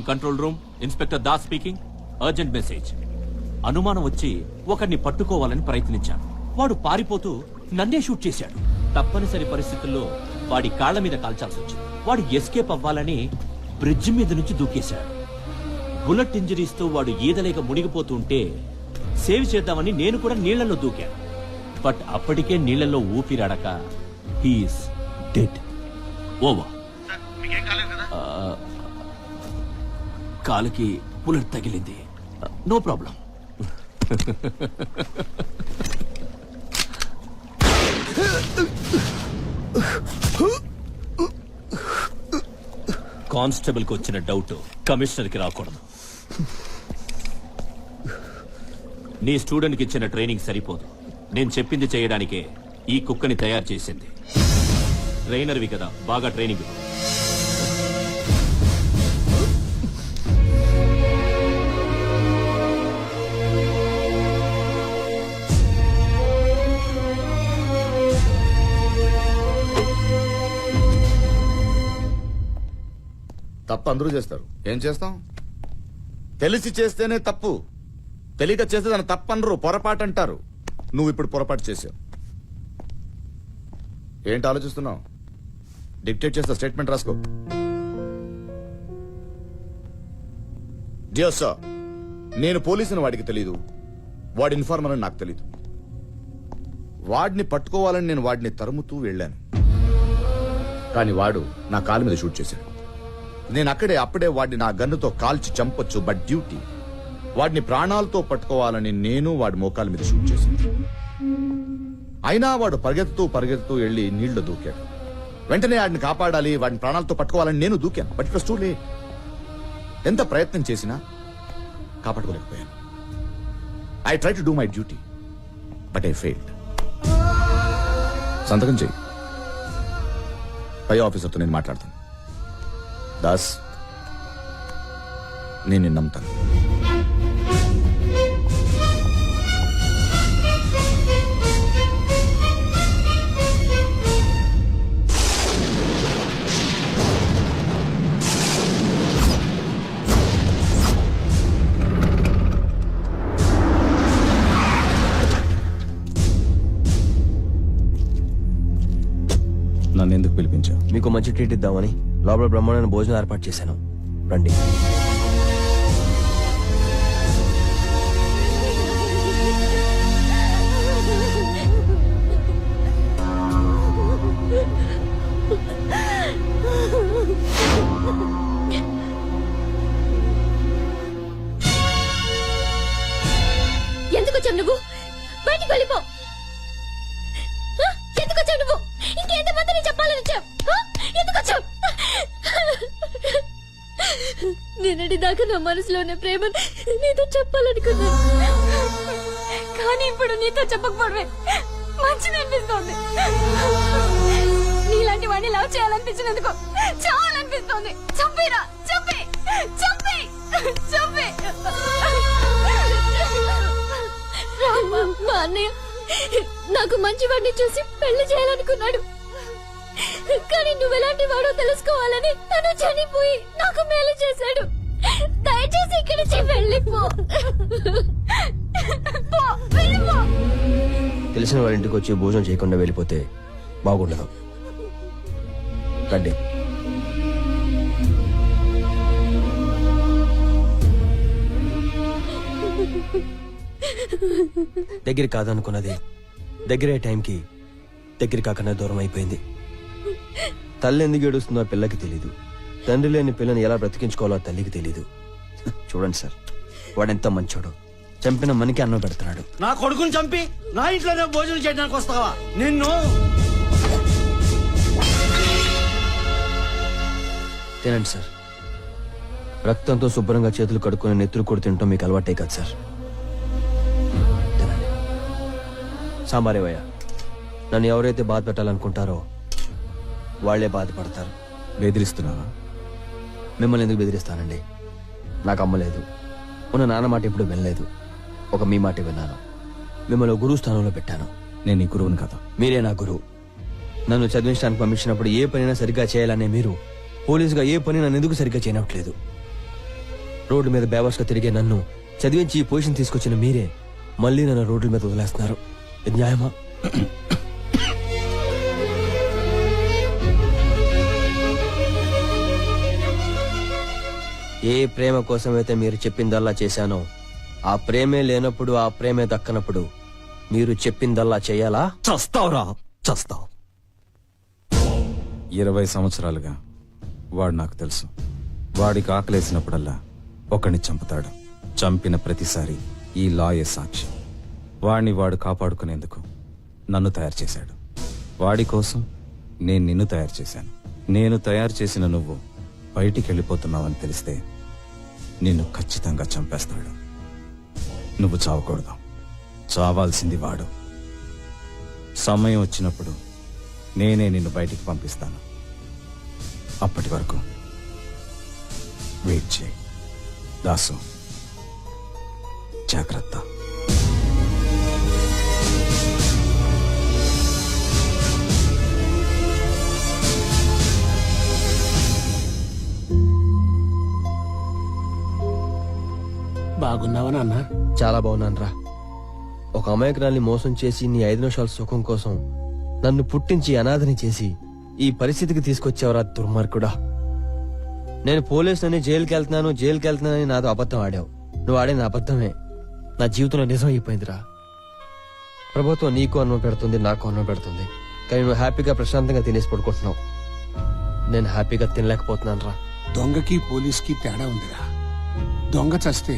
Control room inspector Das speaking. Urgent message. అనుమానం వచ్చి ఒకరిని పట్టుకోవాలని ప్రయత్నించాను. వాడు పారిపోతూ నన్నే షూట్ చేశాడు. తప్పనిసరి పరిస్థితుల్లో వాడి కాళ్ల మీద కాల్చాల్సి వచ్చింది. వాడు ఎస్కేప్ అవ్వాలని బ్రిడ్జ్ మీద నుంచి దూకేశాడు. బుల్లెట్ ఇంజరీస్ తో వాడు ఈదలేక మునిగిపోతుంటే సేవ్ చేద్దామని నేను కూడా నీళ్లలో దూకాను. బట్ అప్పటికే నీళ్లలో ఊపిరాడక హీఈస్ డెడ్. ఓవర్. కాలుకి బుల్లెట్ తగిలింది. No problem. కానిస్టేబుల్ కి వచ్చిన డౌట్ కమిషనర్ కి రాకూడదు. నీ స్టూడెంట్ కి ఇచ్చిన ట్రైనింగ్ సరిపోదు. నేను చెప్పింది చేయడానికే ఈ కుక్కని తయారు చేసింది. ట్రైనర్వి కదా, బాగా ట్రైనింగ్. తప్పు అందరూ చేస్తారు, ఏం చేస్తాం? తెలిసి చేస్తేనే తప్పు, తెలియక చేస్తే దాన్ని తప్పనరు, పొరపాటు అంటారు. నువ్వు ఇప్పుడు పొరపాటు చేసావు. ఏంటి ఆలోచిస్తున్నావు? డిక్టేట్ చేస్తా, స్టేట్మెంట్ రాసుకో. డియర్ సార్, నేను పోలీసుని వాడికి తెలీదు, వాడి ఇన్ఫార్మర్ అని నాకు తెలీదు. వాడిని పట్టుకోవాలని నేను వాడిని తరుముతూ వెళ్ళాను. కానీ వాడు నా కాలు మీద షూట్ చేశాడు. నేను అప్పుడే వాడిని నా గన్నుతో కాల్చి చంపొచ్చు, బట్ డ్యూటీ వాడిని ప్రాణాలతో పట్టుకోవాలని నేను వాడి మోకాల మీద షూట్ చేశాను. అయినా వాడు పరిగెత్తుతూ వెళ్లి నీళ్లు దూకాడు. వెంటనే వాడిని కాపాడాలి, వాడిని ప్రాణాలతో పట్టుకోవాలని నేను దూకాను. But it was too late. ఎంత ప్రయత్నం చేసినా కాపాడుకోలేకపోయాను. I try to do my duty but I failed. సంతకం చేయి, పై ఆఫీసర్తో నేను మాట్లాడతాను. దాస్, నేను నిన్ను నమ్ముతాను. నన్ను ఎందుకు పిలిపించావు? మీకు మంచి ట్రీట్ ఇద్దామని లోపల బ్రహ్మాండమైన భోజనం ఏర్పాటు చేశాను. రండి. ఎందుకు వచ్చావు నువ్వు? బయటికి వెళ్ళిపో. ఎందుకు వచ్చావు నువ్వు? ఇంకెంతమందిని చెప్పాలని వచ్చావు? ఎందుకు వచ్చావు? నిన్నటి దాకా నా మనసులోనే ప్రేమ నీతో చెప్పాలనుకున్నాను, కానీ ఇప్పుడు నీతో చెప్పకపోవడమే మంచిది అనిపిస్తోంది. నీలాంటి వాడిని లవ్ చేయాలనిపించినందుకు చావాలనిపిస్తోంది. చంపిరా, చంపి చంపి చంపి. మా అన్నయ్య నాకు మంచి వాడిని చూసి పెళ్లి చేయాలనుకున్నాడు, కానీ నువ్వెలాంటి వాడో తెలుసుకోవాలని తను చనిపోయి నాకు మేలు చేశాడు. దయచేసి ఇక్కడి నుంచి వెళ్ళిపో. తెలిసిన వాళ్ళ ఇంటికి వచ్చి భోజనం చేయకుండా వెళ్ళిపోతే బాగుండదు. రండి. దగ్గర కాదనుకున్నది దగ్గరే టైంకి దగ్గర కాకుండా దూరం అయిపోయింది. తల్లి ఎందుకు ఏడుస్తుందో పిల్లకి తెలీదు, తండ్రి లేని పిల్లని ఎలా బ్రతికించుకోవాలో తల్లికి తెలీదు. చూడండి సార్, వాడెంత మంచోడు. చంపిన మనకి అన్నం పెడుతున్నాడు. నా కొడుకుని చంపి నా ఇంట్లోనే భోజనం చేయడానికి వస్తావా? నిన్ను తినండి సార్. రక్తంతో శుభ్రంగా చేతులు కడుక్కుని నెత్తురు కొడు తింటాం మీకు అలవాటే కదా సార్. తినండి. సాంబారేవయ్య, నన్ను ఎవరైతే బాధ పెట్టాలనుకుంటారో వాళ్లే బాధపడతారు. బెదిరిస్తున్నావా? మిమ్మల్ని ఎందుకు బెదిరిస్తానండి? నాకు అమ్మ లేదు, ఉన్న నాన్న మాట ఎప్పుడు వినలేదు. ఒక మీ మాట విన్నాను, మిమ్మల్ని గురువు స్థానంలో పెట్టాను. నేను నీ గురువుని కదా. మీరే నా గురువు. నన్ను చదివించడానికి పంపించినప్పుడు ఏ పనైనా సరిగ్గా చేయాలనే మీరు పోలీసుగా ఏ పని నన్ను ఎందుకు సరిగ్గా చేయనట్లేదు? రోడ్డు మీద బేవర్స్గా తిరిగే నన్ను చదివించి ఈ పొజిషన్ తీసుకొచ్చిన మీరే మళ్ళీ నన్ను రోడ్ల మీద వదిలేస్తున్నారు. ఇది న్యాయమా? ఏ ప్రేమ కోసమైతే మీరు చెప్పిందల్లా చేశానో ఆ ప్రేమే లేనప్పుడు, ఆ ప్రేమే దక్కనప్పుడు మీరు చెప్పిందల్లా చేయాలా? చస్తావురా, చస్తావు. 20 సంవత్సరాలుగా వాడు నాకు తెలుసు. వాడికి ఆకలేసినప్పుడల్లా ఒకడిని చంపుతాడు. చంపిన ప్రతిసారి ఈ లాయే సాక్షి. వాడిని వాడు కాపాడుకునేందుకు నన్ను తయారు చేశాడు. వాడి కోసం నేను నిన్ను తయారు చేశాను. నేను తయారు చేసిన నువ్వు బయటికి వెళ్ళిపోతున్నావని తెలిస్తే నిన్ను ఖచ్చితంగా చంపేస్తాడు. నువ్వు చావకూడదు, చావాల్సింది వాడు. సమయం వచ్చినప్పుడు నేనే నిన్ను బయటికి పంపిస్తాను. అప్పటి వరకు వెయిట్ చేయి. దాసు, జాగ్రత్త. బాగున్నావా నాన్న? చాలా బాగున్నాను రా. ఒక అమాయకురాల్ని మోసం చేసి నీ 5 నిమిషాల సుఖం కోసం నన్ను పుట్టించి అనాథని చేసి ఈ పరిస్థితికి తీసుకొచ్చావురా దుర్మార్గుడా. నేను పోలీసులని జైలుకి వెళ్తున్నానని నాతో అబద్ధం ఆడావు. నువ్వు ఆడిన అబద్ధమే నా జీవితంలో నిజం అయిపోయిందిరా. ప్రభుత్వం నీకు అన్నం పెడుతుంది, నాకు అన్నం పెడుతుంది, కానీ నువ్వు హ్యాపీగా ప్రశాంతంగా తినేసి పడుకుంటున్నావు. నేను హ్యాపీగా తినలేకపోతున్నాను రా. దొంగకి పోలీస్కి తేడా ఉందిరా. దొంగ చస్తే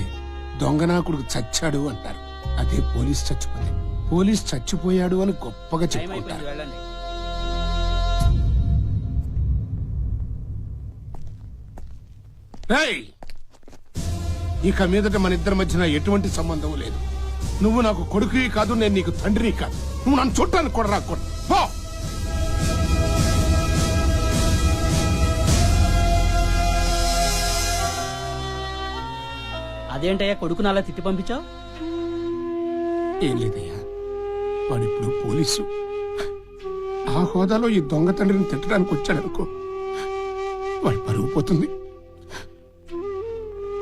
దొంగనాకుడు చచ్చాడు అంటారు. అదే పోలీస్ చచ్చిపోతే పోలీస్ చచ్చిపోయాడు అని గొప్పగా చెప్పుకుంటారు. రేయ్! ఇక మీదట మన ఇద్దరి మధ్యన ఎటువంటి సంబంధం లేదు. నువ్వు నాకు కొడుకువి కాదు, నేను నీకు తండ్రిని కాదు. నువ్వు నన్ను చుట్టానికి కూడా రాకూడదు. పో! అదేంటయ్యా కొడుకుని అలా తిట్టి పంపించావు? ఏం లేదయ్యా, వాడిప్పుడు పోలీసు. ఆ హోదాలో ఈ దొంగ తండ్రిని తిట్టడానికి వచ్చాడనుకో, వాడి పరుగు పోతుంది.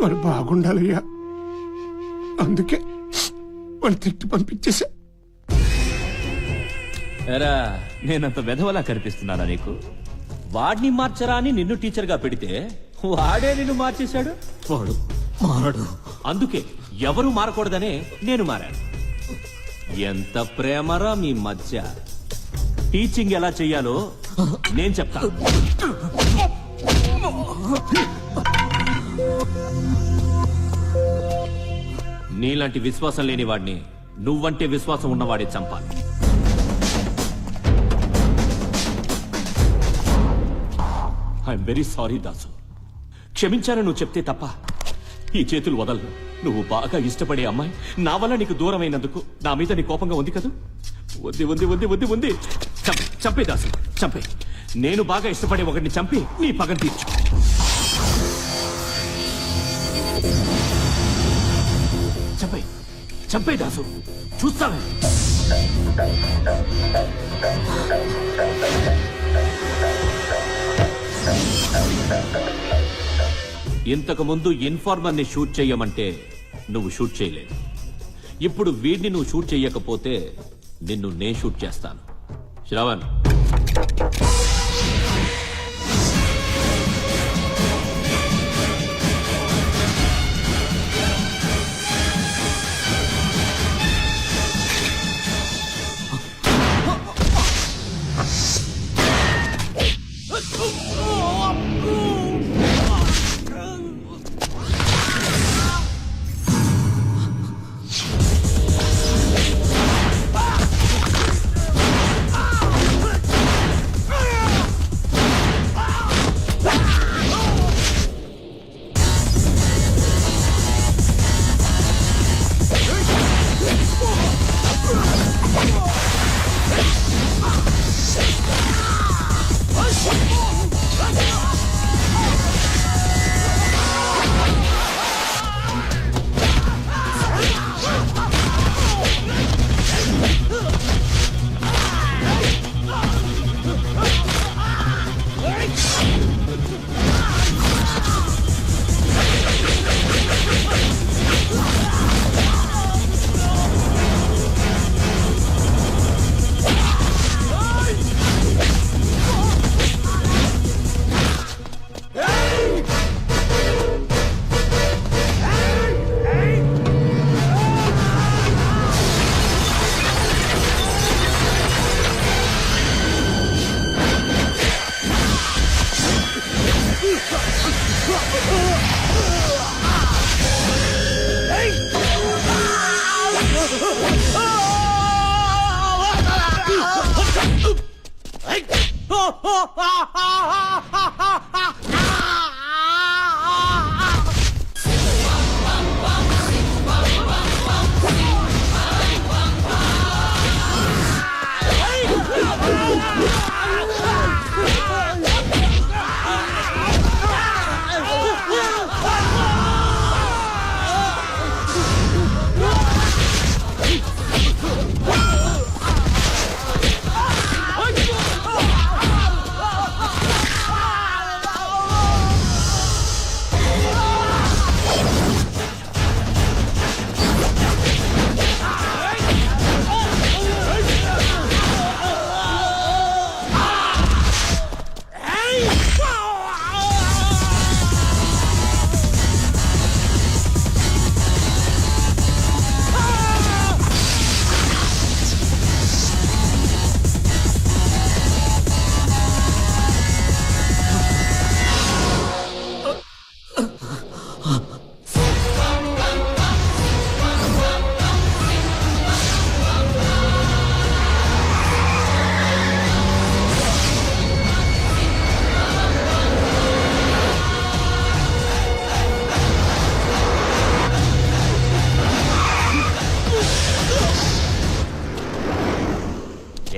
వాడు బాగుండాలయ్యా, అందుకే వాడు తిట్టి పంపించేశా. ఎరా నేనంత వెధవలా కనిపిస్తున్నానా నీకు? వాడిని మార్చరా అని నిన్ను టీచర్ గా పెడితే వాడే నిన్ను మార్చేశాడు. వాడు మారడు, అందుకే ఎవరు మారకూడదనే నేను మారాను. ఎంత ప్రేమరా మీ మధ్య. టీచింగ్ ఎలా చెయ్యాలో నేను చెప్తాను. నీలాంటి విశ్వాసం లేని వాడిని నువ్వంటే విశ్వాసం ఉన్నవాడే చంపాలి. I'm very sorry Dasu. క్షమించాలని నువ్వు చెప్తే తప్ప ఈ చేతులు వదలను. నువ్వు బాగా ఇష్టపడే అమ్మాయి నా వల్ల నీకు దూరమైనందుకు నా మీద నీ కోపంగా ఉంది కదా? ఉంది ఉంది ఉంది ఉంది ఉంది. చంపే దాసు, చంపే. నేను బాగా ఇష్టపడే ఒకటిని చంపి నీ పగని తీర్చు. చంపే, చంపే దాసు, చూస్తావే. ఇంతకు ముందు ఇన్ఫార్మర్ ని షూట్ చెయ్యమంటే నువ్వు షూట్ చేయలేదు. ఇప్పుడు వీడిని నువ్వు షూట్ చెయ్యకపోతే నిన్ను నేను షూట్ చేస్తాను. శ్రవణ్,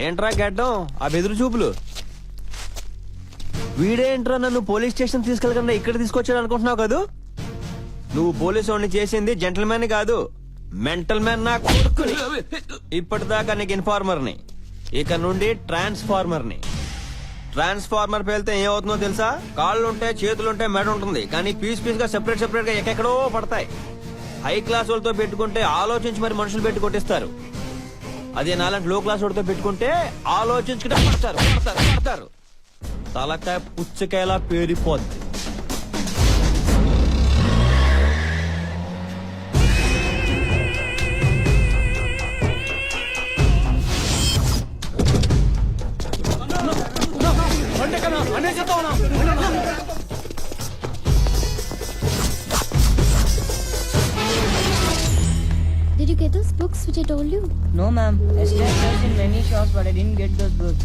ఏంట్రా గడ్డం ఆ బెదురు చూపులు? వీడేంట్రా నన్ను పోలీస్ స్టేషన్ తీసుకెళ్ళకుండా ఇక్కడ తీసుకొచ్చాడు అనుకుంటున్నావు కదూ? నువ్వు పోలీసు వాడిని చేసింది జెంటల్మెన్ కాదు, మెంటల్ మ్యాన్. నా కొడుకుని ఇప్పటిదాకా నీకు ఇన్ఫార్మర్ని, ఇక నుండి ట్రాన్స్ఫార్మర్ని. ట్రాన్స్ఫార్మర్ పేలితే ఏమవుతుందో తెలుసా? కాళ్ళుంటాయి, చేతులుంటాయి, మెడ ఉంటుంది, కానీ పీస్ గా సెపరేట్ గా ఎక్కడో పడతాయి. హై క్లాస్ వాళ్ళతో పెట్టుకుంటే ఆలోచించి మరి మనుషులు పెట్టి కొట్టిస్తారు. అదే నాలాంటి లో క్లాస్ వాడితో పెట్టుకుంటే ఆలోచించుకుంటే పడతారు. తలకాయ పుచ్చకాయలా పేరిపోద్ది. Did you get those books which I told you? No, ma'am. Yesterday I searched in many shops, but I didn't get those books.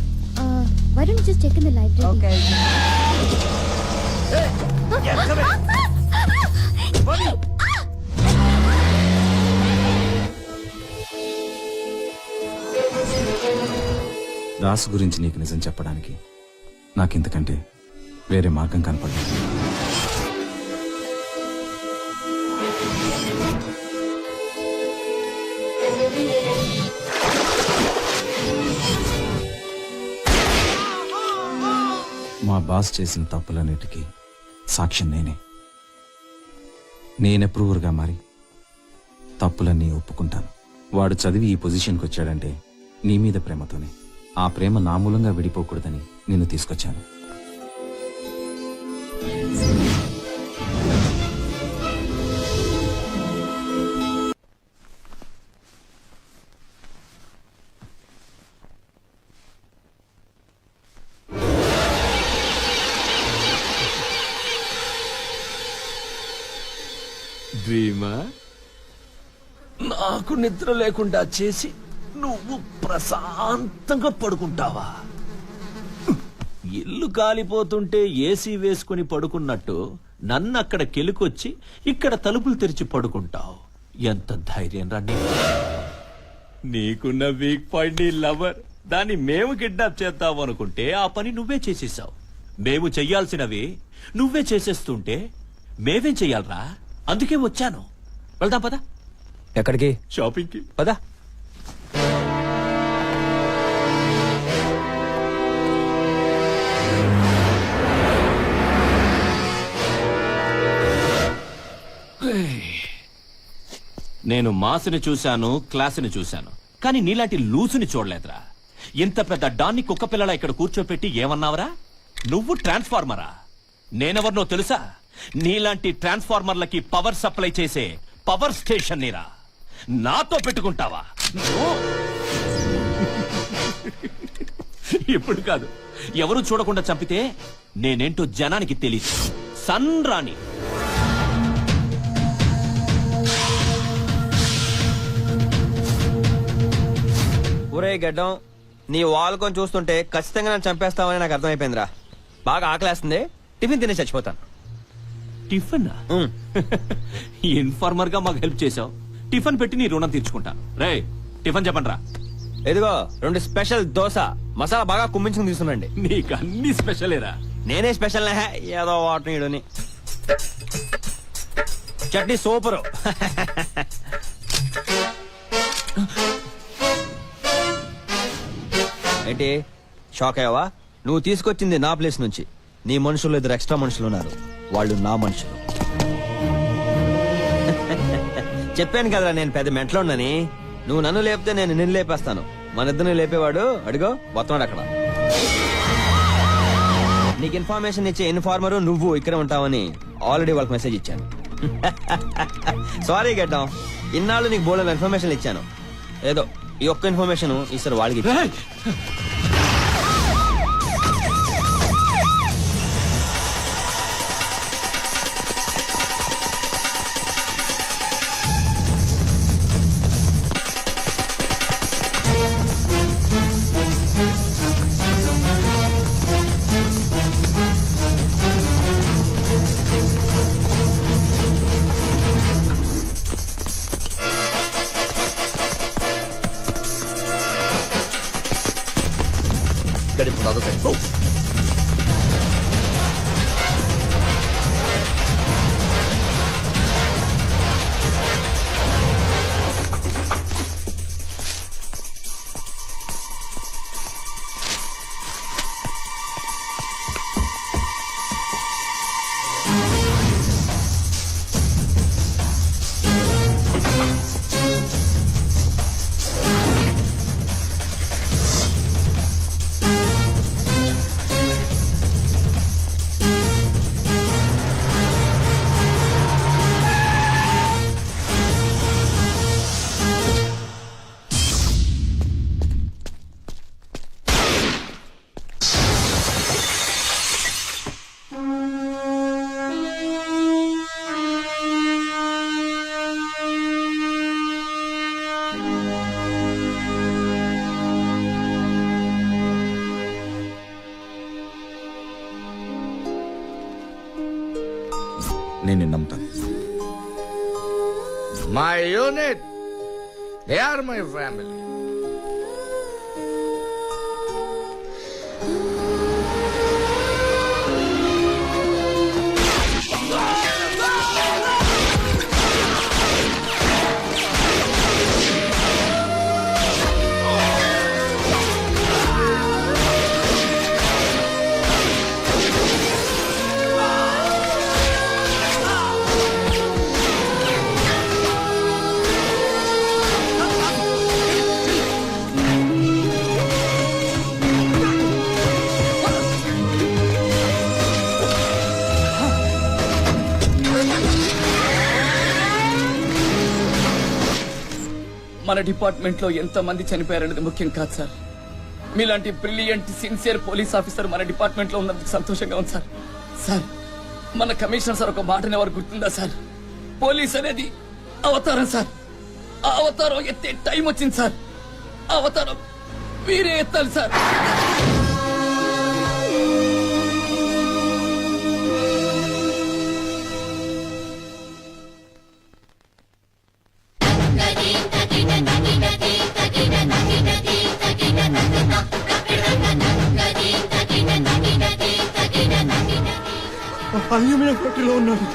Why don't you just check in the library? Okay. Dasu గురించి నీకు నిజం చెప్పడానికి నాకింతకంటే వేరే మార్గం కనపడలేదు. మా boss చేసిన తప్పులన్నిటికీ సాక్ష్యం నేనే ప్రూవర్గా మారి తప్పులన్నీ ఒప్పుకుంటాను. వాడు చదివి ఈ పొజిషన్కి వచ్చాడంటే నీ మీద ప్రేమతోనే. ఆ ప్రేమ నా మూలంగా విడిపోకూడదని నిన్ను తీసుకొచ్చాను. భీమా, నాకు నిద్ర లేకుండా చేసి నువ్వు ప్రశాంతంగా పడుకుంటావా? ఇల్లు కాలిపోతుంటే ఏసీ వేసుకుని పడుకున్నట్టు నన్ను అక్కడ కెలుకొచ్చి ఇక్కడ తలుపులు తెరిచి పడుకుంటావు. ఎంత ధైర్యం రా నీకున్న వీక్ పాయింట్ నీ లవర్. దాన్ని మేము కిడ్నాప్ చేద్దాం అనుకుంటే ఆ పని నువ్వే చేసేసావు. మేము చెయ్యాల్సినవి నువ్వే చేసేస్తుంటే మేమేం చెయ్యాలరా? అందుకే వచ్చాను. వెళ్దాం పదా. ఎక్కడికి? షాపింగ్ కి పదా. నేను మాస్ని చూశాను, క్లాస్ని చూశాను, కానీ నీలాంటి లూసుని చూడలేదురా. ఇంత పెద్ద డాన్ని కుక్క పిల్లల ఇక్కడ కూర్చోపెట్టి ఏమన్నావరా? నువ్వు ట్రాన్స్ఫార్మరా? నేనెవరినో తెలుసా? నీలాంటి ట్రాన్స్ఫార్మర్లకి పవర్ సప్లై చేసే పవర్ స్టేషన్ నీరా. నాతో పెట్టుకుంటావా? ఇప్పుడు కాదు, ఎవరు చూడకుండా చంపితే నేనేంటో జనానికి తెలియదు. సన్ రాణి. ఒరే గడ్డం, నీ వాల్కొని చూస్తుంటే ఖచ్చితంగా నన్ను చంపేస్తావని నాకు అర్థమైపోయిందిరా. బాగా ఆకలేస్తుంది, టిఫిన్ తినే చచ్చిపోతాను. టిఫిన్? ఇన్ఫార్మర్ గా మాకు హెల్ప్ చేసావు, టిఫిన్ పెట్టి నీ రుణం తీర్చుకుంటాను. రే టిఫిన్ చెప్పండి రా. ఎదిగో 2 స్పెషల్ దోశ, మసాలా బాగా కుమ్మించుకుని తీసుకురండి. నీకు అన్ని స్పెషలేరా? నేనే స్పెషల్ ఏదో వాటర్ నీడుని. చట్నీ సూపరు. ఏంటి షాక్ అయ్యావా? నువ్వు తీసుకొచ్చింది నా ప్లేస్ నుంచి. నీ మనుషులు 2 ఎక్స్ట్రా మనుషులు ఉన్నారు, వాళ్ళు నా మనుషులు. చెప్పాను కదరా నేను పెద్ద మెంట్లోనని. నువ్వు నన్ను లేపితే నేను నిన్ను లేపేస్తాను. మన ఇద్దరిని లేపేవాడు అడిగో వస్తున్నాడు అక్కడ. నీకు ఇన్ఫర్మేషన్ ఇచ్చే ఇన్ఫార్మరు నువ్వు ఇక్కడ ఉంటావని ఆల్రెడీ వాళ్ళకి మెసేజ్ ఇచ్చాను. సారీ గడ్డం, ఇన్నాళ్ళు నీకు బోల్డ్ ఇన్ఫర్మేషన్ ఇచ్చాను. ఏదో ఈ ఒక్క ఇన్ఫర్మేషన్ ఈసారి వాళ్ళకి ఇచ్చాను. అదొకటి గో. నేను నిన్ను నమ్ముతాను. My unit, they are my family. మన డిపార్ట్మెంట్ లో ఎంత మంది చనిపోయారనేది ముఖ్యం కాదు సార్. మీలాంటి బ్రిలియంట్ సిన్సియర్ పోలీస్ ఆఫీసర్ మన డిపార్ట్మెంట్ లో ఉన్నందుకు సంతోషంగా ఉంది సార్. సార్, మన కమిషనర్ సార్ ఒక మాటని ఎవరు గుర్తుందా సార్? పోలీస్ అనేది అవతారం సార్. ఆ అవతారం ఎత్తే టైం వచ్చింది సార్. ఆ అవతారం మీరే ఎత్తాలి సార్. అల్యూమినియం ఫ్యాక్టరీలో ఉన్నాడు.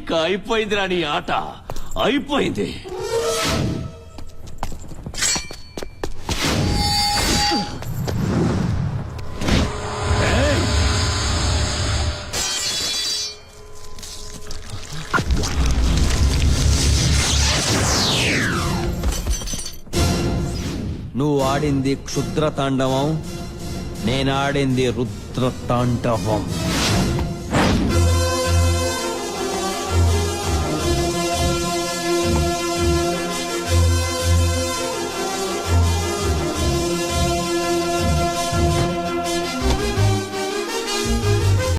ఇక అయిపోయింది రాని ఆట అయిపోయింది. నువ్వు ఆడింది క్షుద్ర తాండవం, నేను ఆడింది రుద్ర తాండవం.